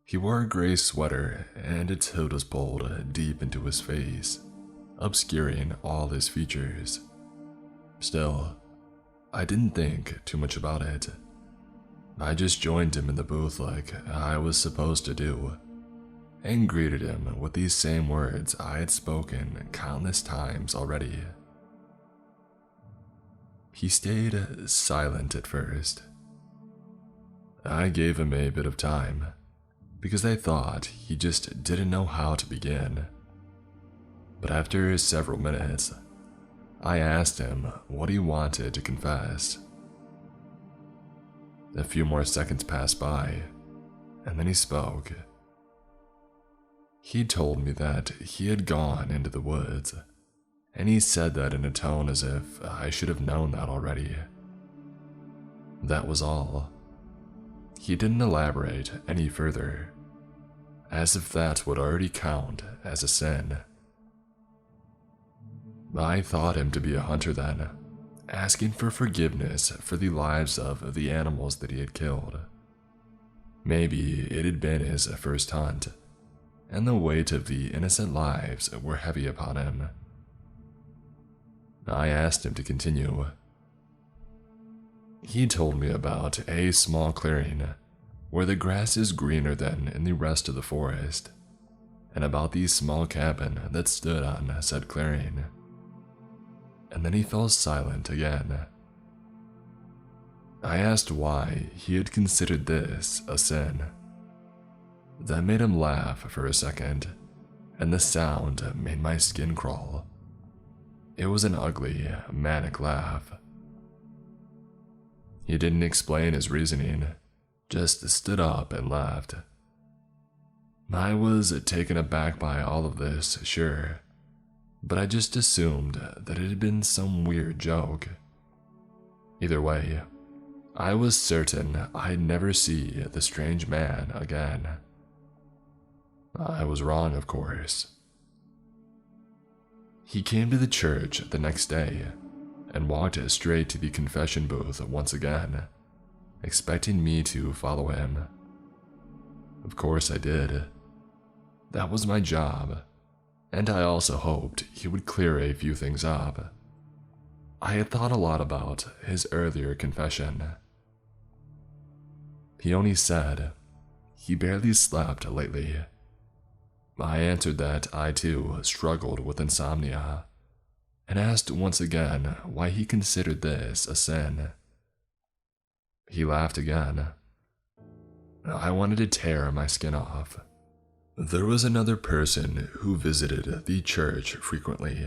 He wore a gray sweater and its hood was pulled deep into his face, obscuring all his features. Still, I didn't think too much about it. I just joined him in the booth like I was supposed to do, and greeted him with these same words I had spoken countless times already. He stayed silent at first. I gave him a bit of time, because I thought he just didn't know how to begin. But after several minutes, I asked him what he wanted to confess. A few more seconds passed by, and then he spoke. He told me that he had gone into the woods, and he said that in a tone as if I should have known that already. That was all. He didn't elaborate any further, as if that would already count as a sin. I thought him to be a hunter then, asking for forgiveness for the lives of the animals that he had killed. Maybe it had been his first hunt, and the weight of the innocent lives were heavy upon him. I asked him to continue. He told me about a small clearing where the grass is greener than in the rest of the forest, and about the small cabin that stood on said clearing. And then he fell silent again. I asked why he had considered this a sin. That made him laugh for a second, and the sound made my skin crawl. It was an ugly, manic laugh. He didn't explain his reasoning, just stood up and laughed. I was taken aback by all of this, sure, but I just assumed that it had been some weird joke. Either way, I was certain I'd never see the strange man again. I was wrong, of course. He came to the church the next day and walked straight to the confession booth once again, expecting me to follow him. Of course I did. That was my job, and I also hoped he would clear a few things up. I had thought a lot about his earlier confession. He only said he barely slept lately. I answered that I too struggled with insomnia, and asked once again why he considered this a sin. He laughed again. I wanted to tear my skin off. There was another person who visited the church frequently,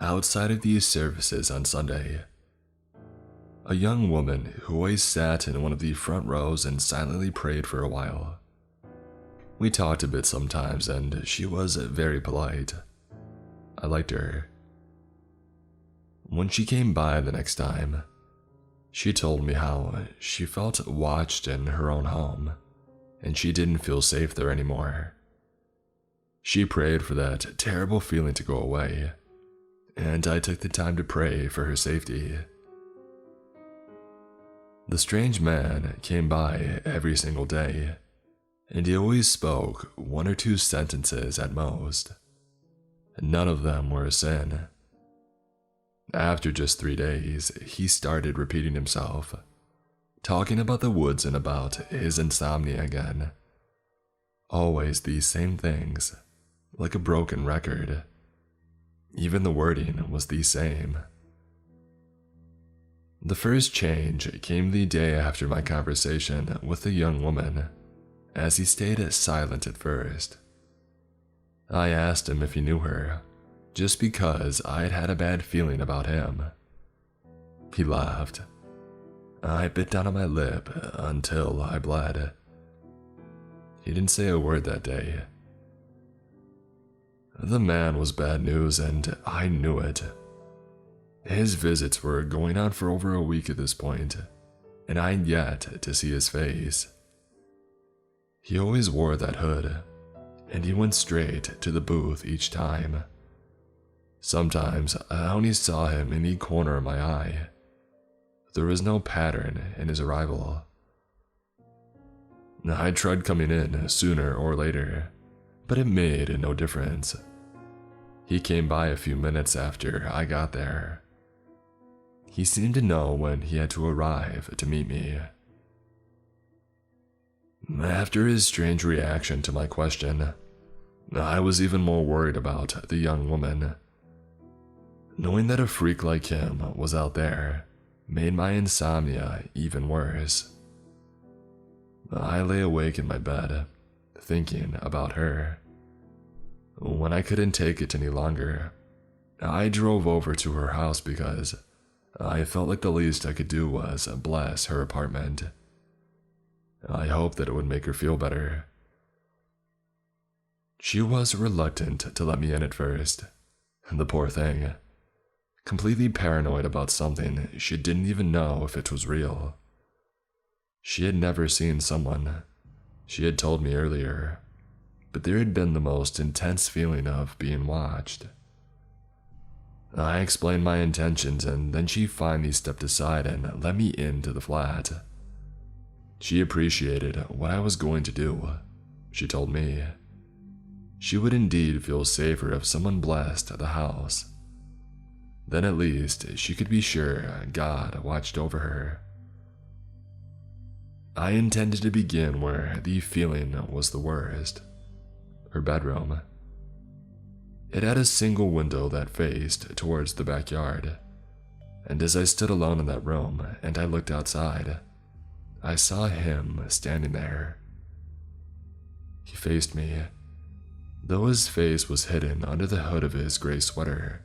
outside of these services on Sunday. A young woman who always sat in one of the front rows and silently prayed for a while. We talked a bit sometimes, and she was very polite. I liked her. When she came by the next time, she told me how she felt watched in her own home, and she didn't feel safe there anymore. She prayed for that terrible feeling to go away, and I took the time to pray for her safety. The strange man came by every single day, and he always spoke 1 or 2 sentences at most. None of them were a sin. After just 3 days, he started repeating himself, talking about the woods and about his insomnia again. Always these same things, like a broken record. Even the wording was the same. The first change came the day after my conversation with the young woman, as he stayed silent at first. I asked him if he knew her, just because I had had a bad feeling about him. He laughed. I bit down on my lip until I bled. He didn't say a word that day. The man was bad news, and I knew it. His visits were going on for over a week at this point, and I had yet to see his face. He always wore that hood, and he went straight to the booth each time. Sometimes I only saw him in the corner of my eye. There was no pattern in his arrival. I tried coming in sooner or later, but it made no difference. He came by a few minutes after I got there. He seemed to know when he had to arrive to meet me. After his strange reaction to my question, I was even more worried about the young woman. Knowing that a freak like him was out there made my insomnia even worse. I lay awake in my bed, thinking about her. When I couldn't take it any longer, I drove over to her house because I felt like the least I could do was bless her apartment. I hoped that it would make her feel better. She was reluctant to let me in at first. The poor thing. Completely paranoid about something she didn't even know if it was real. She had never seen someone, she had told me earlier, but there had been the most intense feeling of being watched. I explained my intentions, and then she finally stepped aside and let me into the flat. She appreciated what I was going to do, she told me. She would indeed feel safer if someone blessed the house. Then at least she could be sure God watched over her. I intended to begin where the feeling was the worst, her bedroom. It had a single window that faced towards the backyard, and as I stood alone in that room and I looked outside, I saw him standing there. He faced me, though his face was hidden under the hood of his gray sweater,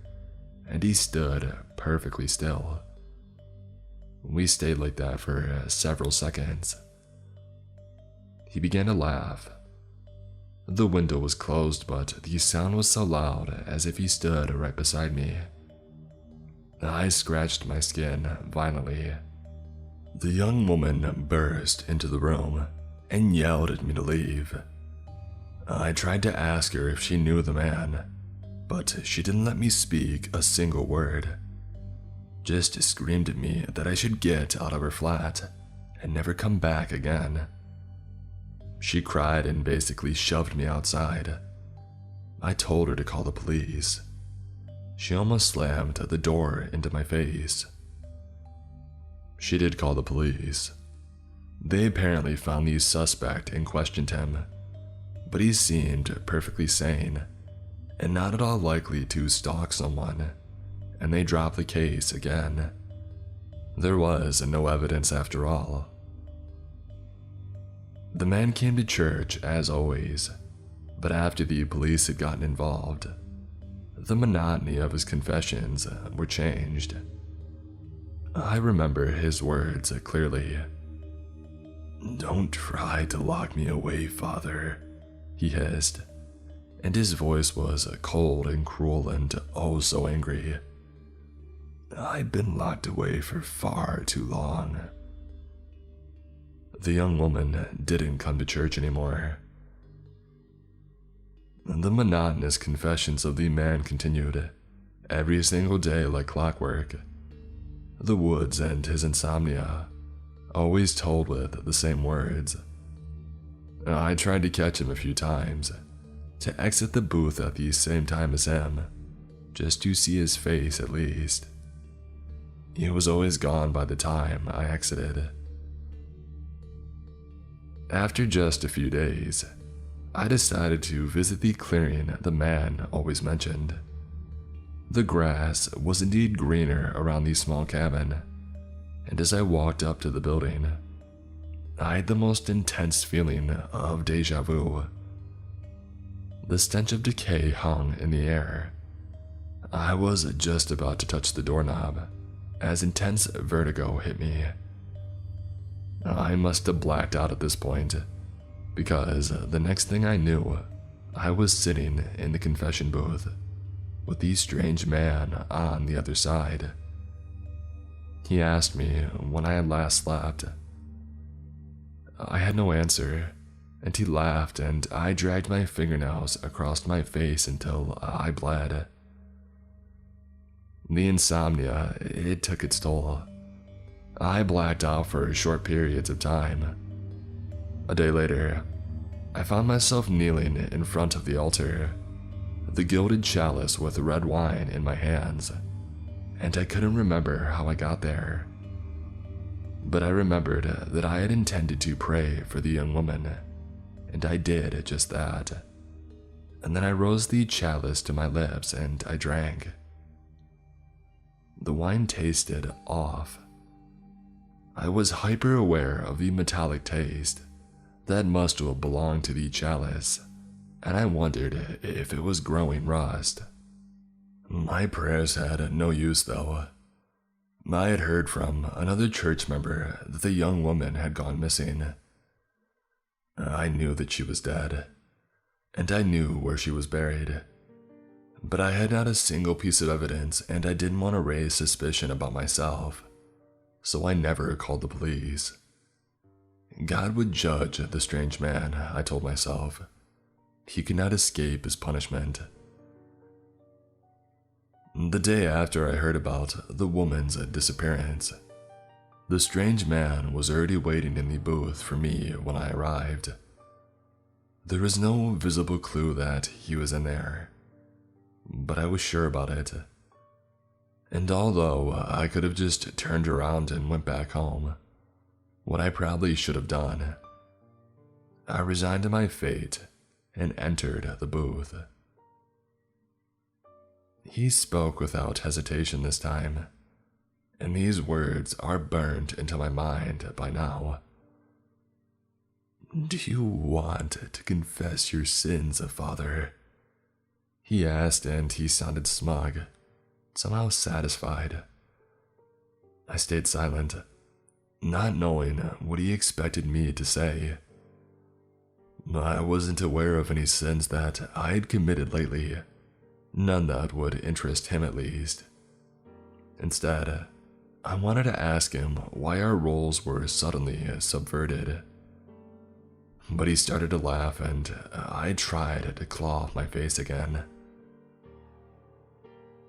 and he stood perfectly still. We stayed like that for several seconds. He began to laugh. The window was closed, but the sound was so loud as if he stood right beside me. I scratched my skin violently. The young woman burst into the room and yelled at me to leave. I tried to ask her if she knew the man, but she didn't let me speak a single word. Just screamed at me that I should get out of her flat and never come back again. She cried and basically shoved me outside. I told her to call the police. She almost slammed the door into my face. She did call the police. They apparently found the suspect and questioned him, but he seemed perfectly sane and not at all likely to stalk someone, and they dropped the case again. There was no evidence after all, The man came to church as always, but after the police had gotten involved, the monotony of his confessions were changed. I remember his words clearly. "Don't try to lock me away, Father," he hissed, and his voice was cold and cruel and oh so angry. "I've been locked away for far too long." The young woman didn't come to church anymore. The monotonous confessions of the man continued, every single day like clockwork. The woods and his insomnia, always told with the same words. I tried to catch him a few times, to exit the booth at the same time as him, just to see his face at least. He was always gone by the time I exited. After just a few days, I decided to visit the clearing the man always mentioned. The grass was indeed greener around the small cabin, and as I walked up to the building, I had the most intense feeling of deja vu. The stench of decay hung in the air. I was just about to touch the doorknob as intense vertigo hit me. I must have blacked out at this point, because the next thing I knew, I was sitting in the confession booth with the strange man on the other side. He asked me when I had last slept. I had no answer, and he laughed, and I dragged my fingernails across my face until I bled. The insomnia, it took its toll. I blacked out for short periods of time. A day later, I found myself kneeling in front of the altar, the gilded chalice with red wine in my hands, and I couldn't remember how I got there. But I remembered that I had intended to pray for the young woman, and I did just that. And then I rose the chalice to my lips and I drank. The wine tasted off. I was hyper aware of the metallic taste that must have belonged to the chalice, and I wondered if it was growing rust. My prayers had no use though. I had heard from another church member that the young woman had gone missing. I knew that she was dead, and I knew where she was buried, but I had not a single piece of evidence, and I didn't want to raise suspicion about myself, so I never called the police. God would judge the strange man, I told myself. He could not escape his punishment. The day after I heard about the woman's disappearance, the strange man was already waiting in the booth for me when I arrived. There was no visible clue that he was in there, but I was sure about it. And although I could have just turned around and went back home, what I probably should have done, I resigned to my fate and entered the booth. He spoke without hesitation this time, and these words are burned into my mind by now. "Do you want to confess your sins, Father?" he asked, and he sounded smug, somehow satisfied. I stayed silent, not knowing what he expected me to say. I wasn't aware of any sins that I had committed lately, none that would interest him at least. Instead, I wanted to ask him why our roles were suddenly subverted. But he started to laugh, and I tried to claw off my face again.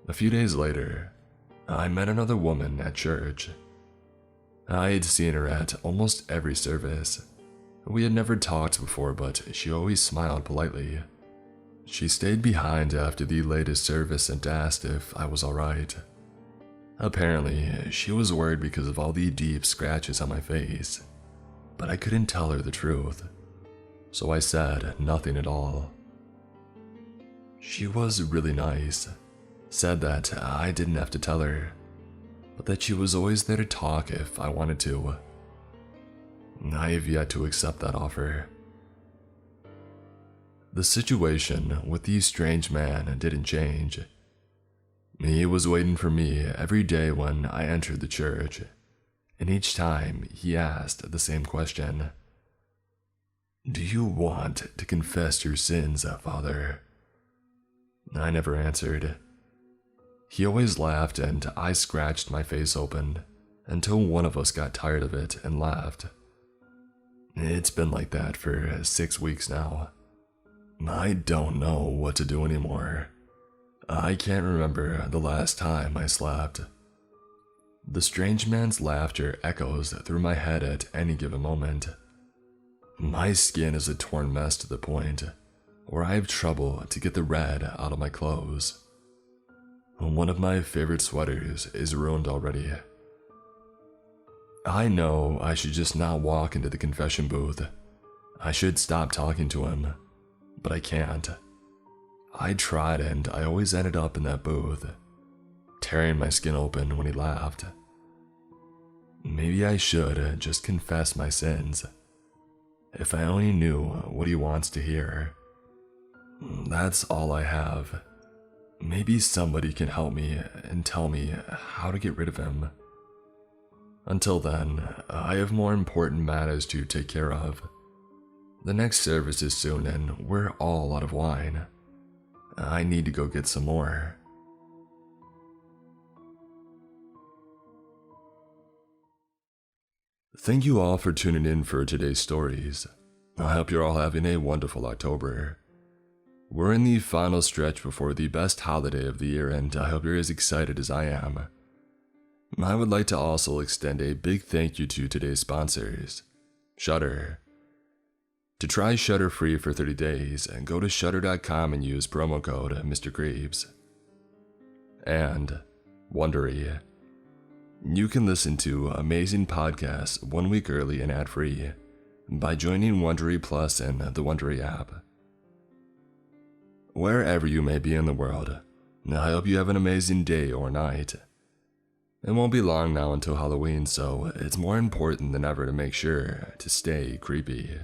A few days later, I met another woman at church. I had seen her at almost every service. We had never talked before, but she always smiled politely. She stayed behind after the latest service and asked if I was alright. Apparently, she was worried because of all the deep scratches on my face, but I couldn't tell her the truth, so I said nothing at all. She was really nice, said that I didn't have to tell her, but that she was always there to talk if I wanted to. I have yet to accept that offer. The situation with the strange man didn't change. He was waiting for me every day when I entered the church, and each time he asked the same question. "Do you want to confess your sins, Father?" I never answered. He always laughed, and I scratched my face open until one of us got tired of it and laughed. It's been like that for 6 weeks now. I don't know what to do anymore. I can't remember the last time I slept. The strange man's laughter echoes through my head at any given moment. My skin is a torn mess to the point where I have trouble to get the red out of my clothes. One of my favorite sweaters is ruined already. I know I should just not walk into the confession booth. I should stop talking to him, but I can't. I tried and I always ended up in that booth, tearing my skin open when he laughed. Maybe I should just confess my sins. If I only knew what he wants to hear. That's all I have. Maybe somebody can help me and tell me how to get rid of him. Until then, I have more important matters to take care of. The next service is soon and we're all out of wine. I need to go get some more. Thank you all for tuning in for today's stories. I hope you're all having a wonderful October. We're in the final stretch before the best holiday of the year, and I hope you're as excited as I am. I would like to also extend a big thank you to today's sponsors, Shudder. To try Shudder free for 30 days, go to shudder.com and use promo code Mr. Creeps. And Wondery. You can listen to amazing podcasts 1 week early and ad-free by joining Wondery Plus and the Wondery app. Wherever you may be in the world, I hope you have an amazing day or night. It won't be long now until Halloween, so it's more important than ever to make sure to stay creepy.